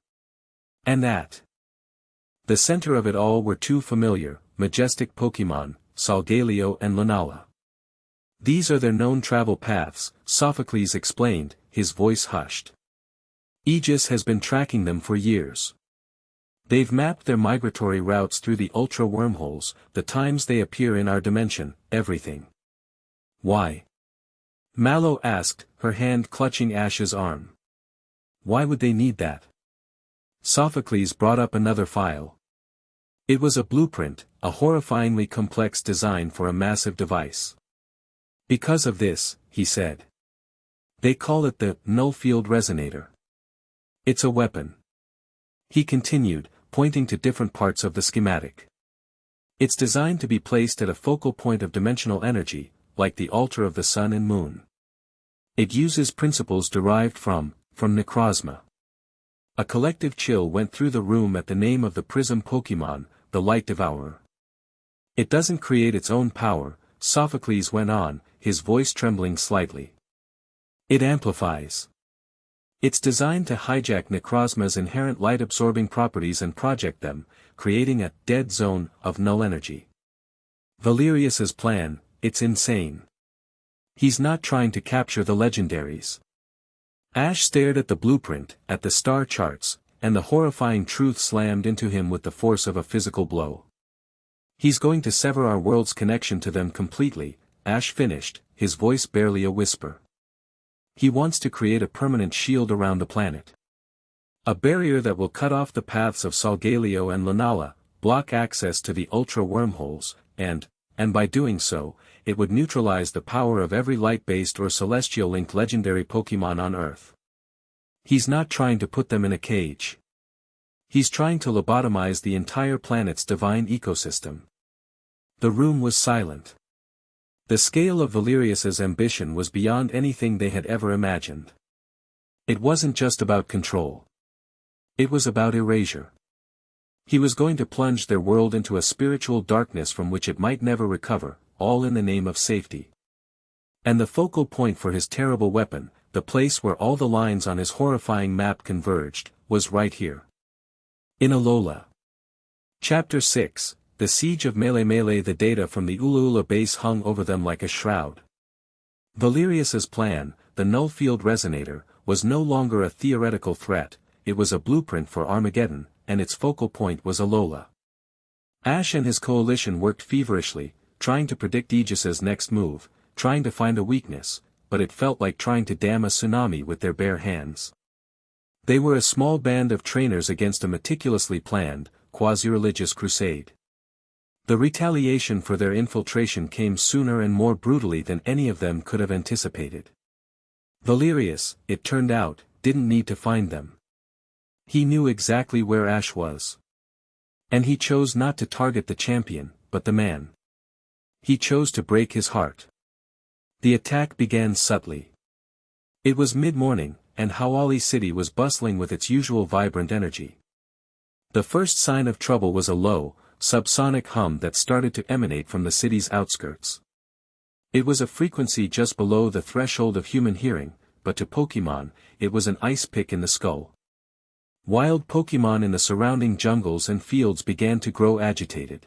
And at the center of it all were two familiar, majestic Pokémon, Solgaleo and Lunala. These are their known travel paths, Sophocles explained, his voice hushed. Aegis has been tracking them for years. They've mapped their migratory routes through the ultra wormholes, the times they appear in our dimension, everything. Why? Mallow asked, her hand clutching Ash's arm. Why would they need that? Sophocles brought up another file. It was a blueprint, a horrifyingly complex design for a massive device. Because of this, he said. They call it the null field resonator. It's a weapon. He continued, pointing to different parts of the schematic. It's designed to be placed at a focal point of dimensional energy, like the altar of the sun and moon. It uses principles derived from Necrozma. A collective chill went through the room at the name of the prism Pokémon, the Light Devourer. It doesn't create its own power, Sophocles went on, his voice trembling slightly. It amplifies. It's designed to hijack Necrozma's inherent light-absorbing properties and project them, creating a dead zone of null energy. Valerius's plan, it's insane. He's not trying to capture the legendaries. Ash stared at the blueprint, at the star charts, and the horrifying truth slammed into him with the force of a physical blow. He's going to sever our world's connection to them completely, Ash finished, his voice barely a whisper. He wants to create a permanent shield around the planet. A barrier that will cut off the paths of Solgaleo and Lunala, block access to the ultra wormholes, and by doing so, it would neutralize the power of every light-based or celestial-linked legendary Pokémon on Earth. He's not trying to put them in a cage. He's trying to lobotomize the entire planet's divine ecosystem. The room was silent. The scale of Valerius's ambition was beyond anything they had ever imagined. It wasn't just about control. It was about erasure. He was going to plunge their world into a spiritual darkness from which it might never recover, all in the name of safety. And the focal point for his terrible weapon, the place where all the lines on his horrifying map converged, was right here. In Alola. Chapter 6, The Siege of Mele. The data from the Alola base hung over them like a shroud. Valerius's plan, the null field resonator, was no longer a theoretical threat, it was a blueprint for Armageddon, and its focal point was Alola. Ash and his coalition worked feverishly, trying to predict Aegis's next move, trying to find a weakness, but it felt like trying to dam a tsunami with their bare hands. They were a small band of trainers against a meticulously planned, quasi-religious crusade. The retaliation for their infiltration came sooner and more brutally than any of them could have anticipated. Valerius, it turned out, didn't need to find them. He knew exactly where Ash was. And he chose not to target the champion, but the man. He chose to break his heart. The attack began subtly. It was mid-morning, and Hawali City was bustling with its usual vibrant energy. The first sign of trouble was a low, subsonic hum that started to emanate from the city's outskirts. It was a frequency just below the threshold of human hearing, but to Pokémon, it was an ice pick in the skull. Wild Pokémon in the surrounding jungles and fields began to grow agitated.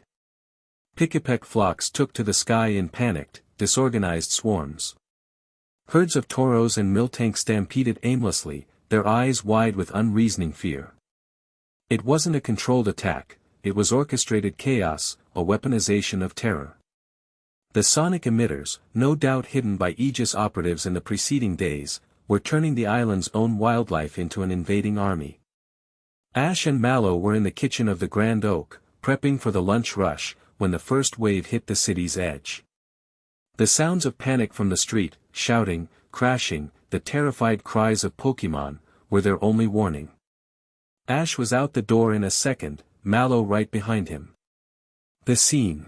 Pikipek flocks took to the sky in panicked, disorganized swarms. Herds of toros and Miltank stampeded aimlessly, their eyes wide with unreasoning fear. It wasn't a controlled attack, it was orchestrated chaos, a weaponization of terror. The sonic emitters, no doubt hidden by Aegis operatives in the preceding days, were turning the island's own wildlife into an invading army. Ash and Mallow were in the kitchen of the Grand Oak, prepping for the lunch rush, when the first wave hit the city's edge. The sounds of panic from the street, shouting, crashing, the terrified cries of Pokémon, were their only warning. Ash was out the door in a second, Mallow right behind him. The scene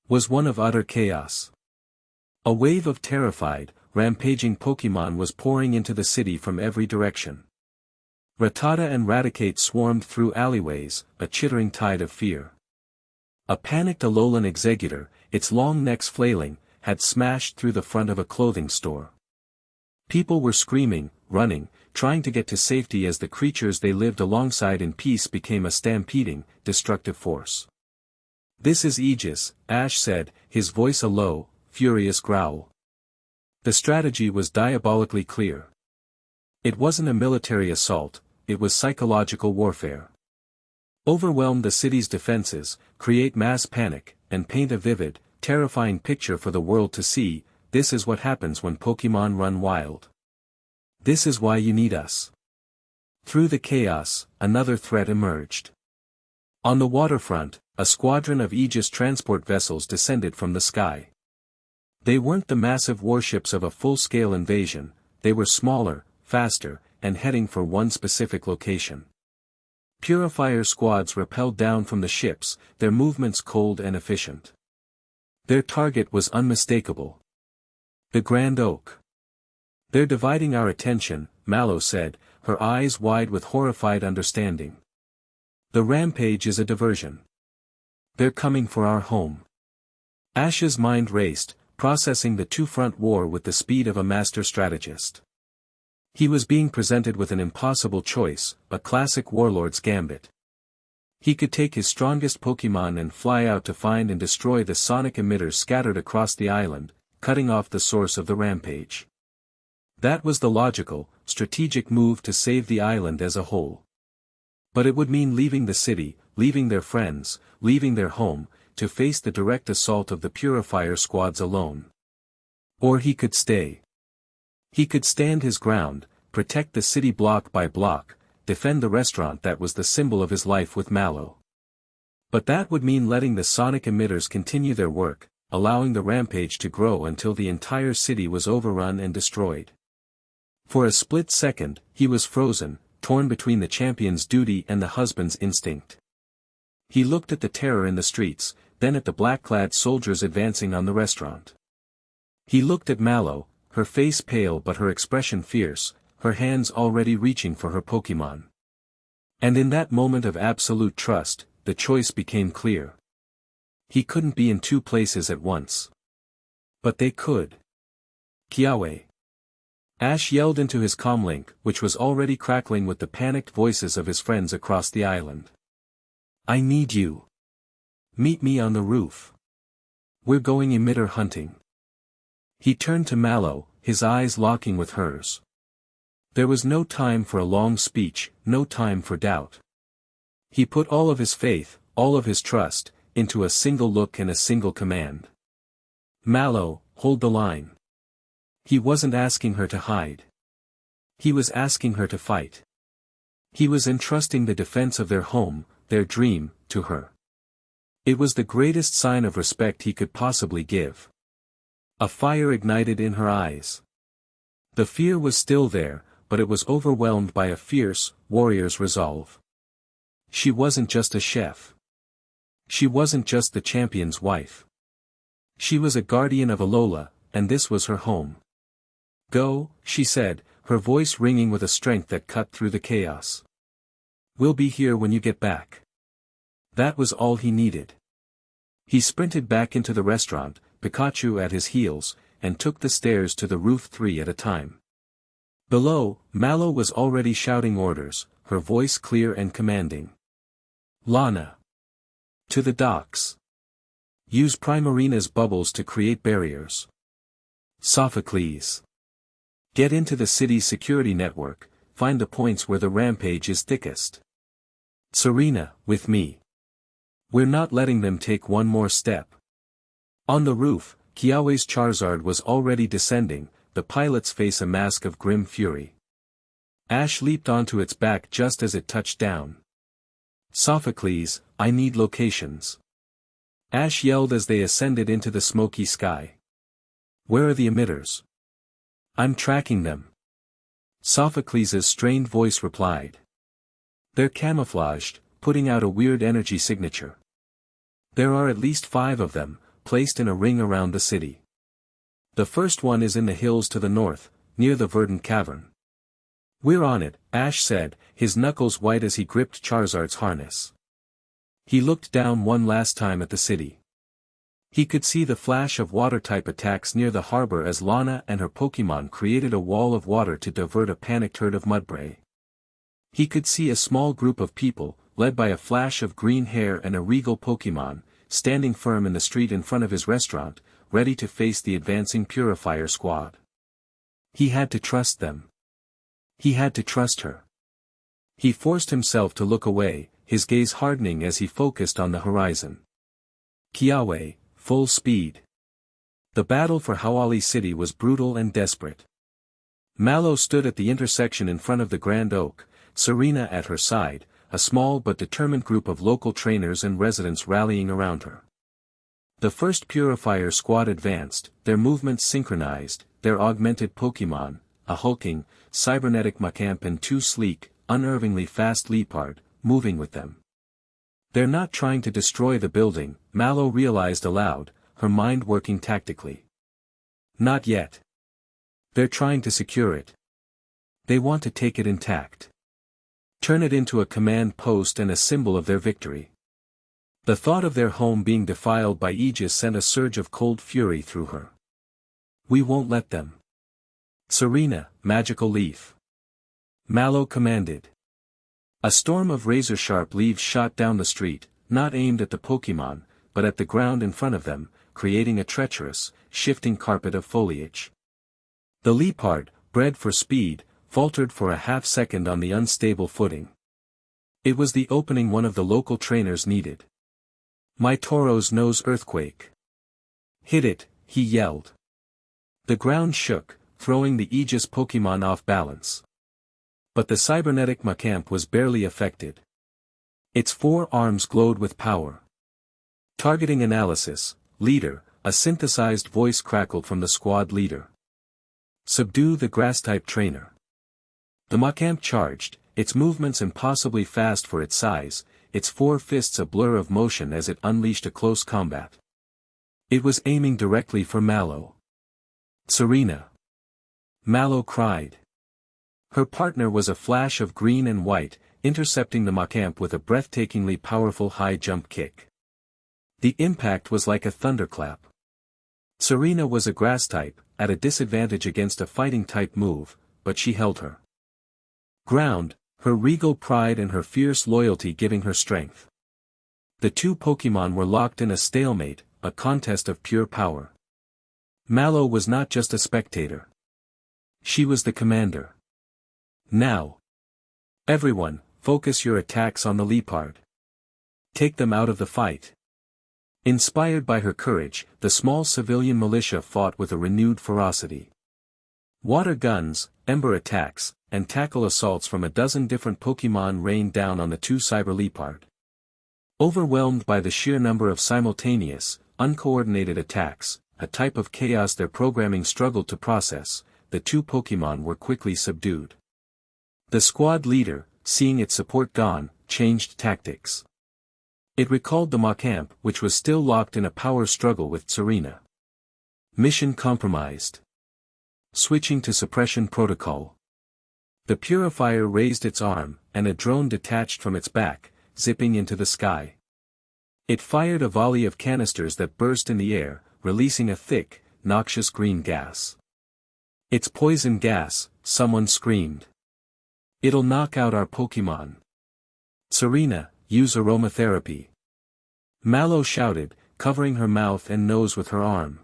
was one of utter chaos. A wave of terrified, rampaging Pokémon was pouring into the city from every direction. Rattata and Raticate swarmed through alleyways, a chittering tide of fear. A panicked Alolan executor, its long necks flailing, had smashed through the front of a clothing store. People were screaming, running, trying to get to safety as the creatures they lived alongside in peace became a stampeding, destructive force. "This is Aegis," Ash said, his voice a low, furious growl. The strategy was diabolically clear. It wasn't a military assault, it was psychological warfare. Overwhelm the city's defenses, create mass panic, and paint a vivid, terrifying picture for the world to see. This is what happens when Pokémon run wild. This is why you need us. Through the chaos, another threat emerged. On the waterfront, a squadron of Aegis transport vessels descended from the sky. They weren't the massive warships of a full-scale invasion, they were smaller, faster, and heading for one specific location. Purifier squads rappelled down from the ships, their movements cold and efficient. Their target was unmistakable. The Grand Oak. "They're dividing our attention," Mallow said, her eyes wide with horrified understanding. "The rampage is a diversion. They're coming for our home." Ash's mind raced, processing the two-front war with the speed of a master strategist. He was being presented with an impossible choice, a classic warlord's gambit. He could take his strongest Pokémon and fly out to find and destroy the sonic emitters scattered across the island, cutting off the source of the rampage. That was the logical, strategic move to save the island as a whole. But it would mean leaving the city, leaving their friends, leaving their home, to face the direct assault of the Purifier squads alone. Or he could stay. He could stand his ground, protect the city block by block, defend the restaurant that was the symbol of his life with Mallow. But that would mean letting the sonic emitters continue their work, allowing the rampage to grow until the entire city was overrun and destroyed. For a split second, he was frozen, torn between the champion's duty and the husband's instinct. He looked at the terror in the streets, then at the black-clad soldiers advancing on the restaurant. He looked at Mallow, her face pale but her expression fierce, her hands already reaching for her Pokémon. And in that moment of absolute trust, the choice became clear. He couldn't be in two places at once. But they could. "Kiawe!" Ash yelled into his comlink, which was already crackling with the panicked voices of his friends across the island. "I need you. Meet me on the roof. We're going emitter hunting." He turned to Mallow, his eyes locking with hers. There was no time for a long speech, no time for doubt. He put all of his faith, all of his trust, into a single look and a single command. "Mallow, hold the line." He wasn't asking her to hide. He was asking her to fight. He was entrusting the defense of their home, their dream, to her. It was the greatest sign of respect he could possibly give. A fire ignited in her eyes. The fear was still there, but it was overwhelmed by a fierce, warrior's resolve. She wasn't just a chef. She wasn't just the champion's wife. She was a guardian of Alola, and this was her home. "Go," she said, her voice ringing with a strength that cut through the chaos. "We'll be here when you get back." That was all he needed. He sprinted back into the restaurant, Pikachu at his heels, and took the stairs to the roof 3 at a time. Below, Mallow was already shouting orders, her voice clear and commanding. "Lana. To the docks. Use Primarina's bubbles to create barriers. Sophocles. Get into the city's security network, find the points where the rampage is thickest. Serena, with me. We're not letting them take one more step." On the roof, Kiawe's Charizard was already descending, the pilot's face a mask of grim fury. Ash leaped onto its back just as it touched down. "Sophocles, I need locations." Ash yelled as they ascended into the smoky sky. "Where are the emitters?" "I'm tracking them." Sophocles' strained voice replied. "They're camouflaged, putting out a weird energy signature. There are at least 5 of them, placed in a ring around the city. The first one is in the hills to the north, near the Verdant Cavern. "We're on it," Ash said, his knuckles white as he gripped Charizard's harness. He looked down one last time at the city. He could see the flash of water-type attacks near the harbor as Lana and her Pokémon created a wall of water to divert a panicked herd of Mudbray. He could see a small group of people, led by a flash of green hair and a regal Pokémon, standing firm in the street in front of his restaurant, ready to face the advancing Purifier squad. He had to trust them. He had to trust her. He forced himself to look away, his gaze hardening as he focused on the horizon. Kiawe, full speed. The battle for Hawali City was brutal and desperate. Mallow stood at the intersection in front of the Grand Oak, Serena at her side, a small but determined group of local trainers and residents rallying around her. The first Purifier squad advanced, their movements synchronized, their augmented Pokémon, a hulking, cybernetic Macamp and two sleek, unnervingly fast Leopard, moving with them. "They're not trying to destroy the building," Mallow realized aloud, her mind working tactically. "Not yet. They're trying to secure it. They want to take it intact. Turn it into a command post and a symbol of their victory." The thought of their home being defiled by Aegis sent a surge of cold fury through her. "We won't let them." "Serena, Magical Leaf," Mallow commanded. A storm of razor-sharp leaves shot down the street, not aimed at the Pokémon, but at the ground in front of them, creating a treacherous, shifting carpet of foliage. The Leopard, bred for speed, faltered for a half-second on the unstable footing. It was the opening one of the local trainers needed. "My Tauros knows earthquake." "Hit it," he yelled. The ground shook, throwing the Aegis Pokémon off balance. But the cybernetic Macamp was barely affected. Its four arms glowed with power. "Targeting analysis, leader," a synthesized voice crackled from the squad leader. "Subdue the grass-type trainer." The Macamp charged, its movements impossibly fast for its size, its four fists a blur of motion as it unleashed a close combat. It was aiming directly for Mallow. "Serena!" Mallow cried. Her partner was a flash of green and white, intercepting the Macamp with a breathtakingly powerful high jump kick. The impact was like a thunderclap. Serena was a grass-type, at a disadvantage against a fighting-type move, but she held her ground, her regal pride and her fierce loyalty giving her strength. The two Pokémon were locked in a stalemate, a contest of pure power. Mallow was not just a spectator. She was the commander. "Now. Everyone, focus your attacks on the Leopard. Take them out of the fight." Inspired by her courage, the small civilian militia fought with a renewed ferocity. Water guns, ember attacks, and tackle assaults from a dozen different Pokémon rained down on the two Cyber Leopard. Overwhelmed by the sheer number of simultaneous, uncoordinated attacks, a type of chaos their programming struggled to process, the two Pokémon were quickly subdued. The squad leader, seeing its support gone, changed tactics. It recalled the Macamp, which was still locked in a power struggle with Serena. Mission compromised. Switching to suppression protocol. The Purifier raised its arm, and a drone detached from its back, zipping into the sky. It fired a volley of canisters that burst in the air, releasing a thick, noxious green gas. "It's poison gas," someone screamed. "It'll knock out our Pokémon." "Serena, use aromatherapy," Mallow shouted, covering her mouth and nose with her arm.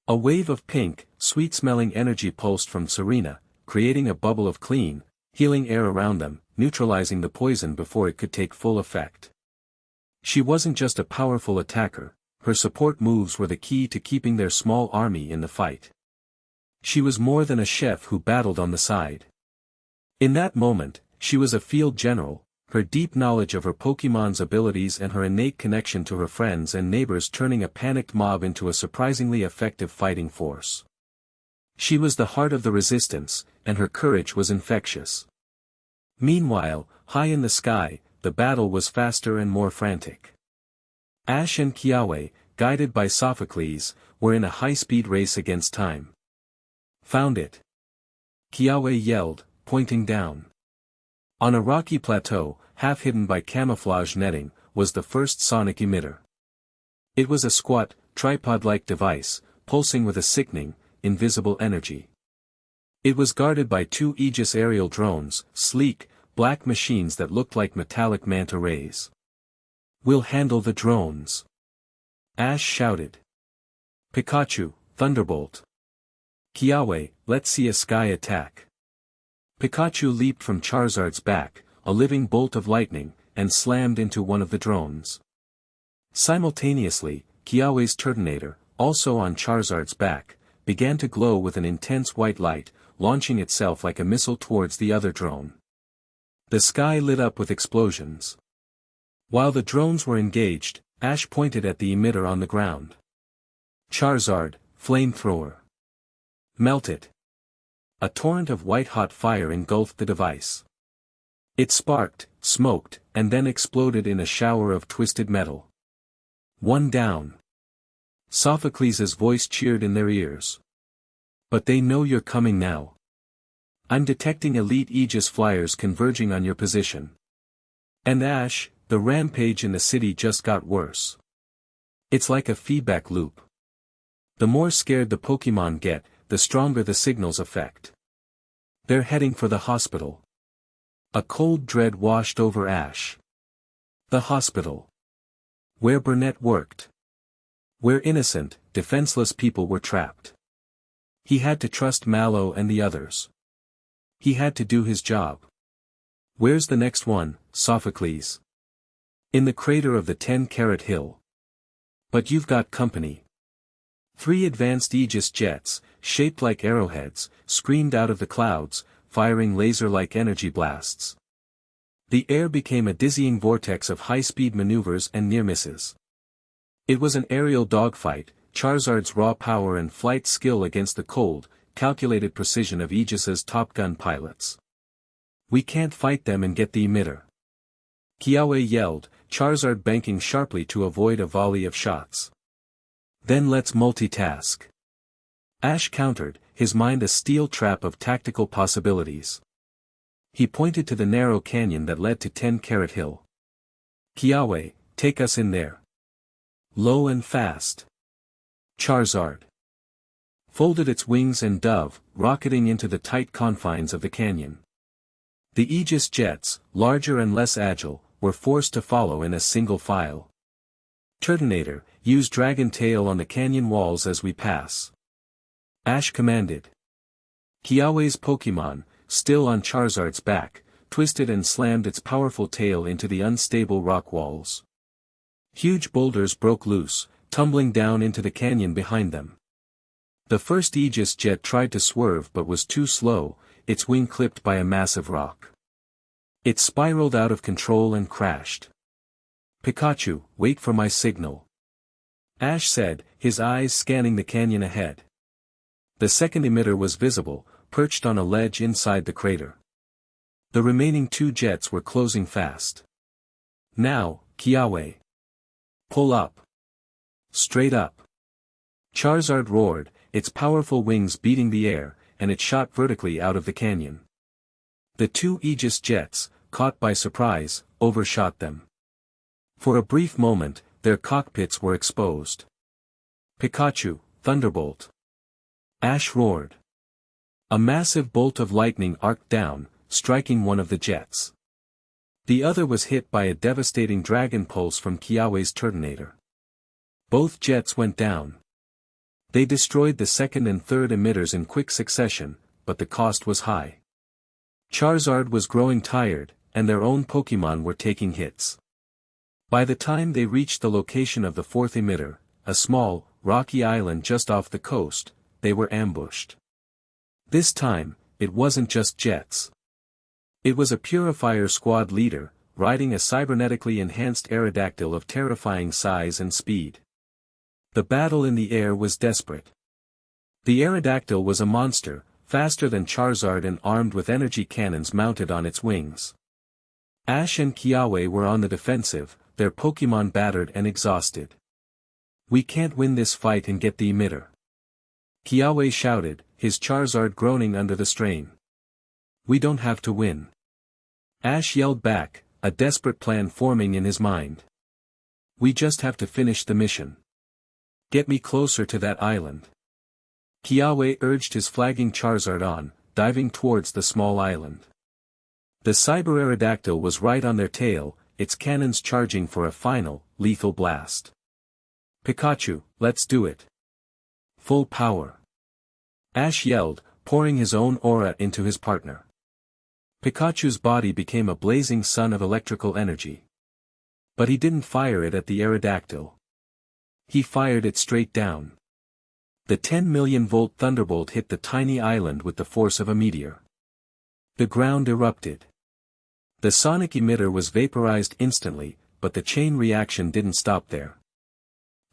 A wave of pink, sweet-smelling energy pulsed from Serena, creating a bubble of clean, healing air around them, neutralizing the poison before it could take full effect. She wasn't just a powerful attacker, her support moves were the key to keeping their small army in the fight. She was more than a chef who battled on the side. In that moment, she was a field general, her deep knowledge of her Pokémon's abilities and her innate connection to her friends and neighbors turning a panicked mob into a surprisingly effective fighting force. She was the heart of the resistance, and her courage was infectious. Meanwhile, high in the sky, the battle was faster and more frantic. Ash and Kiawe, guided by Sophocles, were in a high-speed race against time. "Found it!" Kiawe yelled, pointing down. On a rocky plateau, half hidden by camouflage netting, was the first sonic emitter. It was a squat, tripod-like device, pulsing with a sickening, invisible energy. It was guarded by two Aegis aerial drones, sleek, black machines that looked like metallic manta rays. "We'll handle the drones," Ash shouted. "Pikachu, Thunderbolt. Kiawe, let's see a sky attack." Pikachu leaped from Charizard's back, a living bolt of lightning, and slammed into one of the drones. Simultaneously, Kiawe's Turtonator, also on Charizard's back, began to glow with an intense white light, launching itself like a missile towards the other drone. The sky lit up with explosions. While the drones were engaged, Ash pointed at the emitter on the ground. "Charizard, flamethrower. Melt it." A torrent of white-hot fire engulfed the device. It sparked, smoked, and then exploded in a shower of twisted metal. "One down." Sophocles' voice cheered in their ears. "But they know you're coming now. I'm detecting elite Aegis flyers converging on your position." And Ash, the rampage in the city just got worse. It's like a feedback loop. The more scared the Pokémon get, the stronger the signal's effect. They're heading for the hospital. A cold dread washed over Ash. The hospital. Where Burnett worked. Where innocent, defenseless people were trapped. He had to trust Mallow and the others. He had to do his job. "Where's the next one, Sophocles?" "In the crater of the 10-carat hill." "But you've got company." 3 advanced Aegis jets, shaped like arrowheads, screamed out of the clouds, firing laser-like energy blasts. The air became a dizzying vortex of high-speed maneuvers and near-misses. It was an aerial dogfight, Charizard's raw power and flight skill against the cold, calculated precision of Aegis's Top Gun pilots. "We can't fight them and get the emitter," Kiawe yelled, Charizard banking sharply to avoid a volley of shots. "Then let's multitask." Ash countered, his mind a steel trap of tactical possibilities. He pointed to the narrow canyon that led to 10-carat hill. "Kiawe, take us in there. Low and fast." Charizard folded its wings and dove, rocketing into the tight confines of the canyon. The Aegis jets, larger and less agile, were forced to follow in a single file. "Turtonator, use Dragon Tail on the canyon walls as we pass," Ash commanded. Kiawe's Pokémon, still on Charizard's back, twisted and slammed its powerful tail into the unstable rock walls. Huge boulders broke loose, tumbling down into the canyon behind them. The first Aegis jet tried to swerve but was too slow, its wing clipped by a massive rock. It spiraled out of control and crashed. "Pikachu, wait for my signal," Ash said, his eyes scanning the canyon ahead. The second emitter was visible, perched on a ledge inside the crater. The remaining 2 jets were closing fast. "Now, Kiawe. Pull up. Straight up." Charizard roared, its powerful wings beating the air, and it shot vertically out of the canyon. The 2 Aegis jets, caught by surprise, overshot them. For a brief moment, their cockpits were exposed. "Pikachu, Thunderbolt." Ash roared. A massive bolt of lightning arced down, striking one of the jets. The other was hit by a devastating dragon pulse from Kiawe's Turtonator. Both jets went down. They destroyed the second and third emitters in quick succession, but the cost was high. Charizard was growing tired, and their own Pokémon were taking hits. By the time they reached the location of the fourth emitter, a small, rocky island just off the coast, they were ambushed. This time, it wasn't just jets. It was a Purifier Squad leader, riding a cybernetically enhanced Aerodactyl of terrifying size and speed. The battle in the air was desperate. The Aerodactyl was a monster, faster than Charizard and armed with energy cannons mounted on its wings. Ash and Kiawe were on the defensive, their Pokémon battered and exhausted. "We can't win this fight and get the emitter," Kiawe shouted, his Charizard groaning under the strain. We don't have to win. Ash yelled back, a desperate plan forming in his mind. We just have to finish the mission. Get me closer to that island. Kiawe urged his flagging Charizard on, diving towards the small island. The Cyber-Aerodactyl was right on their tail, its cannons charging for a final, lethal blast. Pikachu, let's do it. Full power. Ash yelled, pouring his own aura into his partner. Pikachu's body became a blazing sun of electrical energy. But he didn't fire it at the Aerodactyl. He fired it straight down. The 10 million volt thunderbolt hit the tiny island with the force of a meteor. The ground erupted. The sonic emitter was vaporized instantly, but the chain reaction didn't stop there.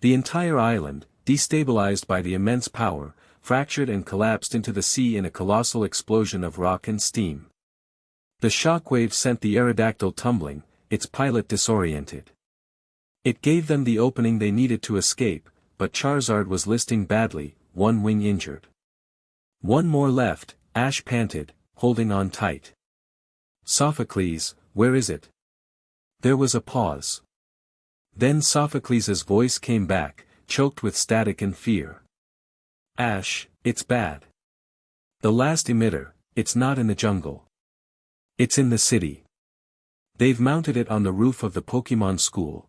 The entire island, destabilized by the immense power, fractured and collapsed into the sea in a colossal explosion of rock and steam. The shockwave sent the Aerodactyl tumbling, its pilot disoriented. It gave them the opening they needed to escape, but Charizard was listing badly, one wing injured. One more left, Ash panted, holding on tight. Sophocles, where is it? There was a pause. Then Sophocles' voice came back, choked with static and fear. Ash, it's bad. The last emitter, it's not in the jungle. It's in the city. They've mounted it on the roof of the Pokemon school.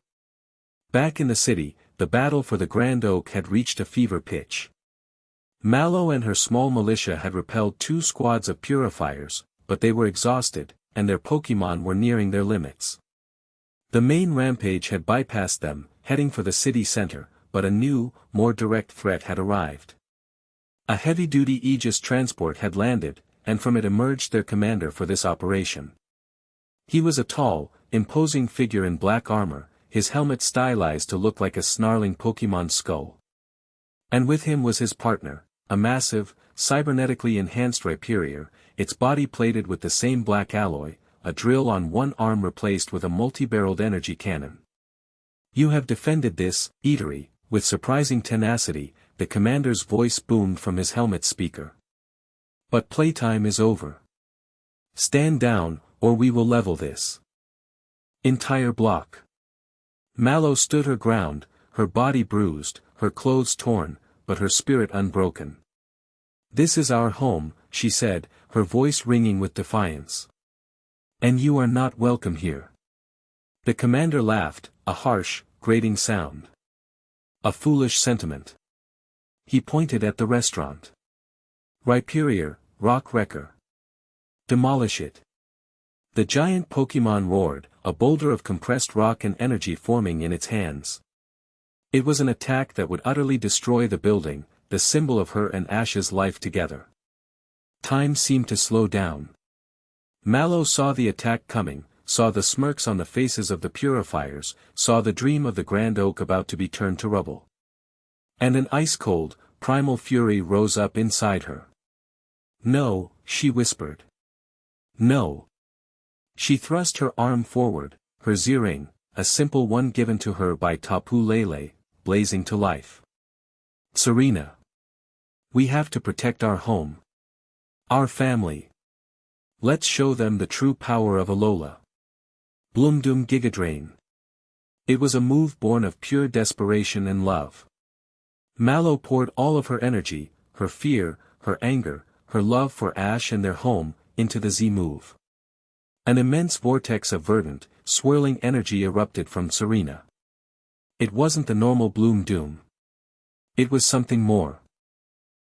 Back in the city, the battle for the Grand Oak had reached a fever pitch. Mallow and her small militia had repelled 2 squads of purifiers, but they were exhausted, and their Pokemon were nearing their limits. The main rampage had bypassed them, heading for the city center, but a new, more direct threat had arrived. A heavy-duty Aegis transport had landed, and from it emerged their commander for this operation. He was a tall, imposing figure in black armor, his helmet stylized to look like a snarling Pokemon skull. And with him was his partner, a massive, cybernetically enhanced Rhyperior, its body plated with the same black alloy, a drill on one arm replaced with a multi-barreled energy cannon. You have defended this, eatery, with surprising tenacity, the commander's voice boomed from his helmet speaker. But playtime is over. Stand down, or we will level this entire block. Mallow stood her ground, her body bruised, her clothes torn, but her spirit unbroken. This is our home, she said, her voice ringing with defiance. And you are not welcome here. The commander laughed, a harsh, grating sound. A foolish sentiment. He pointed at the restaurant. Rhyperior, Rock Wrecker. Demolish it. The giant Pokemon roared, a boulder of compressed rock and energy forming in its hands. It was an attack that would utterly destroy the building, the symbol of her and Ash's life together. Time seemed to slow down. Mallow saw the attack coming, saw the smirks on the faces of the purifiers, saw the dream of the Grand Oak about to be turned to rubble. And an ice-cold, primal fury rose up inside her. No, she whispered. No. She thrust her arm forward, her Zering, a simple one given to her by Tapu Lele, blazing to life. Serena. We have to protect our home. Our family. Let's show them the true power of Alola. Bloomdoom Gigadrain. It was a move born of pure desperation and love. Mallow poured all of her energy, her fear, her anger, her love for Ash and their home, into the Z-move. An immense vortex of verdant, swirling energy erupted from Serena. It wasn't the normal Bloomdoom. It was something more.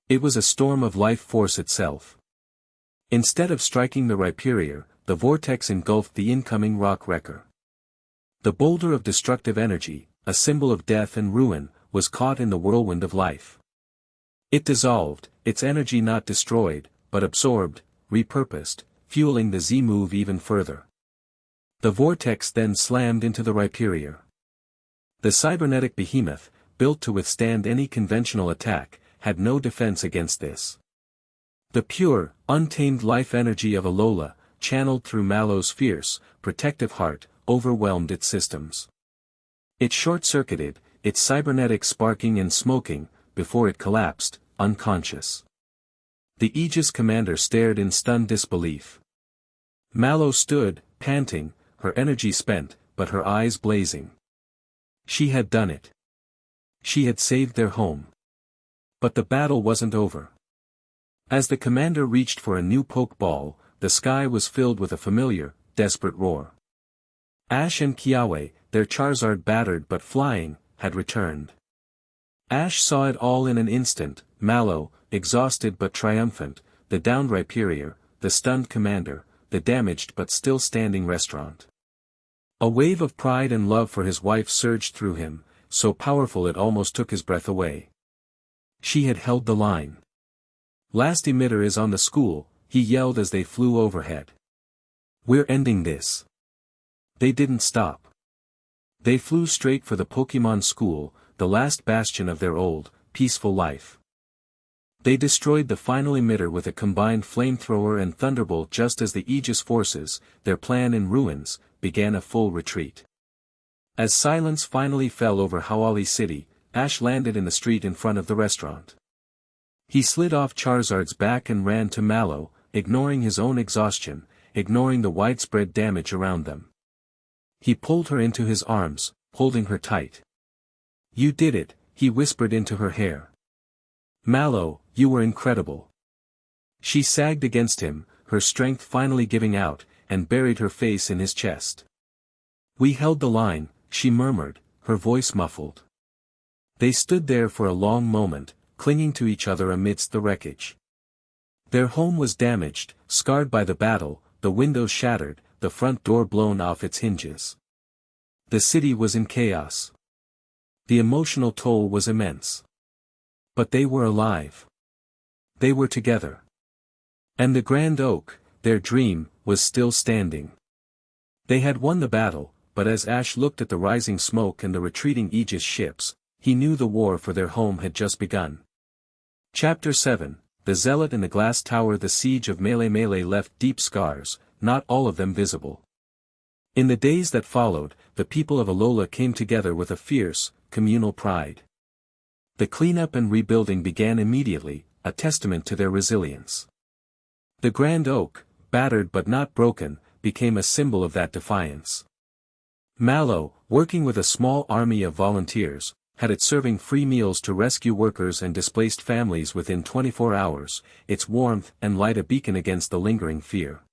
It was a storm of life force itself. Instead of striking the Rhyperior, the vortex engulfed the incoming Rock Wrecker. The boulder of destructive energy, a symbol of death and ruin, was caught in the whirlwind of life. It dissolved, its energy not destroyed, but absorbed, repurposed, fueling the Z-move even further. The vortex then slammed into the Rhyperior. The cybernetic behemoth, built to withstand any conventional attack, had no defense against this. The pure, untamed life energy of Alola, channeled through Mallow's fierce, protective heart, overwhelmed its systems. It short-circuited, its cybernetics sparking and smoking, before it collapsed, unconscious. The Aegis commander stared in stunned disbelief. Mallow stood, panting, her energy spent, but her eyes blazing. She had done it. She had saved their home. But the battle wasn't over. As the commander reached for a new pokeball, the sky was filled with a familiar, desperate roar. Ash and Kiawe, their Charizard battered but flying, had returned. Ash saw it all in an instant: Mallow, exhausted but triumphant, the downed Rhyperior, the stunned commander, the damaged but still standing restaurant. A wave of pride and love for his wife surged through him, so powerful it almost took his breath away. She had held the line. "Last emitter is on the school," he yelled as they flew overhead. "We're ending this." They didn't stop. They flew straight for the Pokemon School, the last bastion of their old, peaceful life. They destroyed the final emitter with a combined flamethrower and thunderbolt just as the Aegis forces, their plan in ruins, began a full retreat. As silence finally fell over Hawali City, Ash landed in the street in front of the restaurant. He slid off Charizard's back and ran to Mallow, ignoring his own exhaustion, ignoring the widespread damage around them. He pulled her into his arms, holding her tight. "You did it," he whispered into her hair. "Mallow, you were incredible." She sagged against him, her strength finally giving out, and buried her face in his chest. "We held the line," she murmured, her voice muffled. They stood there for a long moment, clinging to each other amidst the wreckage. Their home was damaged, scarred by the battle, the windows shattered, the front door blown off its hinges. The city was in chaos. The emotional toll was immense. But they were alive. They were together. And the Grand Oak, their dream, was still standing. They had won the battle, but as Ash looked at the rising smoke and the retreating Aegis ships, he knew the war for their home had just begun. Chapter 7, The Zealot in the Glass Tower. The siege of Melee left deep scars, not all of them visible. In the days that followed, the people of Alola came together with a fierce, communal pride. The cleanup and rebuilding began immediately, a testament to their resilience. The Grand Oak, battered but not broken, became a symbol of that defiance. Mallow, working with a small army of volunteers, had it serving free meals to rescue workers and displaced families within 24 hours, its warmth and light a beacon against the lingering fear.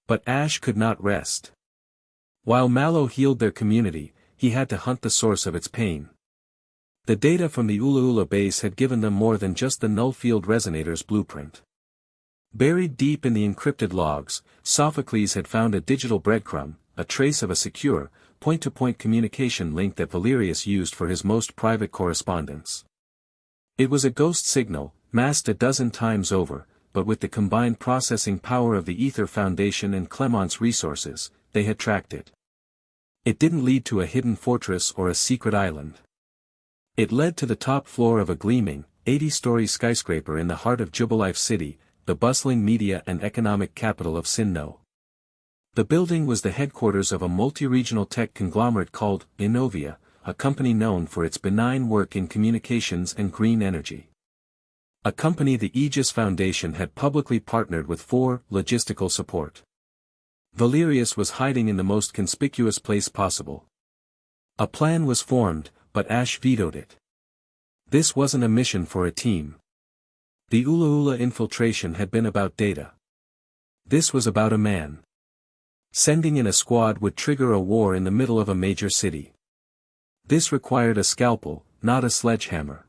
But Ash could not rest. While Mallow healed their community, he had to hunt the source of its pain. The data from the Ula Ula base had given them more than just the null-field resonator's blueprint. Buried deep in the encrypted logs, Sophocles had found a digital breadcrumb, a trace of a secure, point-to-point communication link that Valerius used for his most private correspondence. It was a ghost signal, masked a dozen times over, but with the combined processing power of the Ether Foundation and Clement's resources, they had tracked it. It didn't lead to a hidden fortress or a secret island. It led to the top floor of a gleaming, 80-story skyscraper in the heart of Jubilife City, the bustling media and economic capital of Sinnoh. The building was the headquarters of a multi-regional tech conglomerate called Innovia, a company known for its benign work in communications and green energy. A company the Aegis Foundation had publicly partnered with for logistical support. Valerius was hiding in the most conspicuous place possible. A plan was formed, but Ash vetoed it. This wasn't a mission for a team. The Ula Ula infiltration had been about data. This was about a man. Sending in a squad would trigger a war in the middle of a major city. This required a scalpel, not a sledgehammer.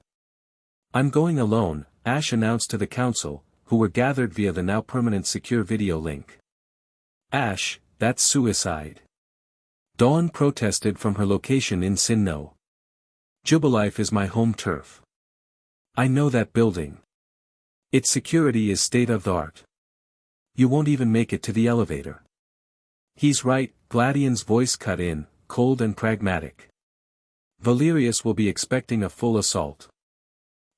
"I'm going alone," Ash announced to the council, who were gathered via the now permanent secure video link. "Ash, that's suicide." Dawn protested from her location in Sinnoh. "Jubilife is my home turf. I know that building. Its security is state-of-the-art. You won't even make it to the elevator." "He's right," Gladion's voice cut in, cold and pragmatic. "Valerius will be expecting a full assault.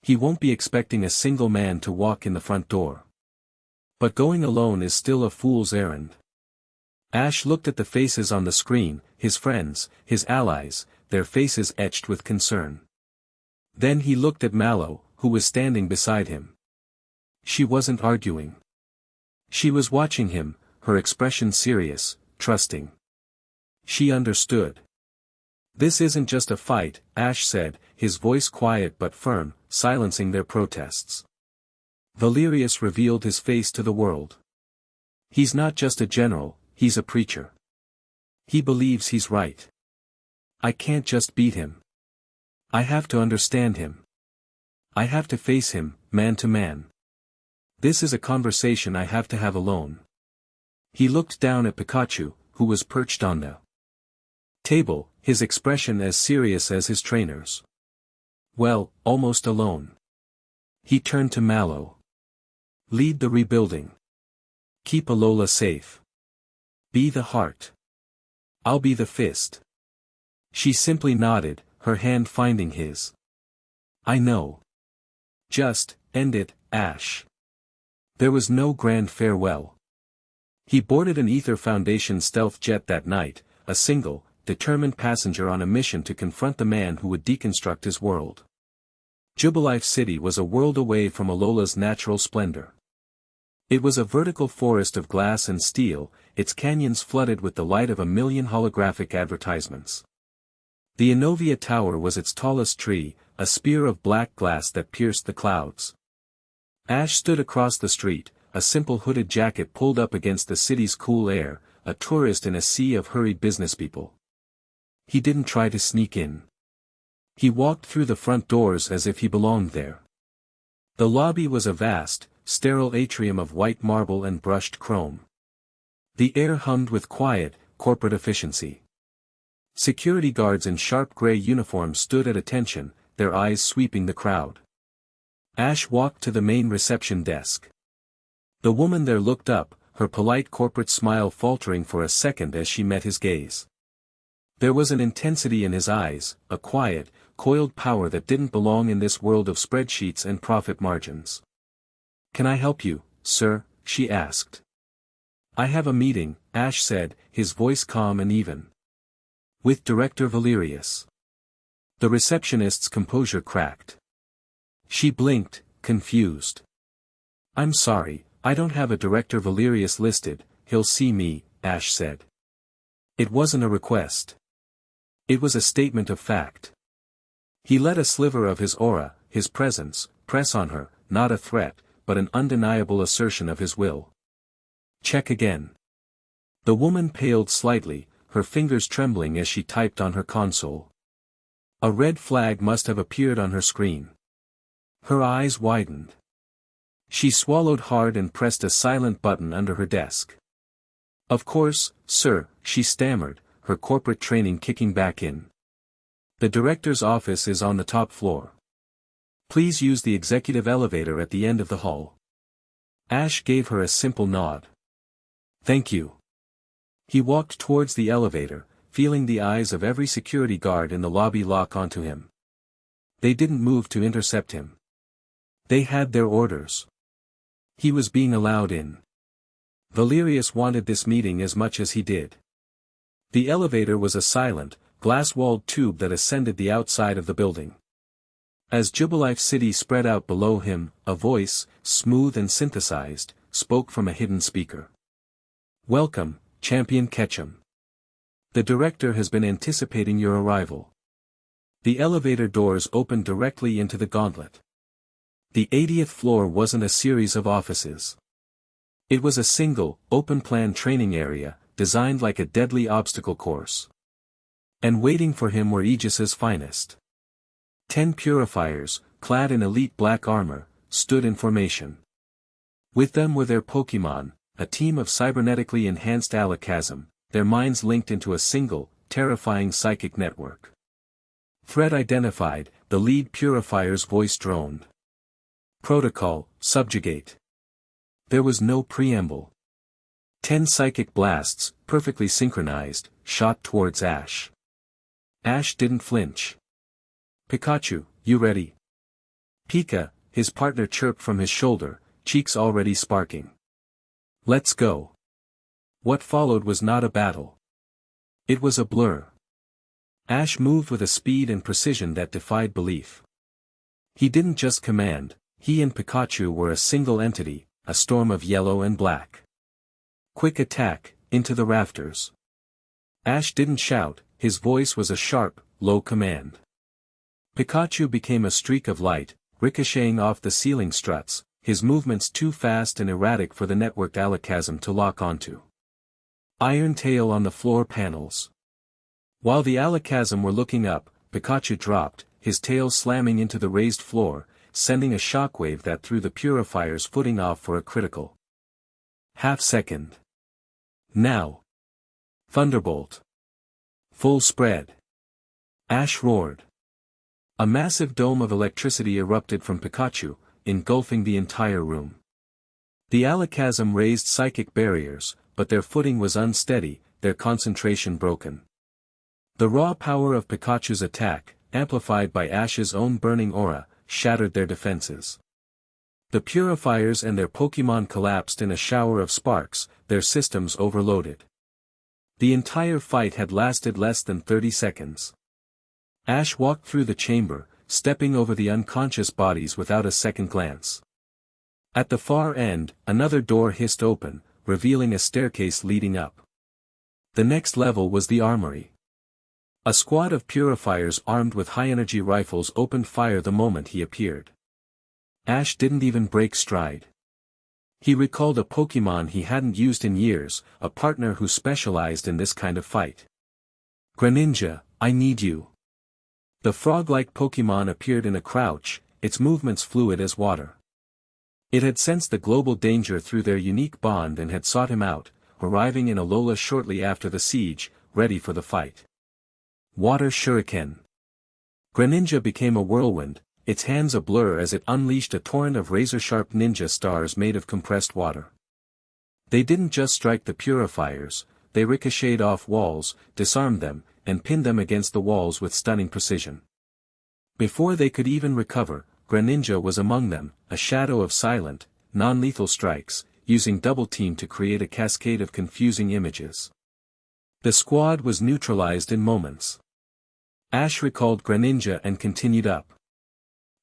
He won't be expecting a single man to walk in the front door. But going alone is still a fool's errand." Ash looked at the faces on the screen, his friends, his allies, their faces etched with concern. Then he looked at Mallow, who was standing beside him. She wasn't arguing. She was watching him, her expression serious, trusting. She understood. "This isn't just a fight," Ash said, his voice quiet but firm, silencing their protests. Valerius revealed his face to the world. "He's not just a general, he's a preacher. He believes he's right. I can't just beat him. I have to understand him. I have to face him, man to man. This is a conversation I have to have alone." He looked down at Pikachu, who was perched on the table, his expression as serious as his trainer's. "Well, almost alone." He turned to Mallow. "Lead the rebuilding. Keep Alola safe. Be the heart. I'll be the fist." She simply nodded, her hand finding his. "I know. Just, end it, Ash." There was no grand farewell. He boarded an Ether Foundation stealth jet that night, a single, determined passenger on a mission to confront the man who would deconstruct his world. Jubilife City was a world away from Alola's natural splendor. It was a vertical forest of glass and steel, its canyons flooded with the light of 1,000,000 holographic advertisements. The Enovia Tower was its tallest tree, a spear of black glass that pierced the clouds. Ash stood across the street, a simple hooded jacket pulled up against the city's cool air, a tourist in a sea of hurried businesspeople. He didn't try to sneak in. He walked through the front doors as if he belonged there. The lobby was a vast, sterile atrium of white marble and brushed chrome. The air hummed with quiet, corporate efficiency. Security guards in sharp gray uniforms stood at attention, their eyes sweeping the crowd. Ash walked to the main reception desk. The woman there looked up, her polite corporate smile faltering for a second as she met his gaze. There was an intensity in his eyes, a quiet, coiled power that didn't belong in this world of spreadsheets and profit margins. "Can I help you, sir?" she asked. "I have a meeting," Ash said, his voice calm and even. "With Director Valerius." The receptionist's composure cracked. She blinked, confused. "I'm sorry, I don't have a Director Valerius listed, he'll see me," Ash said. It wasn't a request. It was a statement of fact. He let a sliver of his aura, his presence, press on her, not a threat, but an undeniable assertion of his will. "Check again." The woman paled slightly, her fingers trembling as she typed on her console. A red flag must have appeared on her screen. Her eyes widened. She swallowed hard and pressed a silent button under her desk. "Of course, sir," she stammered, her corporate training kicking back in. "The director's office is on the top floor. Please use the executive elevator at the end of the hall." Ash gave her a simple nod. "Thank you." He walked towards the elevator, feeling the eyes of every security guard in the lobby lock onto him. They didn't move to intercept him. They had their orders. He was being allowed in. Valerius wanted this meeting as much as he did. The elevator was a silent, glass-walled tube that ascended the outside of the building. As Jubilife City spread out below him, a voice, smooth and synthesized, spoke from a hidden speaker. "Welcome, Champion Ketchum. The director has been anticipating your arrival." The elevator doors opened directly into the gauntlet. The 80th floor wasn't a series of offices. It was a single, open-plan training area, designed like a deadly obstacle course. And waiting for him were Aegis's finest. 10 purifiers, clad in elite black armor, stood in formation. With them were their Pokémon, a team of cybernetically enhanced Alakazam, their minds linked into a single, terrifying psychic network. "Threat identified," the lead purifier's voice droned. "Protocol, subjugate." There was no preamble. 10 psychic blasts, perfectly synchronized, shot towards Ash. Ash didn't flinch. "Pikachu, you ready?" Pika, his partner chirped from his shoulder, cheeks already sparking. "Let's go." What followed was not a battle. It was a blur. Ash moved with a speed and precision that defied belief. He didn't just command, he and Pikachu were a single entity, a storm of yellow and black. Quick attack, into the rafters. Ash didn't shout, his voice was a sharp, low command. Pikachu became a streak of light, ricocheting off the ceiling struts, his movements too fast and erratic for the networked Alakazam to lock onto. Iron Tail on the floor panels. While the Alakazam were looking up, Pikachu dropped, his tail slamming into the raised floor, sending a shockwave that threw the Purifier's footing off for a critical half-second. Now. Thunderbolt. Full spread. Ash roared. A massive dome of electricity erupted from Pikachu, engulfing the entire room. The Alakazam raised psychic barriers, but their footing was unsteady, their concentration broken. The raw power of Pikachu's attack, amplified by Ash's own burning aura, shattered their defenses. The Purifiers and their Pokémon collapsed in a shower of sparks, their systems overloaded. The entire fight had lasted less than 30 seconds. Ash walked through the chamber, stepping over the unconscious bodies without a second glance. At the far end, another door hissed open, revealing a staircase leading up. The next level was the armory. A squad of Purifiers armed with high-energy rifles opened fire the moment he appeared. Ash didn't even break stride. He recalled a Pokémon he hadn't used in years, a partner who specialized in this kind of fight. Greninja, I need you. The frog-like Pokémon appeared in a crouch, its movements fluid as water. It had sensed the global danger through their unique bond and had sought him out, arriving in Alola shortly after the siege, ready for the fight. Water Shuriken. Greninja became a whirlwind, its hands a blur as it unleashed a torrent of razor-sharp ninja stars made of compressed water. They didn't just strike the Purifiers, they ricocheted off walls, disarmed them, and pinned them against the walls with stunning precision. Before they could even recover, Greninja was among them, a shadow of silent, non-lethal strikes, using Double Team to create a cascade of confusing images. The squad was neutralized in moments. Ash recalled Greninja and continued up.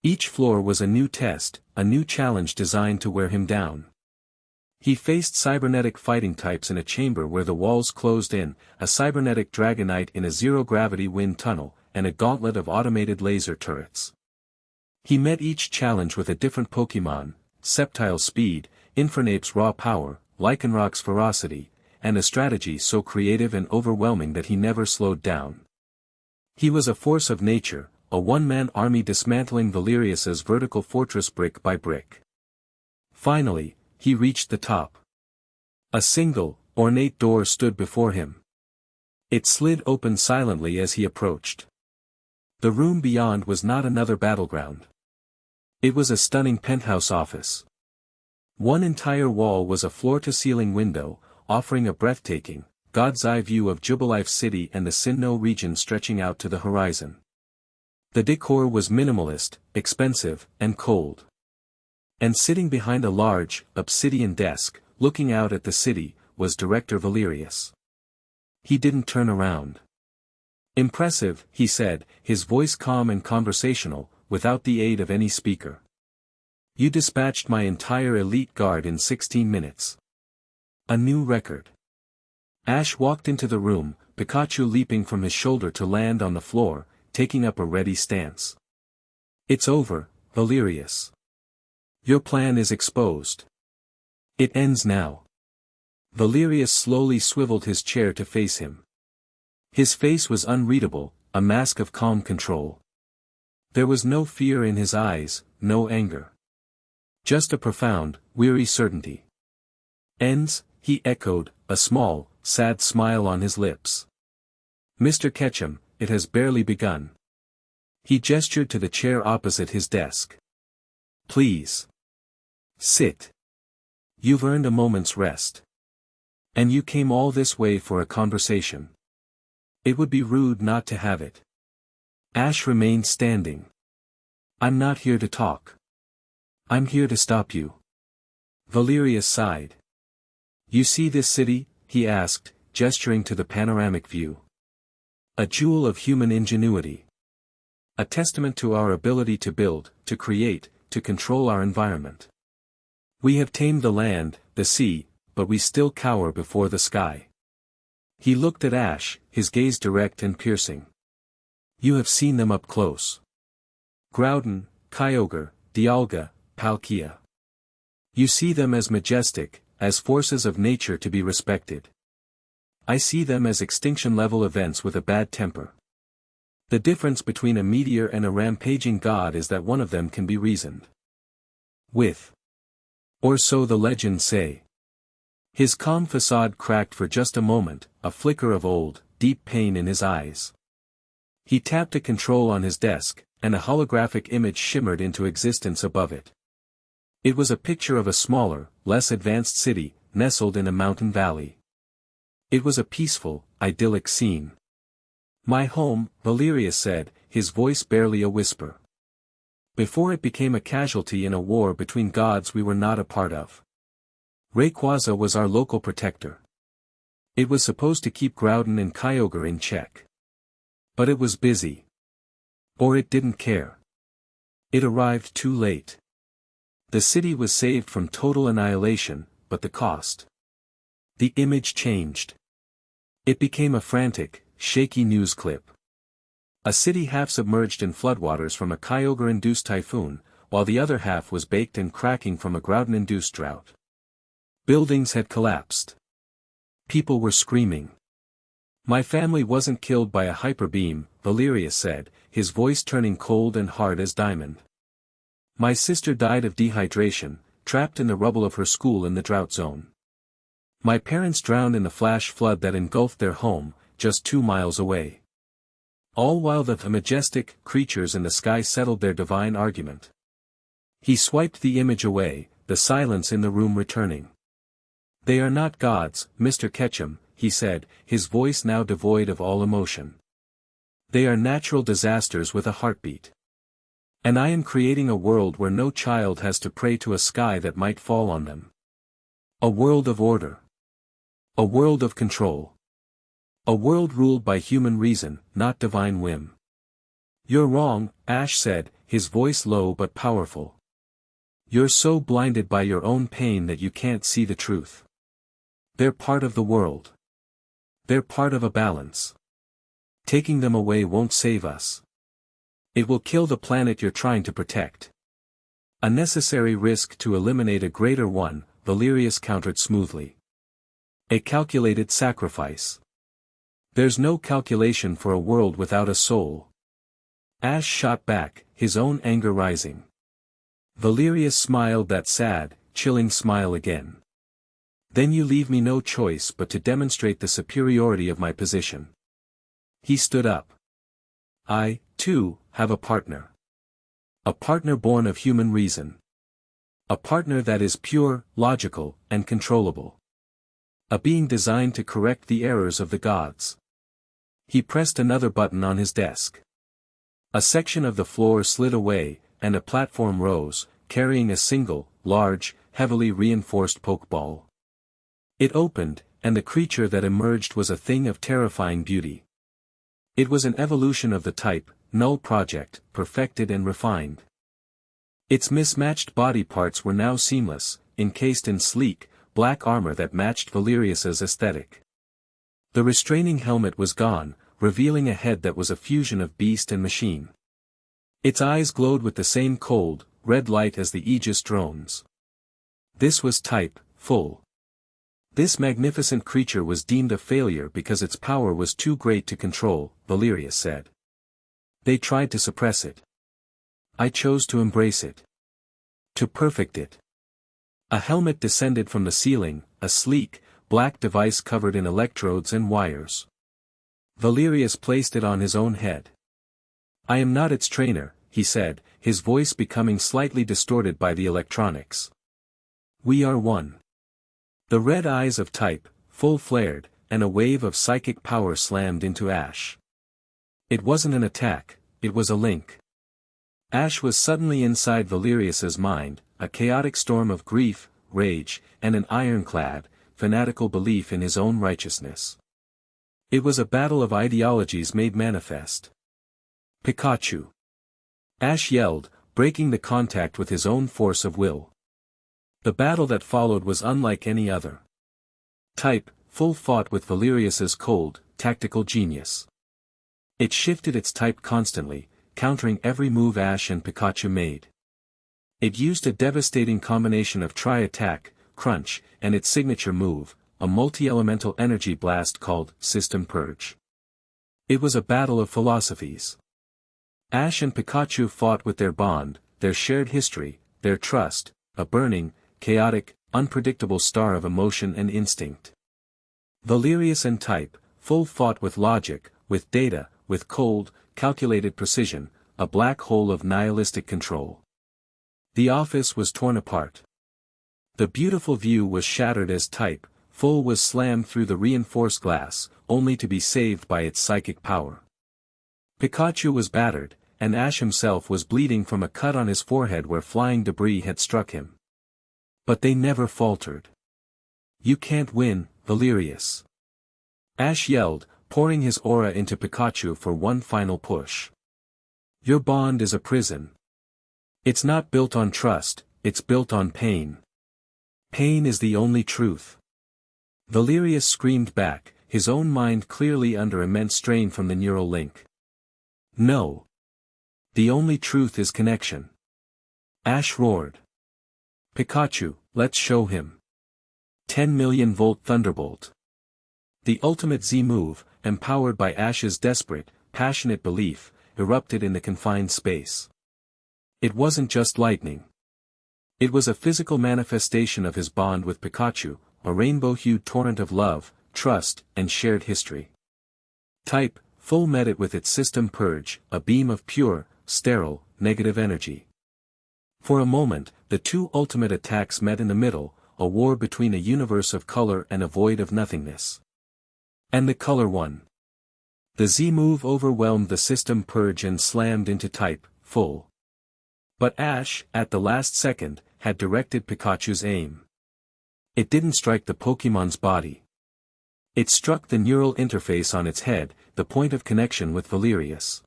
Each floor was a new test, a new challenge designed to wear him down. He faced cybernetic fighting types in a chamber where the walls closed in, a cybernetic Dragonite in a zero-gravity wind tunnel, and a gauntlet of automated laser turrets. He met each challenge with a different Pokémon, Sceptile's speed, Infernape's raw power, Lycanroc's ferocity, and a strategy so creative and overwhelming that he never slowed down. He was a force of nature, a one-man army dismantling Valerius's vertical fortress brick by brick. Finally, he reached the top. A single, ornate door stood before him. It slid open silently as he approached. The room beyond was not another battleground. It was a stunning penthouse office. One entire wall was a floor-to-ceiling window, offering a breathtaking, God's-eye view of Jubilife City and the Sinnoh region stretching out to the horizon. The decor was minimalist, expensive, and cold. And sitting behind a large, obsidian desk, looking out at the city, was Director Valerius. He didn't turn around. Impressive, he said, his voice calm and conversational, without the aid of any speaker. You dispatched my entire elite guard in 16 minutes. A new record. Ash walked into the room, Pikachu leaping from his shoulder to land on the floor, taking up a ready stance. It's over, Valerius. Your plan is exposed. It ends now. Valerius slowly swiveled his chair to face him. His face was unreadable, a mask of calm control. There was no fear in his eyes, no anger. Just a profound, weary certainty. Ends, he echoed, a small, sad smile on his lips. Mr. Ketchum, it has barely begun. He gestured to the chair opposite his desk. Please. Sit. You've earned a moment's rest. And you came all this way for a conversation. It would be rude not to have it. Ash remained standing. I'm not here to talk. I'm here to stop you. Valerius sighed. You see this city? He asked, gesturing to the panoramic view. A jewel of human ingenuity. A testament to our ability to build, to create, to control our environment. We have tamed the land, the sea, but we still cower before the sky. He looked at Ash, his gaze direct and piercing. You have seen them up close. Groudon, Kyogre, Dialga, Palkia. You see them as majestic, as forces of nature to be respected. I see them as extinction-level events with a bad temper. The difference between a meteor and a rampaging god is that one of them can be reasoned with. Or so the legends say. His calm facade cracked for just a moment, a flicker of old, deep pain in his eyes. He tapped a control on his desk, and a holographic image shimmered into existence above it. It was a picture of a smaller, less advanced city, nestled in a mountain valley. It was a peaceful, idyllic scene. My home, Valeria said, his voice barely a whisper. Before it became a casualty in a war between gods we were not a part of. Rayquaza was our local protector. It was supposed to keep Groudon and Kyogre in check. But it was busy. Or it didn't care. It arrived too late. The city was saved from total annihilation, but the cost. The image changed. It became a frantic, shaky news clip. A city half submerged in floodwaters from a Kyogre-induced typhoon, while the other half was baked and cracking from a Groudon-induced drought. Buildings had collapsed. People were screaming. My family wasn't killed by a hyper beam, Valeria said, his voice turning cold and hard as diamond. My sister died of dehydration, trapped in the rubble of her school in the drought zone. My parents drowned in the flash flood that engulfed their home, just 2 miles away. All while the majestic creatures in the sky settled their divine argument. He swiped the image away, the silence in the room returning. They are not gods, Mr. Ketchum, he said, his voice now devoid of all emotion. They are natural disasters with a heartbeat. And I am creating a world where no child has to pray to a sky that might fall on them. A world of order. A world of control. A world ruled by human reason, not divine whim. You're wrong, Ash said, his voice low but powerful. You're so blinded by your own pain that you can't see the truth. They're part of the world. They're part of a balance. Taking them away won't save us. It will kill the planet you're trying to protect. A necessary risk to eliminate a greater one, Valerius countered smoothly. A calculated sacrifice. There's no calculation for a world without a soul. Ash shot back, his own anger rising. Valerius smiled that sad, chilling smile again. Then you leave me no choice but to demonstrate the superiority of my position. He stood up. I, too, have a partner. A partner born of human reason. A partner that is pure, logical, and controllable. A being designed to correct the errors of the gods. He pressed another button on his desk. A section of the floor slid away, and a platform rose, carrying a single, large, heavily reinforced pokeball. It opened, and the creature that emerged was a thing of terrifying beauty. It was an evolution of the type, Null Project, perfected and refined. Its mismatched body parts were now seamless, encased in sleek, black armor that matched Valerius's aesthetic. The restraining helmet was gone, revealing a head that was a fusion of beast and machine. Its eyes glowed with the same cold, red light as the Aegis drones. This was type, full. This magnificent creature was deemed a failure because its power was too great to control, Valerius said. They tried to suppress it. I chose to embrace it. To perfect it. A helmet descended from the ceiling, a sleek, black device covered in electrodes and wires. Valerius placed it on his own head. I am not its trainer, he said, his voice becoming slightly distorted by the electronics. We are one. The red eyes of type, full flared, and a wave of psychic power slammed into Ash. It wasn't an attack, it was a link. Ash was suddenly inside Valerius's mind, a chaotic storm of grief, rage, and an ironclad, fanatical belief in his own righteousness. It was a battle of ideologies made manifest. Pikachu! Ash yelled, breaking the contact with his own force of will. The battle that followed was unlike any other. Type, Full fought with Valerius's cold, tactical genius. It shifted its type constantly, countering every move Ash and Pikachu made. It used a devastating combination of Tri-Attack, Crunch, and its signature move, a multi-elemental energy blast called System Purge. It was a battle of philosophies. Ash and Pikachu fought with their bond, their shared history, their trust, a burning, chaotic, unpredictable star of emotion and instinct. Valerius and Type, Full fought with logic, with data, with cold, calculated precision, a black hole of nihilistic control. The office was torn apart. The beautiful view was shattered as Type, Full was slammed through the reinforced glass, only to be saved by its psychic power. Pikachu was battered, and Ash himself was bleeding from a cut on his forehead where flying debris had struck him. But they never faltered. "You can't win, Valerius!" Ash yelled, pouring his aura into Pikachu for one final push. "Your bond is a prison. It's not built on trust, it's built on pain. Pain is the only truth." Valerius screamed back, his own mind clearly under immense strain from the neural link. "No. The only truth is connection." Ash roared. "Pikachu, let's show him. 10 million volt Thunderbolt." The ultimate Z move, empowered by Ash's desperate, passionate belief, erupted in the confined space. It wasn't just lightning. It was a physical manifestation of his bond with Pikachu, a rainbow-hued torrent of love, trust, and shared history. Type, Full met it with its System Purge, a beam of pure, sterile, negative energy. For a moment, the two ultimate attacks met in the middle, a war between a universe of color and a void of nothingness. And the color won. The Z move overwhelmed the System Purge and slammed into Type, Full. But Ash, at the last second, had directed Pikachu's aim. It didn't strike the Pokémon's body. It struck the neural interface on its head, the point of connection with Valerius.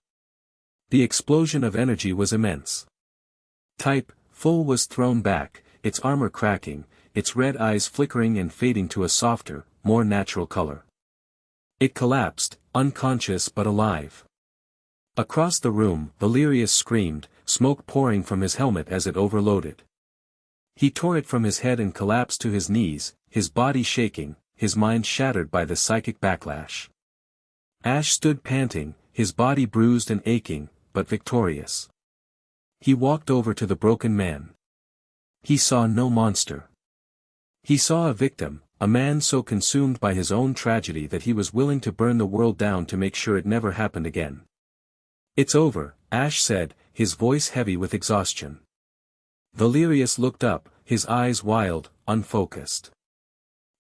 The explosion of energy was immense. Type, Full was thrown back, its armor cracking, its red eyes flickering and fading to a softer, more natural color. It collapsed, unconscious but alive. Across the room, Valerius screamed, smoke pouring from his helmet as it overloaded. He tore it from his head and collapsed to his knees, his body shaking, his mind shattered by the psychic backlash. Ash stood panting, his body bruised and aching, but victorious. He walked over to the broken man. He saw no monster. He saw a victim, a man so consumed by his own tragedy that he was willing to burn the world down to make sure it never happened again. "It's over," Ash said, his voice heavy with exhaustion. Valerius looked up, his eyes wild, unfocused.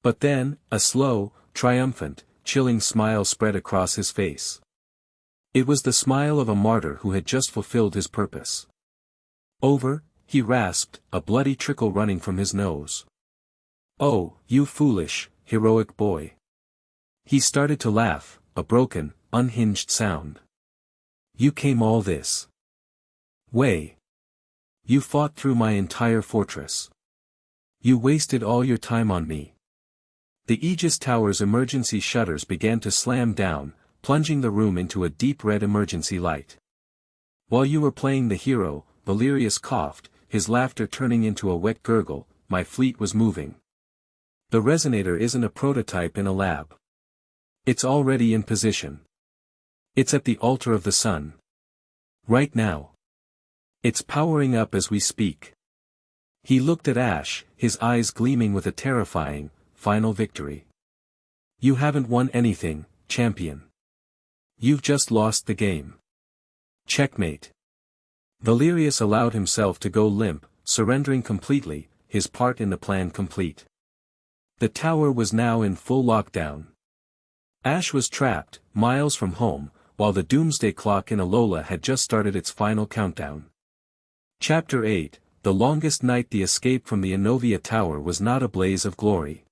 But then, a slow, triumphant, chilling smile spread across his face. It was the smile of a martyr who had just fulfilled his purpose. "Over," he rasped, a bloody trickle running from his nose. "Oh, you foolish, heroic boy." He started to laugh, a broken, unhinged sound. "You came all this way. You fought through my entire fortress. You wasted all your time on me." The Aegis Tower's emergency shutters began to slam down, plunging the room into a deep red emergency light. "While you were playing the hero," Valerius coughed, his laughter turning into a wet gurgle, "my fleet was moving. The resonator isn't a prototype in a lab. It's already in position. It's at the altar of the sun. Right now. It's powering up as we speak." He looked at Ash, his eyes gleaming with a terrifying, final victory. "You haven't won anything, champion. You've just lost the game. Checkmate." Valerius allowed himself to go limp, surrendering completely, his part in the plan complete. The tower was now in full lockdown. Ash was trapped, miles from home, while the doomsday clock in Alola had just started its final countdown. Chapter 8, The Longest Night. The escape from the Enovia Tower was not a blaze of glory.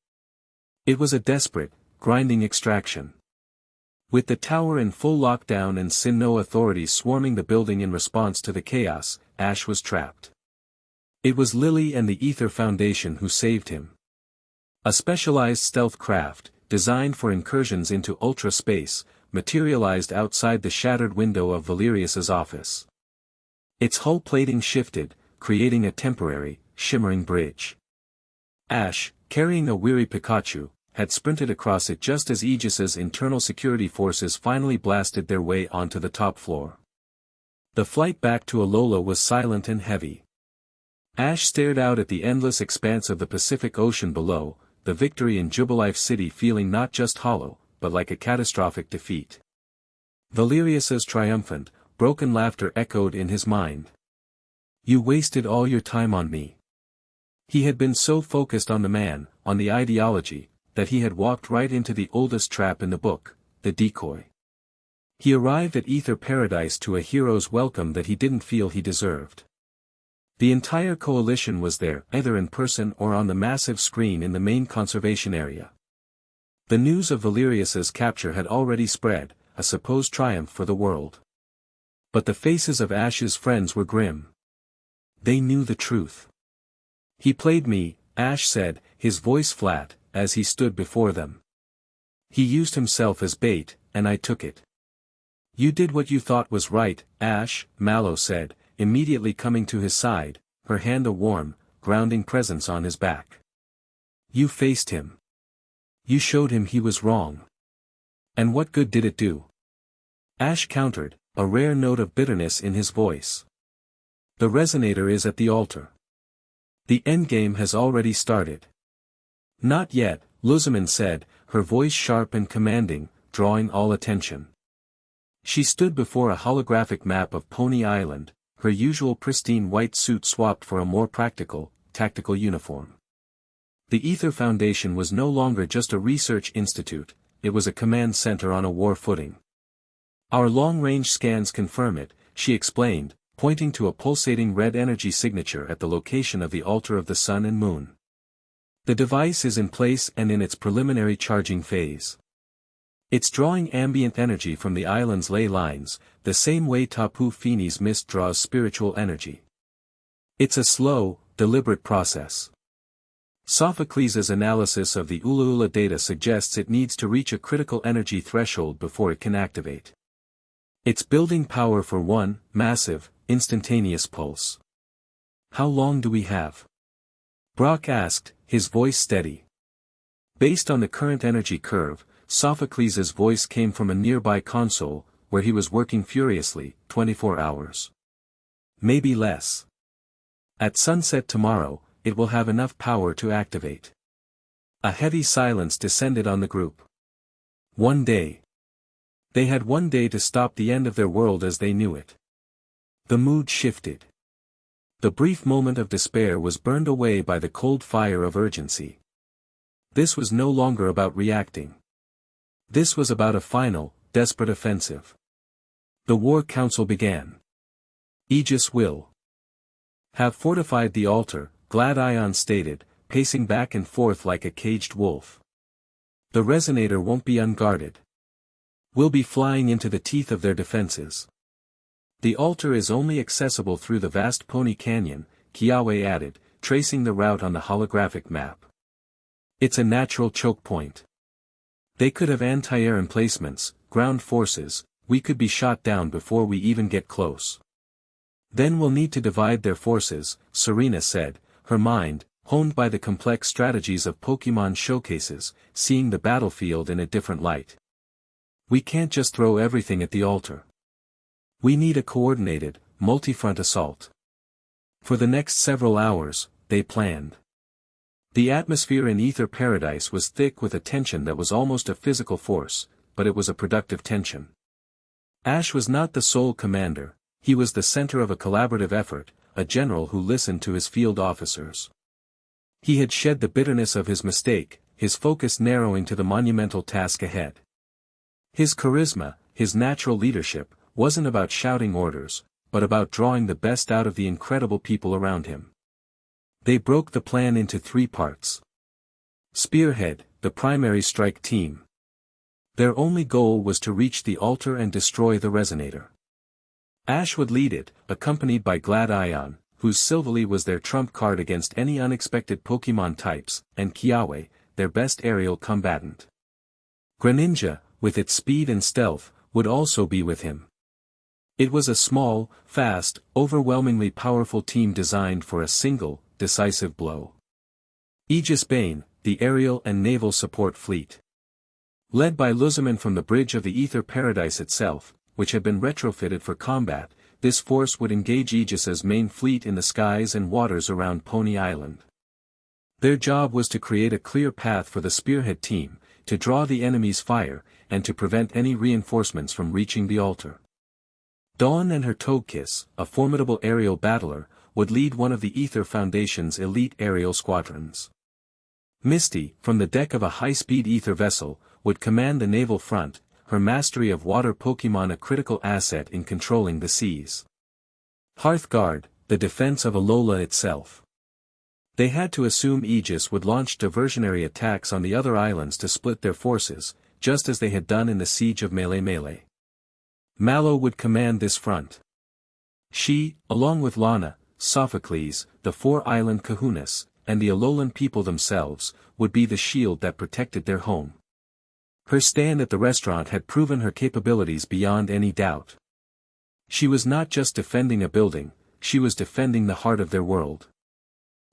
It was a desperate, grinding extraction. With the tower in full lockdown and Sinnoh authorities swarming the building in response to the chaos, Ash was trapped. It was Lily and the Ether Foundation who saved him. A specialized stealth craft, designed for incursions into ultra-space, materialized outside the shattered window of Valerius's office. Its hull plating shifted, creating a temporary, shimmering bridge. Ash, carrying a weary Pikachu, had sprinted across it just as Aegis's internal security forces finally blasted their way onto the top floor. The flight back to Alola was silent and heavy. Ash stared out at the endless expanse of the Pacific Ocean below, the victory in Jubilife City feeling not just hollow, but like a catastrophic defeat. Valerius's triumphant, broken laughter echoed in his mind. "You wasted all your time on me." He had been so focused on the man, on the ideology, that he had walked right into the oldest trap in the book, the decoy. He arrived at Ether Paradise to a hero's welcome that he didn't feel he deserved. The entire coalition was there, either in person or on the massive screen in the main conservation area. The news of Valerius's capture had already spread, a supposed triumph for the world. But the faces of Ash's friends were grim. They knew the truth. "He played me," Ash said, his voice flat, as he stood before them. "He used himself as bait, and I took it." "You did what you thought was right, Ash," Mallow said, immediately coming to his side, her hand a warm, grounding presence on his back. "You faced him. You showed him he was wrong. And what good did it do?" Ash countered, a rare note of bitterness in his voice. "The resonator is at the altar. The endgame has already started." "Not yet," Luzman said, her voice sharp and commanding, drawing all attention. She stood before a holographic map of Pony Island, her usual pristine white suit swapped for a more practical, tactical uniform. The Ether Foundation was no longer just a research institute, it was a command center on a war footing. "Our long-range scans confirm it," she explained, pointing to a pulsating red energy signature at the location of the altar of the Sun and Moon. "The device is in place and in its preliminary charging phase. It's drawing ambient energy from the island's ley lines, the same way Tapu Fini's mist draws spiritual energy. It's a slow, deliberate process. Sophocles' analysis of the Ulaula data suggests it needs to reach a critical energy threshold before it can activate. It's building power for one, massive, instantaneous pulse." "How long do we have?" Brock asked, his voice steady. Based on the current energy curve, Sophocles' voice came from a nearby console, where he was working furiously, 24 hours. "Maybe less. At sunset tomorrow, it will have enough power to activate." A heavy silence descended on the group. One day. They had one day to stop the end of their world as they knew it. The mood shifted. The brief moment of despair was burned away by the cold fire of urgency. This was no longer about reacting. This was about a final, desperate offensive. The War Council began. "Aegis will have fortified the altar," Gladion stated, pacing back and forth like a caged wolf. "The resonator won't be unguarded. We'll be flying into the teeth of their defenses. The altar is only accessible through the vast Pony Canyon," Kiawe added, tracing the route on the holographic map. "It's a natural choke point. They could have anti-air emplacements, ground forces, we could be shot down before we even get close. Then we'll need to divide their forces," Serena said, her mind, honed by the complex strategies of Pokémon showcases, seeing the battlefield in a different light. "We can't just throw everything at the altar. We need a coordinated, multi-front assault." For the next several hours, they planned. The atmosphere in Ether Paradise was thick with a tension that was almost a physical force, but it was a productive tension. Ash was not the sole commander, he was the center of a collaborative effort, a general who listened to his field officers. He had shed the bitterness of his mistake, his focus narrowing to the monumental task ahead. His charisma, his natural leadership, wasn't about shouting orders, but about drawing the best out of the incredible people around him. They broke the plan into 3 parts. Spearhead, the primary strike team. Their only goal was to reach the altar and destroy the resonator. Ash would lead it, accompanied by Gladion, whose Silvally was their trump card against any unexpected Pokémon types, and Kiawe, their best aerial combatant. Greninja, with its speed and stealth, would also be with him. It was a small, fast, overwhelmingly powerful team designed for a single, decisive blow. Aegis Bane, the aerial and naval support fleet. Led by Luzaman from the bridge of the Ether Paradise itself, which had been retrofitted for combat, this force would engage Aegis's main fleet in the skies and waters around Pony Island. Their job was to create a clear path for the spearhead team, to draw the enemy's fire, and to prevent any reinforcements from reaching the altar. Dawn and her Togekiss, a formidable aerial battler, would lead one of the Ether Foundation's elite aerial squadrons. Misty, from the deck of a high-speed ether vessel, would command the naval front, her mastery of water Pokémon a critical asset in controlling the seas. Hearthguard, the defense of Alola itself. They had to assume Aegis would launch diversionary attacks on the other islands to split their forces, just as they had done in the siege of Melee. Mallow would command this front. She, along with Lana, Sophocles, the four-island kahunas, and the Alolan people themselves, would be the shield that protected their home. Her stand at the restaurant had proven her capabilities beyond any doubt. She was not just defending a building, she was defending the heart of their world.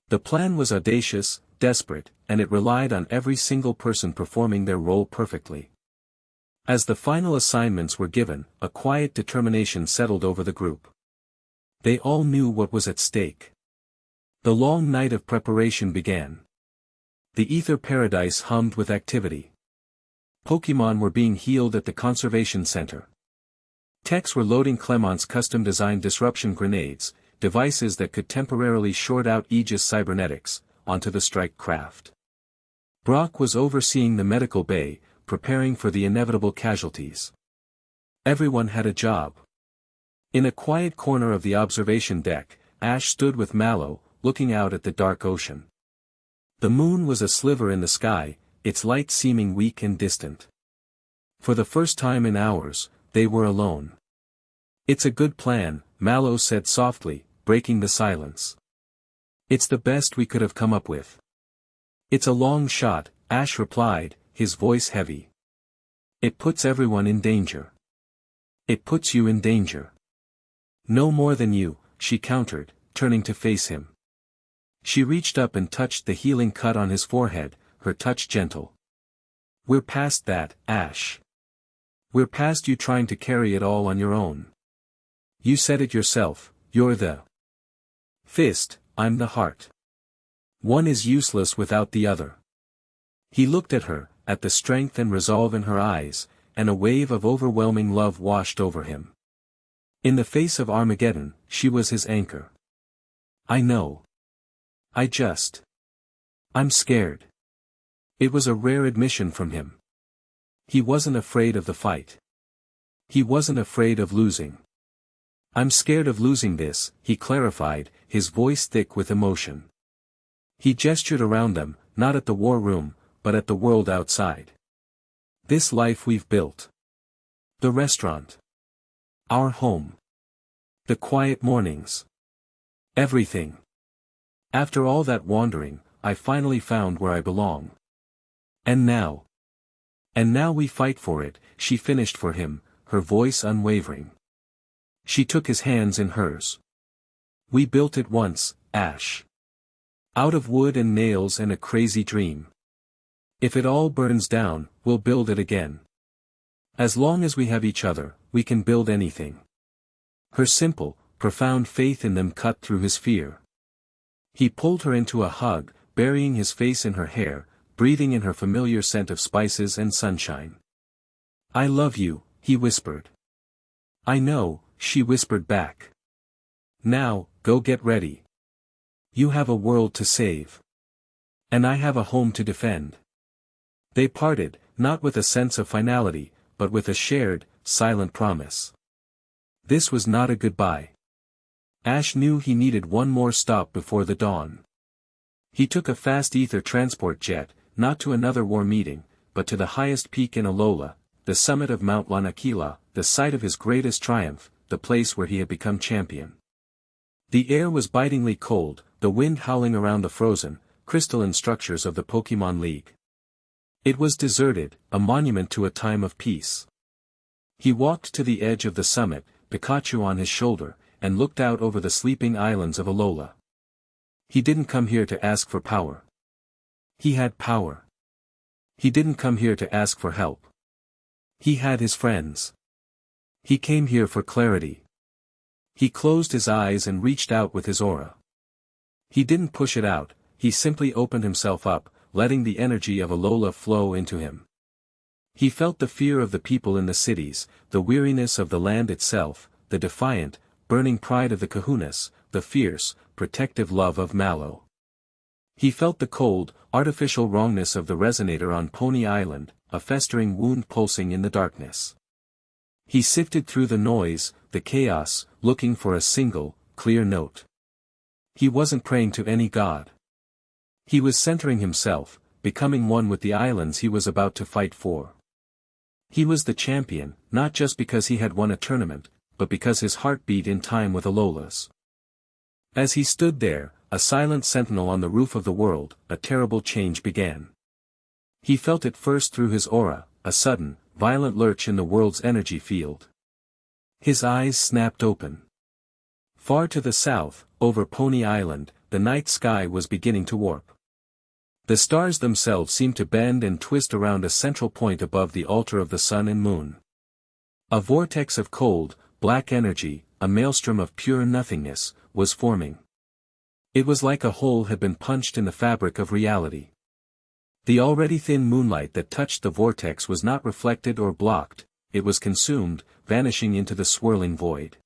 The plan was audacious, desperate, and it relied on every single person performing their role perfectly. As the final assignments were given, a quiet determination settled over the group. They all knew what was at stake. The long night of preparation began. The Ether Paradise hummed with activity. Pokémon were being healed at the Conservation Center. Techs were loading Clement's custom-designed disruption grenades, devices that could temporarily short out Aegis cybernetics, onto the strike craft. Brock was overseeing the medical bay, preparing for the inevitable casualties. Everyone had a job. In a quiet corner of the observation deck, Ash stood with Mallow, looking out at the dark ocean. The moon was a sliver in the sky, its light seeming weak and distant. For the first time in hours, they were alone. "It's a good plan," Mallow said softly, breaking the silence. "It's the best we could have come up with." "It's a long shot," Ash replied, his voice heavy. "It puts everyone in danger." "It puts you in danger." "No more than you," she countered, turning to face him. She reached up and touched the healing cut on his forehead, her touch gentle. "We're past that, Ash. We're past you trying to carry it all on your own. You said it yourself, you're the fist, I'm the heart. One is useless without the other." He looked at her, at the strength and resolve in her eyes, and a wave of overwhelming love washed over him. In the face of Armageddon, she was his anchor. "I know. I'm scared." It was a rare admission from him. He wasn't afraid of the fight. He wasn't afraid of losing. "I'm scared of losing this," he clarified, his voice thick with emotion. He gestured around them, not at the war room, but at the world outside. "This life we've built. The restaurant. Our home. The quiet mornings. Everything. After all that wandering, I finally found where I belong. And now we fight for it," she finished for him, her voice unwavering. She took his hands in hers. "We built it once, Ash. Out of wood and nails and a crazy dream. If it all burns down, we'll build it again. As long as we have each other, we can build anything." Her simple, profound faith in them cut through his fear. He pulled her into a hug, burying his face in her hair, breathing in her familiar scent of spices and sunshine. "I love you," he whispered. "I know," she whispered back. "Now, go get ready. You have a world to save. And I have a home to defend." They parted, not with a sense of finality, but with a shared, silent promise. This was not a goodbye. Ash knew he needed one more stop before the dawn. He took a fast ether transport jet, not to another war meeting, but to the highest peak in Alola, the summit of Mount Lanakila, the site of his greatest triumph, the place where he had become champion. The air was bitingly cold, the wind howling around the frozen, crystalline structures of the Pokémon League. It was deserted, a monument to a time of peace. He walked to the edge of the summit, Pikachu on his shoulder, and looked out over the sleeping islands of Alola. He didn't come here to ask for power. He had power. He didn't come here to ask for help. He had his friends. He came here for clarity. He closed his eyes and reached out with his aura. He didn't push it out, he simply opened himself up, letting the energy of Alola flow into him. He felt the fear of the people in the cities, the weariness of the land itself, the defiant, burning pride of the kahunas, the fierce, protective love of Mallow. He felt the cold, artificial wrongness of the resonator on Pony Island, a festering wound pulsing in the darkness. He sifted through the noise, the chaos, looking for a single, clear note. He wasn't praying to any god. He was centering himself, becoming one with the islands he was about to fight for. He was the champion, not just because he had won a tournament, but because his heart beat in time with Alola's. As he stood there, a silent sentinel on the roof of the world, a terrible change began. He felt it first through his aura, a sudden, violent lurch in the world's energy field. His eyes snapped open. Far to the south, over Pony Island, the night sky was beginning to warp. The stars themselves seemed to bend and twist around a central point above the altar of the sun and moon. A vortex of cold, black energy, a maelstrom of pure nothingness, was forming. It was like a hole had been punched in the fabric of reality. The already thin moonlight that touched the vortex was not reflected or blocked, it was consumed, vanishing into the swirling void.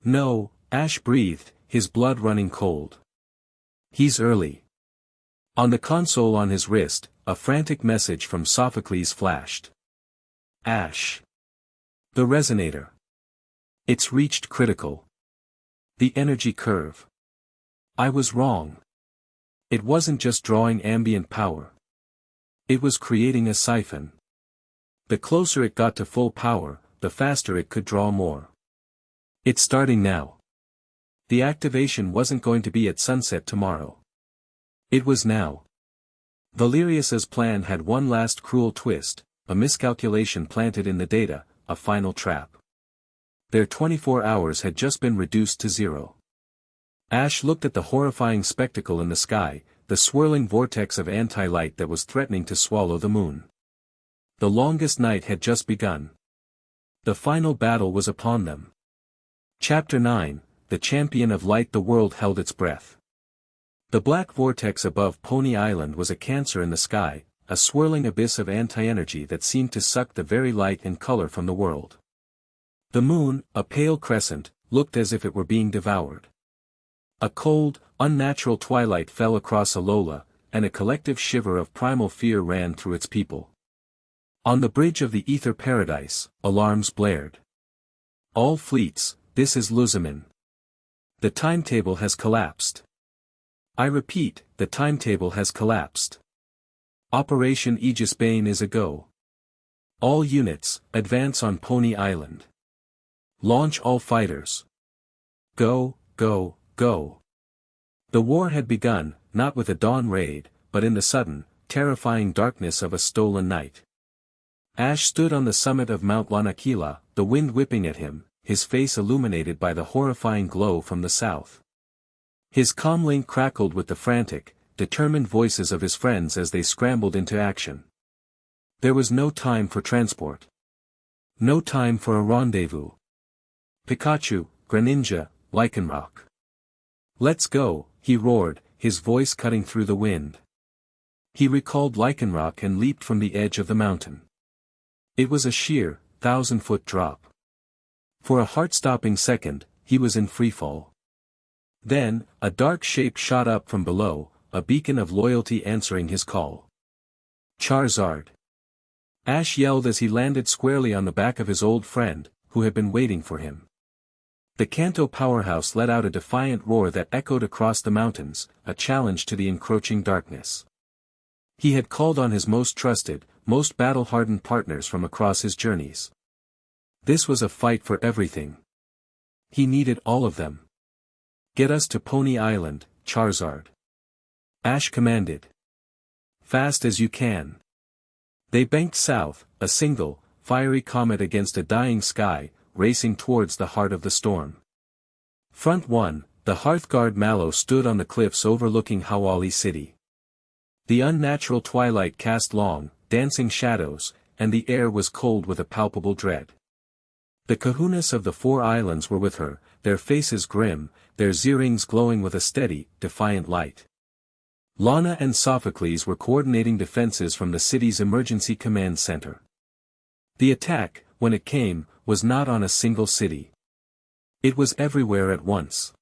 No, Ash breathed, his blood running cold. He's early. On the console on his wrist, a frantic message from Sophocles flashed. Ash. The resonator. It's reached critical. The energy curve. I was wrong. It wasn't just drawing ambient power. It was creating a siphon. The closer it got to full power, the faster it could draw more. It's starting now. The activation wasn't going to be at sunset tomorrow. It was now. Valerius's plan had one last cruel twist, a miscalculation planted in the data, a final trap. Their 24 hours had just been reduced to 0. Ash looked at the horrifying spectacle in the sky, the swirling vortex of anti-light that was threatening to swallow the moon. The longest night had just begun. The final battle was upon them. Chapter 9, The Champion of Light. The world held its breath. The black vortex above Pony Island was a cancer in the sky, a swirling abyss of anti-energy that seemed to suck the very light and color from the world. The moon, a pale crescent, looked as if it were being devoured. A cold, unnatural twilight fell across Alola, and a collective shiver of primal fear ran through its people. On the bridge of the Ether Paradise, alarms blared. All fleets, this is Luzamin. The timetable has collapsed. I repeat, the timetable has collapsed. Operation Aegis Bane is a go. All units, advance on Pony Island. Launch all fighters. Go, go, go. The war had begun, not with a dawn raid, but in the sudden, terrifying darkness of a stolen night. Ash stood on the summit of Mount Lanakila, the wind whipping at him, his face illuminated by the horrifying glow from the south. His comlink crackled with the frantic, determined voices of his friends as they scrambled into action. There was no time for transport. No time for a rendezvous. Pikachu, Greninja, Lycanroc. Let's go, he roared, his voice cutting through the wind. He recalled Lycanroc and leaped from the edge of the mountain. It was a sheer, 1,000-foot drop. For a heart-stopping second, he was in freefall. Then, a dark shape shot up from below, a beacon of loyalty answering his call. Charizard. Ash yelled as he landed squarely on the back of his old friend, who had been waiting for him. The Kanto powerhouse let out a defiant roar that echoed across the mountains, a challenge to the encroaching darkness. He had called on his most trusted, most battle-hardened partners from across his journeys. This was a fight for everything. He needed all of them. Get us to Pony Island, Charizard. Ash commanded. Fast as you can. They banked south, a single, fiery comet against a dying sky, racing towards the heart of the storm. Front 1, the Hearthguard Mallow stood on the cliffs overlooking Hawali City. The unnatural twilight cast long, dancing shadows, and the air was cold with a palpable dread. The kahunas of the 4 islands were with her, their faces grim, their zirings glowing with a steady, defiant light. Lana and Sophocles were coordinating defenses from the city's emergency command center. The attack, when it came, was not on a single city. It was everywhere at once.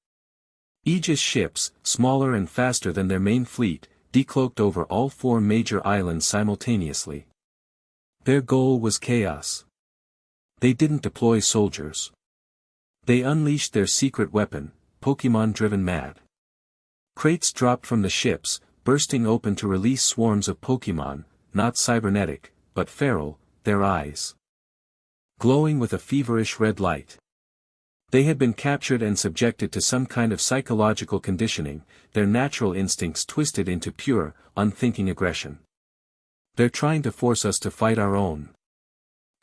Aegis ships, smaller and faster than their main fleet, decloaked over all 4 major islands simultaneously. Their goal was chaos. They didn't deploy soldiers. They unleashed their secret weapon, Pokémon-driven mad. Crates dropped from the ships, bursting open to release swarms of Pokémon, not cybernetic, but feral, their eyes glowing with a feverish red light. They had been captured and subjected to some kind of psychological conditioning, their natural instincts twisted into pure, unthinking aggression. They're trying to force us to fight our own.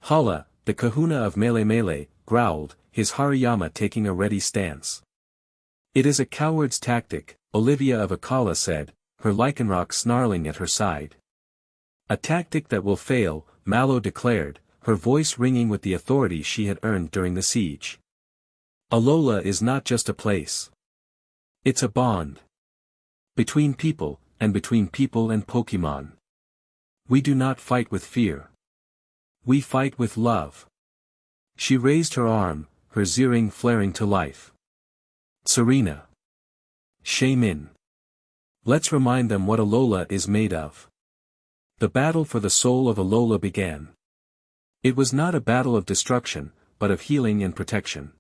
Hala, the kahuna of Melee, growled, his Hariyama taking a ready stance. It is a coward's tactic, Olivia of Akala said, her Lycanroc snarling at her side. A tactic that will fail, Mallow declared, her voice ringing with the authority she had earned during the siege. Alola is not just a place. It's a bond. Between people, and between people and Pokémon. We do not fight with fear. We fight with love. She raised her arm, her ziring flaring to life. Serena. Shaymin. Let's remind them what Alola is made of. The battle for the soul of Alola began. It was not a battle of destruction, but of healing and protection.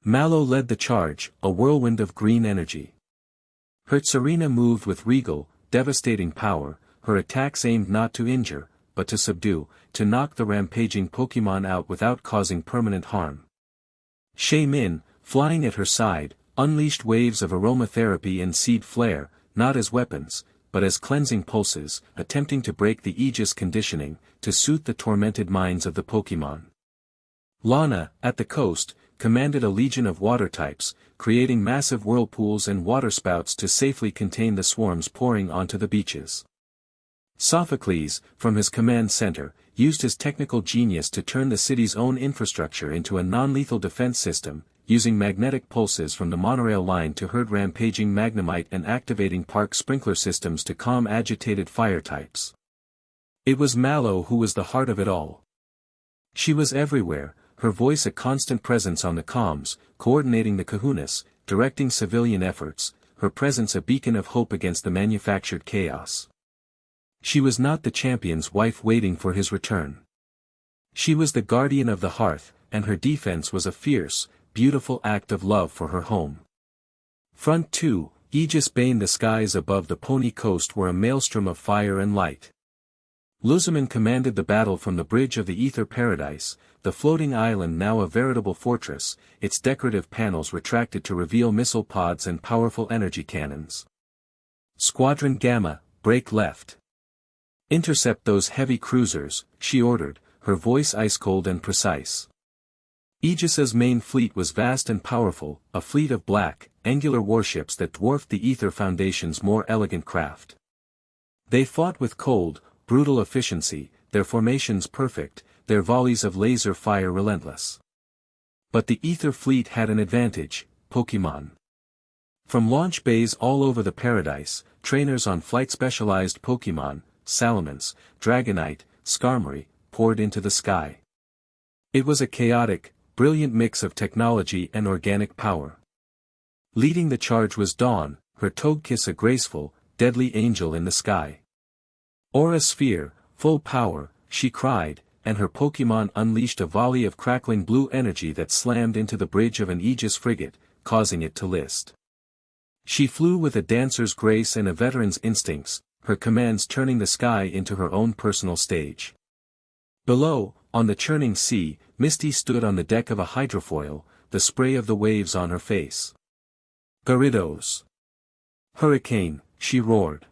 Mallow led the charge, a whirlwind of green energy. Her Serena moved with regal, devastating power, her attacks aimed not to injure, but to subdue, to knock the rampaging Pokémon out without causing permanent harm. Shaymin, flying at her side, unleashed waves of aromatherapy and seed flare, not as weapons, but as cleansing pulses, attempting to break the Aegis conditioning, to soothe the tormented minds of the Pokémon. Lana, at the coast, commanded a legion of water types, creating massive whirlpools and waterspouts to safely contain the swarms pouring onto the beaches. Sophocles, from his command center, used his technical genius to turn the city's own infrastructure into a non-lethal defense system, using magnetic pulses from the monorail line to herd rampaging Magnemite and activating park sprinkler systems to calm agitated fire types. It was Mallow who was the heart of it all. She was everywhere, her voice a constant presence on the comms, coordinating the kahunas, directing civilian efforts, her presence a beacon of hope against the manufactured chaos. She was not the champion's wife waiting for his return. She was the guardian of the hearth, and her defense was a fierce, beautiful act of love for her home. Front 2, Aegis Bane. The skies above the Pony Coast were a maelstrom of fire and light. Luzaman commanded the battle from the bridge of the Ether Paradise, the floating island now a veritable fortress, its decorative panels retracted to reveal missile pods and powerful energy cannons. Squadron Gamma, break left. Intercept those heavy cruisers, she ordered, her voice ice-cold and precise. Aegis's main fleet was vast and powerful, a fleet of black, angular warships that dwarfed the Ether Foundation's more elegant craft. They fought with cold, brutal efficiency, their formations perfect, their volleys of laser fire relentless. But the Ether fleet had an advantage, Pokémon. From launch bays all over the paradise, trainers on flight specialized Pokémon, Salamence, Dragonite, Skarmory, poured into the sky. It was a chaotic, brilliant mix of technology and organic power. Leading the charge was Dawn, her Togekiss a graceful, deadly angel in the sky. Aura Sphere, full power, she cried, and her Pokémon unleashed a volley of crackling blue energy that slammed into the bridge of an Aegis frigate, causing it to list. She flew with a dancer's grace and a veteran's instincts, her commands turning the sky into her own personal stage. Below, on the churning sea, Misty stood on the deck of a hydrofoil, the spray of the waves on her face. Gyarados. Hurricane, she roared.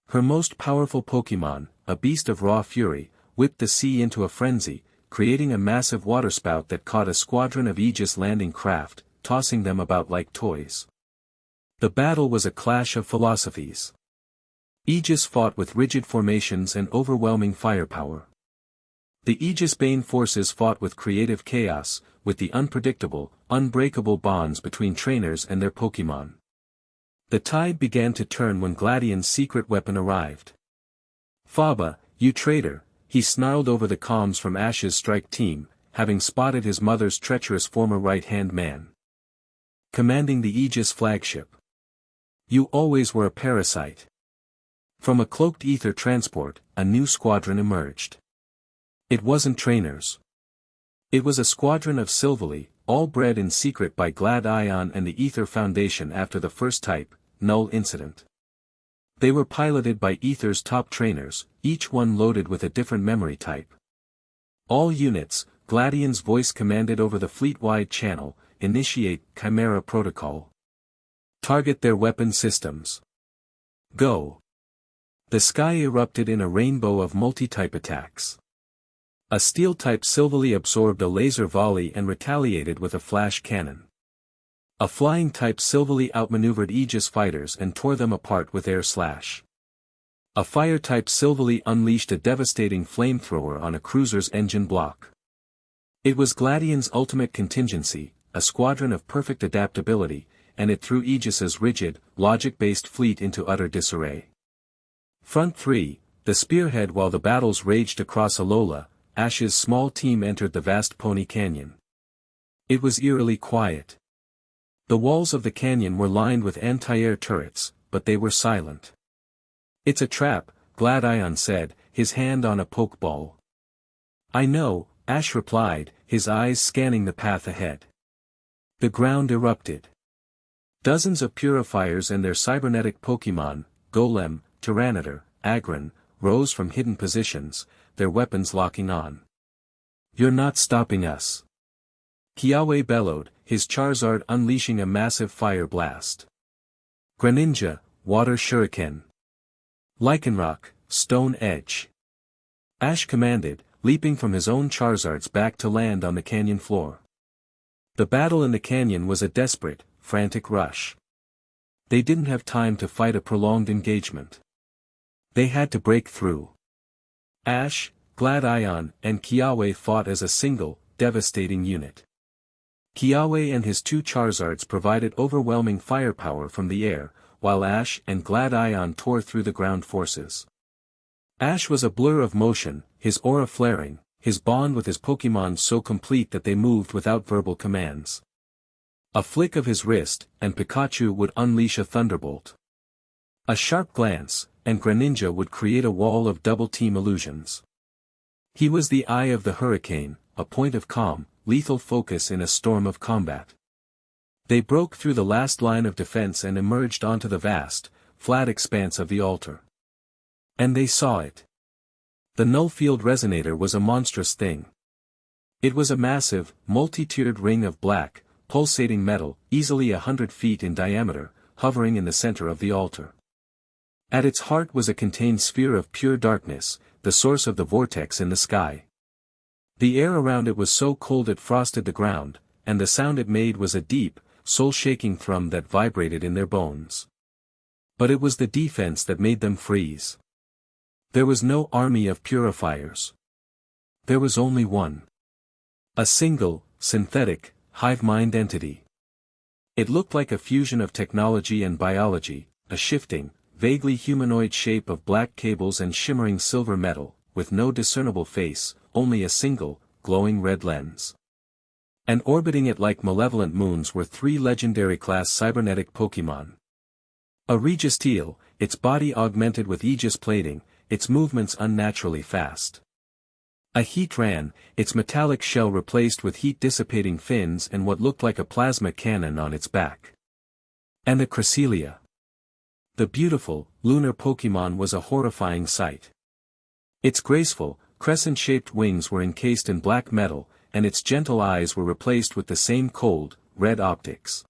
Her most powerful Pokémon, a beast of raw fury, whipped the sea into a frenzy, creating a massive waterspout that caught a squadron of Aegis landing craft, tossing them about like toys. The battle was a clash of philosophies. Aegis fought with rigid formations and overwhelming firepower. The Aegis-Bane forces fought with creative chaos, with the unpredictable, unbreakable bonds between trainers and their Pokémon. The tide began to turn when Gladian's secret weapon arrived. "Faba, you traitor," he snarled over the comms from Ash's strike team, having spotted his mother's treacherous former right-hand man. Commanding the Aegis flagship. "You always were a parasite." From a cloaked ether transport, a new squadron emerged. It wasn't trainers. It was a squadron of Silvally, all bred in secret by Gladion and the Ether Foundation after the first type, Null incident. They were piloted by Ether's top trainers, each one loaded with a different memory type. All units, Gladion's voice commanded over the fleet-wide channel, initiate Chimera Protocol. Target their weapon systems. Go. The sky erupted in a rainbow of multi-type attacks. A steel-type Silvally absorbed a laser volley and retaliated with a flash cannon. A flying-type Silvally outmaneuvered Aegis fighters and tore them apart with air slash. A fire-type Silvally unleashed a devastating flamethrower on a cruiser's engine block. It was Gladion's ultimate contingency, a squadron of perfect adaptability, and it threw Aegis's rigid, logic-based fleet into utter disarray. Front 3, the spearhead. While the battles raged across Alola, Ash's small team entered the vast Pony Canyon. It was eerily quiet. The walls of the canyon were lined with anti-air turrets, but they were silent. "It's a trap," Gladion said, his hand on a pokeball. "I know," Ash replied, his eyes scanning the path ahead. The ground erupted. Dozens of purifiers and their cybernetic Pokémon, Golem, Tyranitar, Aggron, rose from hidden positions, their weapons locking on. "You're not stopping us." Kiawe bellowed, his Charizard unleashing a massive fire blast. Greninja, Water Shuriken. Lycanroc, Stone Edge. Ash commanded, leaping from his own Charizard's back to land on the canyon floor. The battle in the canyon was a desperate, frantic rush. They didn't have time to fight a prolonged engagement. They had to break through. Ash, Gladion, and Kiawe fought as a single, devastating unit. Kiawe and his two Charizards provided overwhelming firepower from the air, while Ash and Gladion tore through the ground forces. Ash was a blur of motion, his aura flaring, his bond with his Pokémon so complete that they moved without verbal commands. A flick of his wrist, and Pikachu would unleash a thunderbolt. A sharp glance, and Greninja would create a wall of double-team illusions. He was the eye of the hurricane, a point of calm, lethal focus in a storm of combat. They broke through the last line of defense and emerged onto the vast, flat expanse of the altar. And they saw it. The null field resonator was a monstrous thing. It was a massive, multi-tiered ring of black, pulsating metal, easily 100 feet in diameter, hovering in the center of the altar. At its heart was a contained sphere of pure darkness, the source of the vortex in the sky. The air around it was so cold it frosted the ground, and the sound it made was a deep, soul-shaking thrum that vibrated in their bones. But it was the defense that made them freeze. There was no army of purifiers. There was only one. A single, synthetic, hive-mind entity. It looked like a fusion of technology and biology, a shifting, vaguely humanoid shape of black cables and shimmering silver metal, with no discernible face, only a single, glowing red lens. And orbiting it like malevolent moons were three legendary-class cybernetic Pokémon. A Registeel, its body augmented with Aegis plating, its movements unnaturally fast. A Heatran, its metallic shell replaced with heat-dissipating fins and what looked like a plasma cannon on its back. And a Cresselia. The beautiful, lunar Pokémon was a horrifying sight. Its graceful, crescent-shaped wings were encased in black metal, and its gentle eyes were replaced with the same cold, red optics.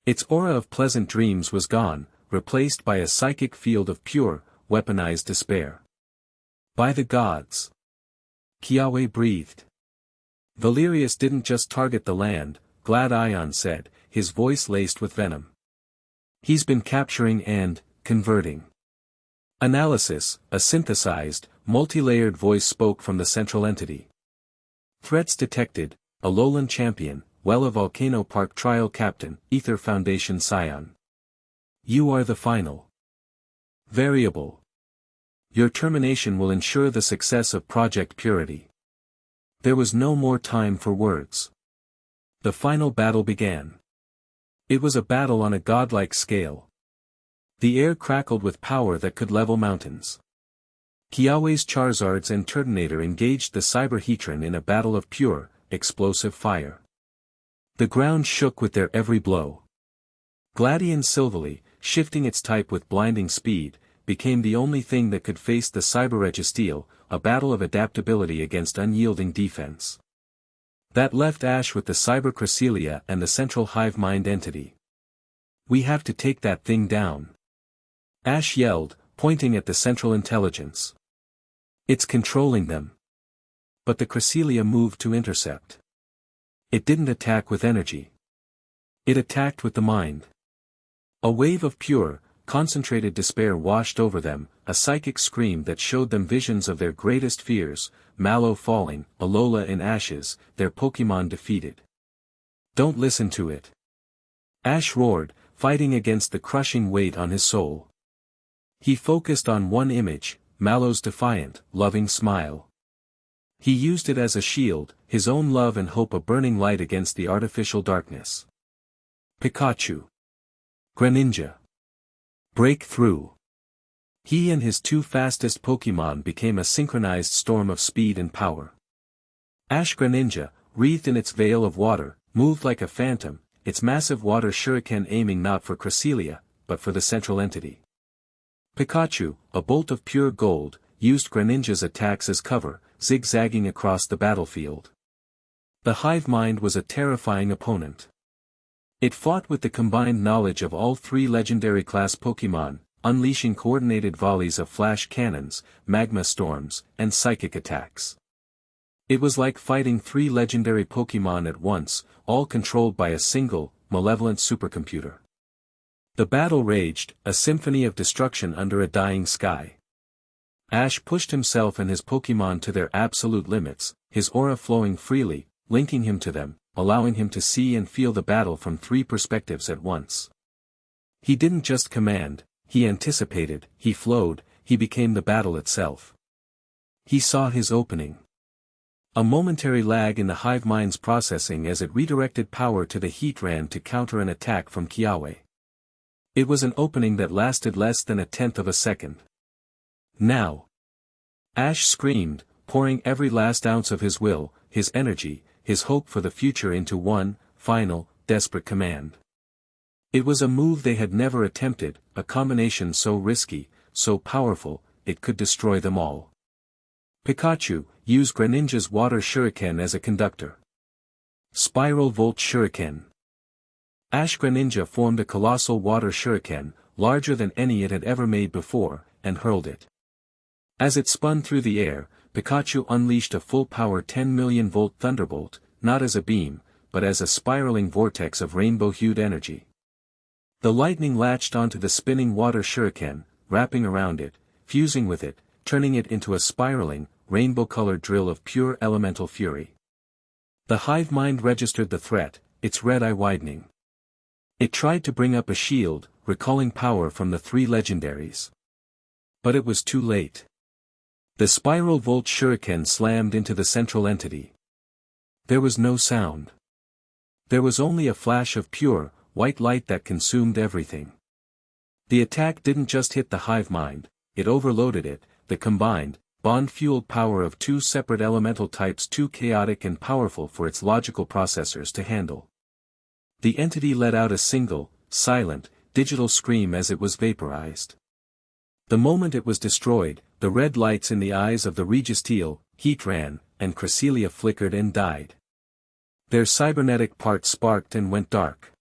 Its aura of pleasant dreams was gone, replaced by a psychic field of pure, weaponized despair. By the gods! Kiawe breathed. Valerius didn't just target the land, Glad Ion said, his voice laced with venom. He's been capturing and converting. Analysis, a synthesized, multi-layered voice spoke from the central entity. Threats detected, Alolan champion, Wella Volcano Park trial captain, Ether Foundation scion. You are the final variable. Your termination will ensure the success of Project Purity. There was no more time for words. The final battle began. It was a battle on a godlike scale. The air crackled with power that could level mountains. Kiawe's Charizards and Turtonator engaged the Cyberhetron in a battle of pure, explosive fire. The ground shook with their every blow. Gladion Silvally, shifting its type with blinding speed, became the only thing that could face the Cyberregisteel, a battle of adaptability against unyielding defense. That left Ash with the Cyber Cresselia and the central hive mind entity. We have to take that thing down. Ash yelled, pointing at the central intelligence. It's controlling them. But the Cresselia moved to intercept. It didn't attack with energy. It attacked with the mind. A wave of pure, concentrated despair washed over them, a psychic scream that showed them visions of their greatest fears, Mallow falling, Alola in ashes, their Pokémon defeated. Don't listen to it. Ash roared, fighting against the crushing weight on his soul. He focused on one image, Mallow's defiant, loving smile. He used it as a shield, his own love and hope a burning light against the artificial darkness. Pikachu. Greninja. Break through. He and his two fastest Pokémon became a synchronized storm of speed and power. Ash Greninja, wreathed in its veil of water, moved like a phantom, its massive water shuriken aiming not for Cresselia, but for the central entity. Pikachu, a bolt of pure gold, used Greninja's attacks as cover, zigzagging across the battlefield. The hive mind was a terrifying opponent. It fought with the combined knowledge of all three legendary-class Pokémon, unleashing coordinated volleys of flash cannons, magma storms, and psychic attacks. It was like fighting three legendary Pokémon at once, all controlled by a single, malevolent supercomputer. The battle raged, a symphony of destruction under a dying sky. Ash pushed himself and his Pokémon to their absolute limits, his aura flowing freely, linking him to them, allowing him to see and feel the battle from three perspectives at once. He didn't just command, he anticipated, he flowed, he became the battle itself. He saw his opening. A momentary lag in the hive mind's processing as it redirected power to the Heatran to counter an attack from Kiawe. It was an opening that lasted less than a tenth of a second. Now! Ash screamed, pouring every last ounce of his will, his energy, his hope for the future into one, final, desperate command. It was a move they had never attempted, a combination so risky, so powerful, it could destroy them all. Pikachu, use Greninja's water shuriken as a conductor. Spiral Volt Shuriken. Ash Greninja formed a colossal water shuriken, larger than any it had ever made before, and hurled it. As it spun through the air, Pikachu unleashed a full-power 10 million volt thunderbolt, not as a beam, but as a spiraling vortex of rainbow-hued energy. The lightning latched onto the spinning water shuriken, wrapping around it, fusing with it, turning it into a spiraling, rainbow-colored drill of pure elemental fury. The hive mind registered the threat, its red eye widening. It tried to bring up a shield, recalling power from the three legendaries. But it was too late. The spiral volt shuriken slammed into the central entity. There was no sound. There was only a flash of pure, white light that consumed everything. The attack didn't just hit the hive mind, it overloaded it, the combined, bond-fueled power of two separate elemental types too chaotic and powerful for its logical processors to handle. The entity let out a single, silent, digital scream as it was vaporized. The moment it was destroyed, the red lights in the eyes of the Registeel, Heatran, and Cresselia flickered and died. Their cybernetic parts sparked and went dark.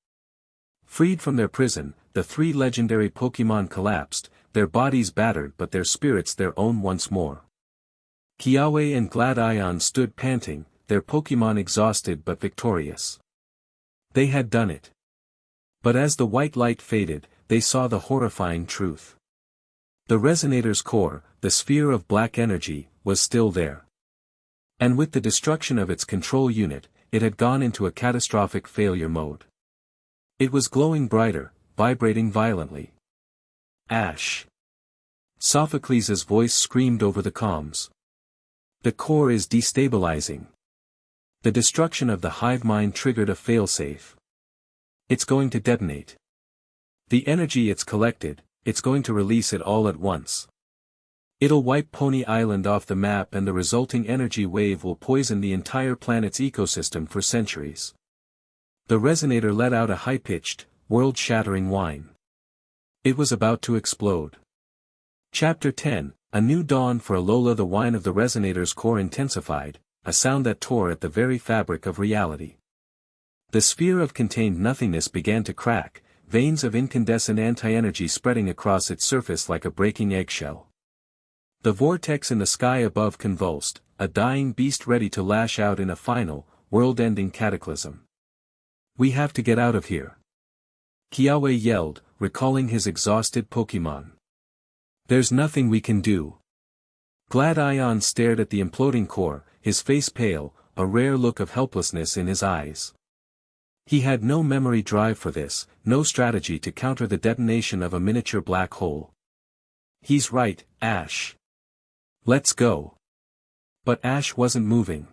Freed from their prison, the three legendary Pokémon collapsed, their bodies battered but their spirits their own once more. Kiawe and Gladion stood panting, their Pokémon exhausted but victorious. They had done it. But as the white light faded, they saw the horrifying truth. The resonator's core, the sphere of black energy, was still there. And with the destruction of its control unit, it had gone into a catastrophic failure mode. It was glowing brighter, vibrating violently. Ash! Sophocles' voice screamed over the comms. The core is destabilizing. The destruction of the hive mind triggered a failsafe. It's going to detonate. The energy it's collected, it's going to release it all at once. It'll wipe Pony Island off the map, and the resulting energy wave will poison the entire planet's ecosystem for centuries. The resonator let out a high-pitched, world-shattering whine. It was about to explode. Chapter 10, A New Dawn for Alola. The whine of the resonator's core intensified, a sound that tore at the very fabric of reality. The sphere of contained nothingness began to crack, veins of incandescent anti-energy spreading across its surface like a breaking eggshell. The vortex in the sky above convulsed, a dying beast ready to lash out in a final, world-ending cataclysm. We have to get out of here. Kiawe yelled, recalling his exhausted Pokémon. There's nothing we can do. Gladion stared at the imploding core, his face pale, a rare look of helplessness in his eyes. He had no memory drive for this, no strategy to counter the detonation of a miniature black hole. He's right, Ash. Let's go. But Ash wasn't moving.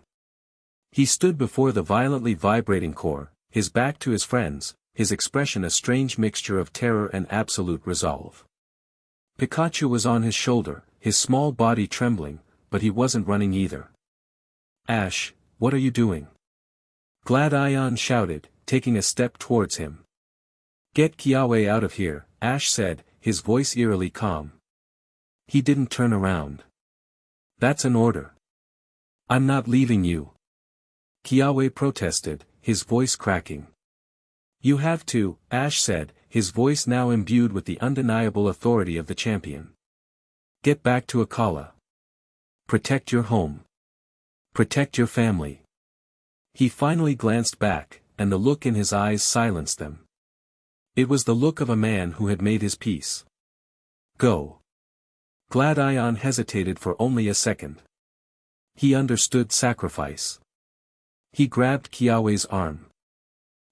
He stood before the violently vibrating core, his back to his friends, his expression a strange mixture of terror and absolute resolve. Pikachu was on his shoulder, his small body trembling, but he wasn't running either. Ash, what are you doing? Gladion shouted, taking a step towards him. Get Kiawe out of here, Ash said, his voice eerily calm. He didn't turn around. That's an order. I'm not leaving you. Kiawe protested, his voice cracking. You have to, Ash said, his voice now imbued with the undeniable authority of the champion. Get back to Akala. Protect your home. Protect your family. He finally glanced back, and the look in his eyes silenced them. It was the look of a man who had made his peace. Go. Gladion hesitated for only a second. He understood sacrifice. He grabbed Kiawe's arm.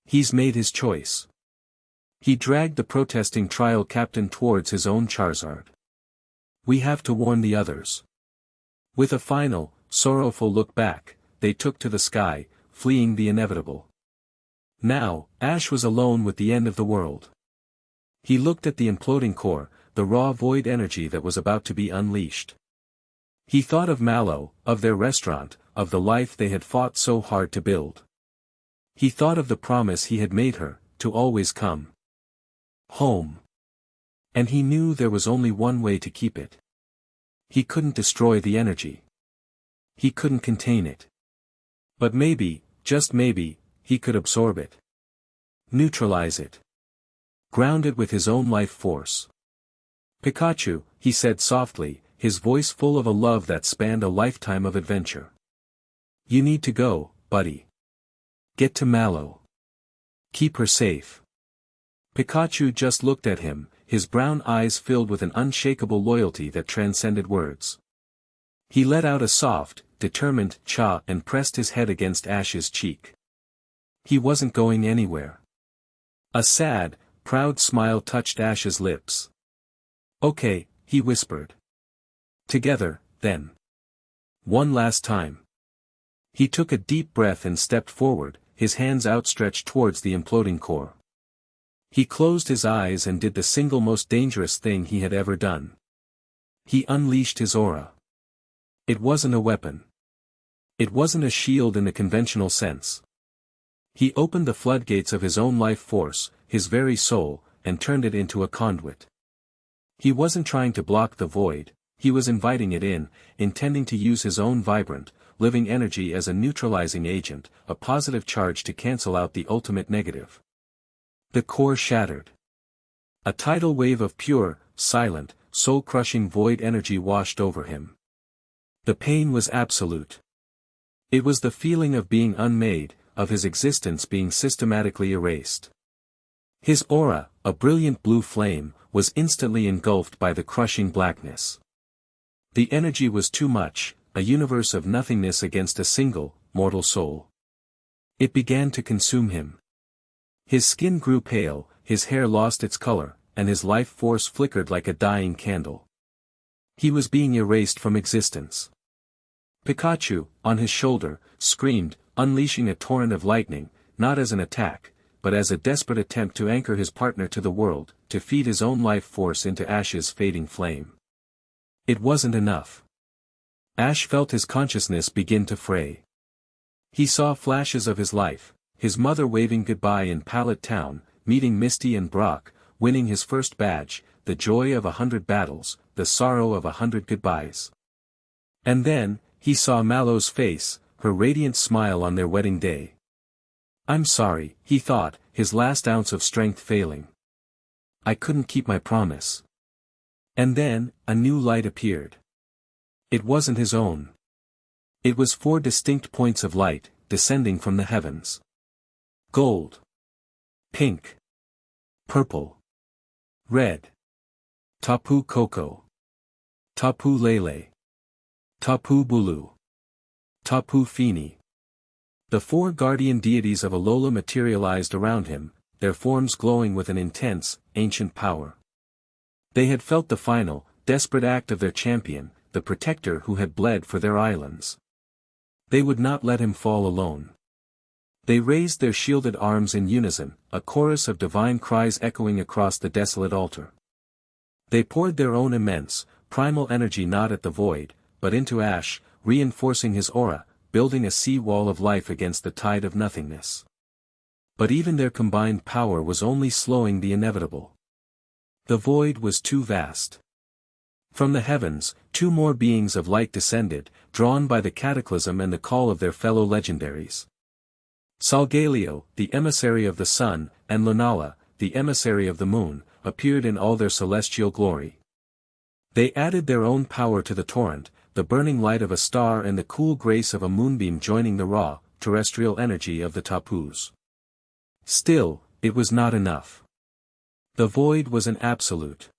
He's made his choice. He dragged the protesting trial captain towards his own Charizard. We have to warn the others. With a final, sorrowful look back, they took to the sky, fleeing the inevitable. Now, Ash was alone with the end of the world. He looked at the imploding core, the raw void energy that was about to be unleashed. He thought of Malow, of their restaurant, of the life they had fought so hard to build. He thought of the promise he had made her, to always come home. And he knew there was only one way to keep it. He couldn't destroy the energy. He couldn't contain it. But maybe, just maybe, he could absorb it. Neutralize it. Ground it with his own life force. Pikachu, he said softly, his voice full of a love that spanned a lifetime of adventure. You need to go, buddy. Get to Malow. Keep her safe. Pikachu just looked at him, his brown eyes filled with an unshakable loyalty that transcended words. He let out a soft, determined "cha" and pressed his head against Ash's cheek. He wasn't going anywhere. A sad, proud smile touched Ash's lips. Okay, he whispered. Together, then. One last time. He took a deep breath and stepped forward, his hands outstretched towards the imploding core. He closed his eyes and did the single most dangerous thing he had ever done. He unleashed his aura. It wasn't a weapon. It wasn't a shield in the conventional sense. He opened the floodgates of his own life force, his very soul, and turned it into a conduit. He wasn't trying to block the void, he was inviting it in, intending to use his own vibrant, living energy as a neutralizing agent, a positive charge to cancel out the ultimate negative. The core shattered. A tidal wave of pure, silent, soul-crushing void energy washed over him. The pain was absolute. It was the feeling of being unmade, of his existence being systematically erased. His aura, a brilliant blue flame, was instantly engulfed by the crushing blackness. The energy was too much, a universe of nothingness against a single, mortal soul. It began to consume him. His skin grew pale, his hair lost its color, and his life force flickered like a dying candle. He was being erased from existence. Pikachu, on his shoulder, screamed, unleashing a torrent of lightning, not as an attack, but as a desperate attempt to anchor his partner to the world, to feed his own life force into Ash's fading flame. It wasn't enough. Ash felt his consciousness begin to fray. He saw flashes of his life, his mother waving goodbye in Pallet Town, meeting Misty and Brock, winning his first badge, the joy of 100 battles, the sorrow of 100 goodbyes. And then, he saw Mallow's face, her radiant smile on their wedding day. "I'm sorry," he thought, his last ounce of strength failing. "I couldn't keep my promise." And then, a new light appeared. It wasn't his own. It was 4 distinct points of light, descending from the heavens. Gold. Pink. Purple. Red. Tapu Koko. Tapu Lele. Tapu Bulu. Tapu Fini. The 4 guardian deities of Alola materialized around him, their forms glowing with an intense, ancient power. They had felt the final, desperate act of their champion, the protector who had bled for their islands. They would not let him fall alone. They raised their shielded arms in unison, a chorus of divine cries echoing across the desolate altar. They poured their own immense, primal energy not at the void, but into Ash, reinforcing his aura, building a sea wall of life against the tide of nothingness. But even their combined power was only slowing the inevitable. The void was too vast. From the heavens, 2 more beings of light descended, drawn by the cataclysm and the call of their fellow legendaries. Solgaleo, the emissary of the sun, and Lunala, the emissary of the moon, appeared in all their celestial glory. They added their own power to the torrent, the burning light of a star and the cool grace of a moonbeam joining the raw, terrestrial energy of the Tapus. Still, it was not enough. The void was an absolute.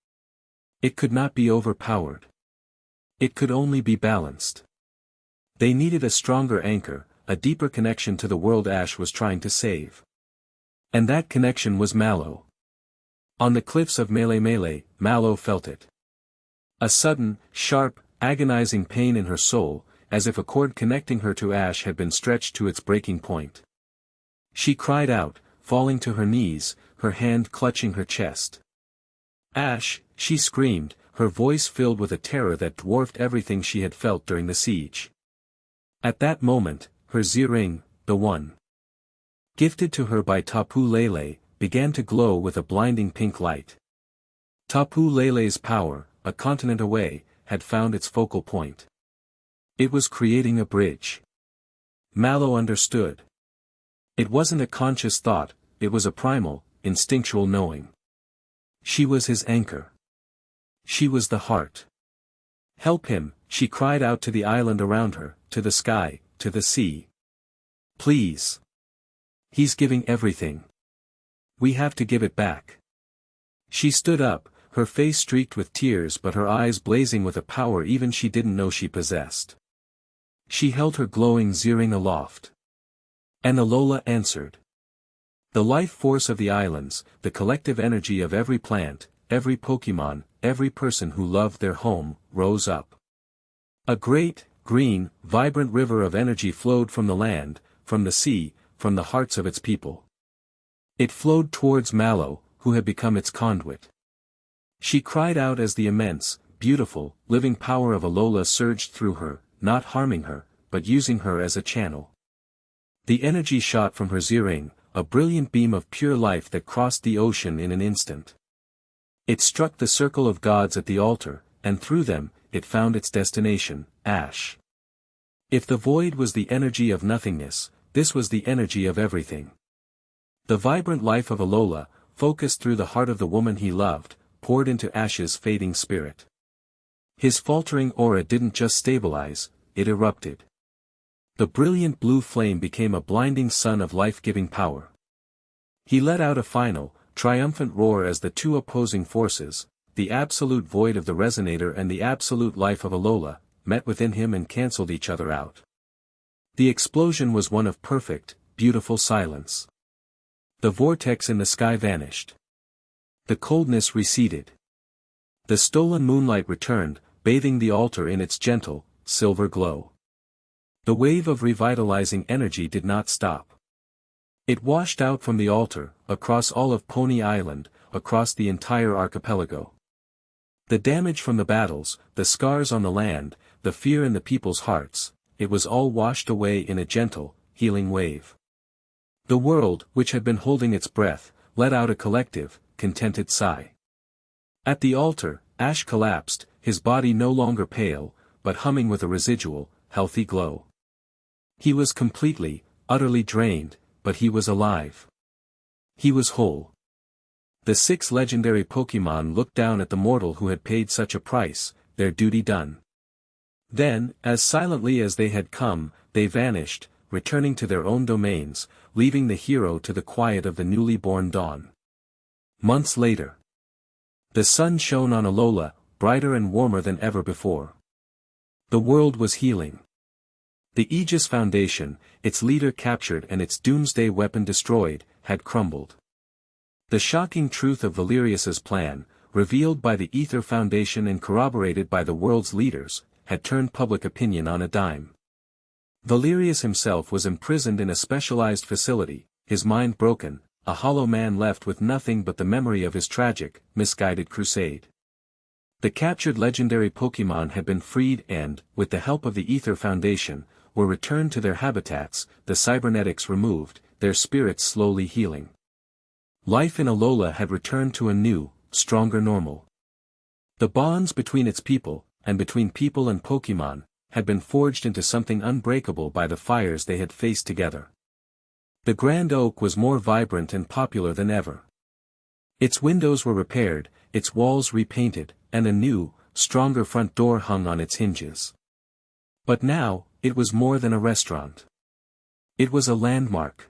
It could not be overpowered. It could only be balanced. They needed a stronger anchor, a deeper connection to the world Ash was trying to save. And that connection was Mallow. On the cliffs of Mele, Mallow felt it. A sudden, sharp, agonizing pain in her soul, as if a cord connecting her to Ash had been stretched to its breaking point. She cried out, falling to her knees, her hand clutching her chest. "Ash," she screamed, her voice filled with a terror that dwarfed everything she had felt during the siege. At that moment, her Z-ring, the one gifted to her by Tapu Lele, began to glow with a blinding pink light. Tapu Lele's power, a continent away, had found its focal point. It was creating a bridge. Mallow understood. It wasn't a conscious thought, it was a primal, instinctual knowing. She was his anchor. She was the heart. "Help him," she cried out to the island around her, to the sky, to the sea. "Please. He's giving everything. We have to give it back." She stood up, her face streaked with tears but her eyes blazing with a power even she didn't know she possessed. She held her glowing Z-ring aloft. And Alola answered. The life force of the islands, the collective energy of every plant, every Pokemon, every person who loved their home, rose up. A great, green, vibrant river of energy flowed from the land, from the sea, from the hearts of its people. It flowed towards Mallow, who had become its conduit. She cried out as the immense, beautiful, living power of Alola surged through her, not harming her, but using her as a channel. The energy shot from her Z-ring, a brilliant beam of pure life that crossed the ocean in an instant. It struck the circle of gods at the altar, and through them, it found its destination, Ash. If the void was the energy of nothingness, this was the energy of everything. The vibrant life of Alola, focused through the heart of the woman he loved, poured into Ash's fading spirit. His faltering aura didn't just stabilize, it erupted. The brilliant blue flame became a blinding sun of life-giving power. He let out a final, triumphant roar as the two opposing forces, the absolute void of the resonator and the absolute life of Alola, met within him and cancelled each other out. The explosion was one of perfect, beautiful silence. The vortex in the sky vanished. The coldness receded. The stolen moonlight returned, bathing the altar in its gentle, silver glow. The wave of revitalizing energy did not stop. It washed out from the altar, across all of Pony Island, across the entire archipelago. The damage from the battles, the scars on the land, the fear in the people's hearts, it was all washed away in a gentle, healing wave. The world, which had been holding its breath, let out a collective, contented sigh. At the altar, Ash collapsed, his body no longer pale, but humming with a residual, healthy glow. He was completely, utterly drained, but he was alive. He was whole. The 6 legendary Pokémon looked down at the mortal who had paid such a price, their duty done. Then, as silently as they had come, they vanished, returning to their own domains, leaving the hero to the quiet of the newly born dawn. Months later. The sun shone on Alola, brighter and warmer than ever before. The world was healing. The Aegis Foundation, its leader captured and its doomsday weapon destroyed, had crumbled. The shocking truth of Valerius's plan, revealed by the Aether Foundation and corroborated by the world's leaders, had turned public opinion on a dime. Valerius himself was imprisoned in a specialized facility, his mind broken, a hollow man left with nothing but the memory of his tragic, misguided crusade. The captured legendary Pokémon had been freed and, with the help of the Aether Foundation, were returned to their habitats, the cybernetics removed, their spirits slowly healing. Life in Alola had returned to a new, stronger normal. The bonds between its people, and between people and Pokémon, had been forged into something unbreakable by the fires they had faced together. The Grand Oak was more vibrant and popular than ever. Its windows were repaired, its walls repainted, and a new, stronger front door hung on its hinges. But now, it was more than a restaurant. It was a landmark.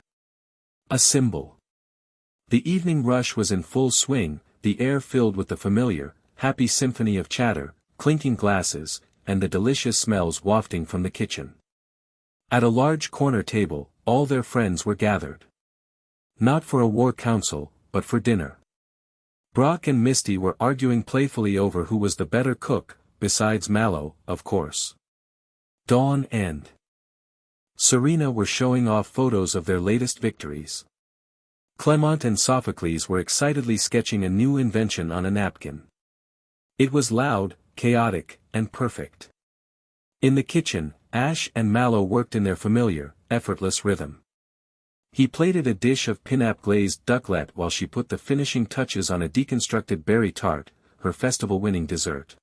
A symbol. The evening rush was in full swing, the air filled with the familiar, happy symphony of chatter, clinking glasses, and the delicious smells wafting from the kitchen. At a large corner table, all their friends were gathered. Not for a war council, but for dinner. Brock and Misty were arguing playfully over who was the better cook, besides Mallow, of course. Dawn and Serena were showing off photos of their latest victories. Clement and Sophocles were excitedly sketching a new invention on a napkin. It was loud, chaotic, and perfect. In the kitchen, Ash and Mallow worked in their familiar, effortless rhythm. He plated a dish of pineapple glazed ducklet while she put the finishing touches on a deconstructed berry tart, her festival-winning dessert.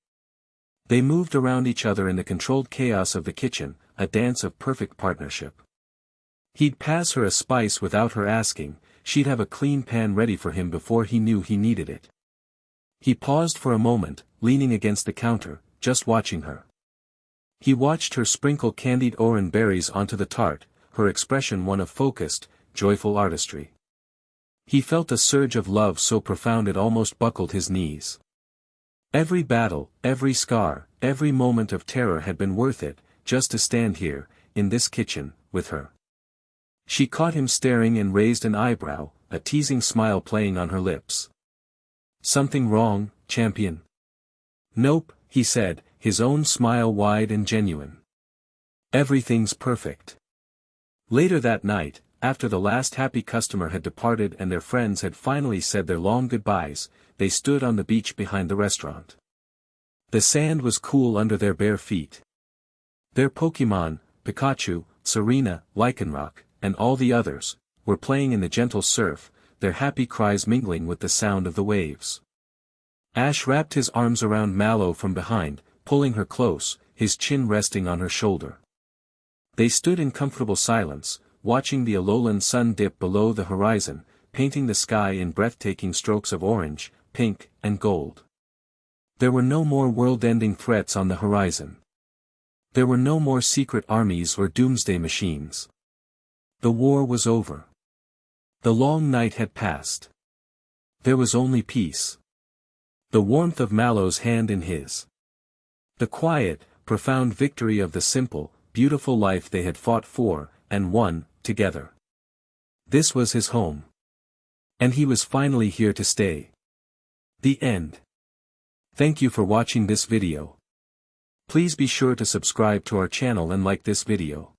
They moved around each other in the controlled chaos of the kitchen, a dance of perfect partnership. He'd pass her a spice without her asking, she'd have a clean pan ready for him before he knew he needed it. He paused for a moment, leaning against the counter, just watching her. He watched her sprinkle candied orange berries onto the tart, her expression one of focused, joyful artistry. He felt a surge of love so profound it almost buckled his knees. Every battle, every scar, every moment of terror had been worth it, just to stand here, in this kitchen, with her. She caught him staring and raised an eyebrow, a teasing smile playing on her lips. "Something wrong, champion?" "Nope," he said, his own smile wide and genuine. "Everything's perfect." Later that night, after the last happy customer had departed and their friends had finally said their long goodbyes, they stood on the beach behind the restaurant. The sand was cool under their bare feet. Their Pokémon, Pikachu, Serena, Lycanroc, and all the others, were playing in the gentle surf, their happy cries mingling with the sound of the waves. Ash wrapped his arms around Mallow from behind, pulling her close, his chin resting on her shoulder. They stood in comfortable silence, watching the Alolan sun dip below the horizon, painting the sky in breathtaking strokes of orange, pink, and gold. There were no more world-ending threats on the horizon. There were no more secret armies or doomsday machines. The war was over. The long night had passed. There was only peace. The warmth of Mallow's hand in his. The quiet, profound victory of the simple, beautiful life they had fought for, and won, together. This was his home. And he was finally here to stay. The end. Thank you for watching this video. Please be sure to subscribe to our channel and like this video.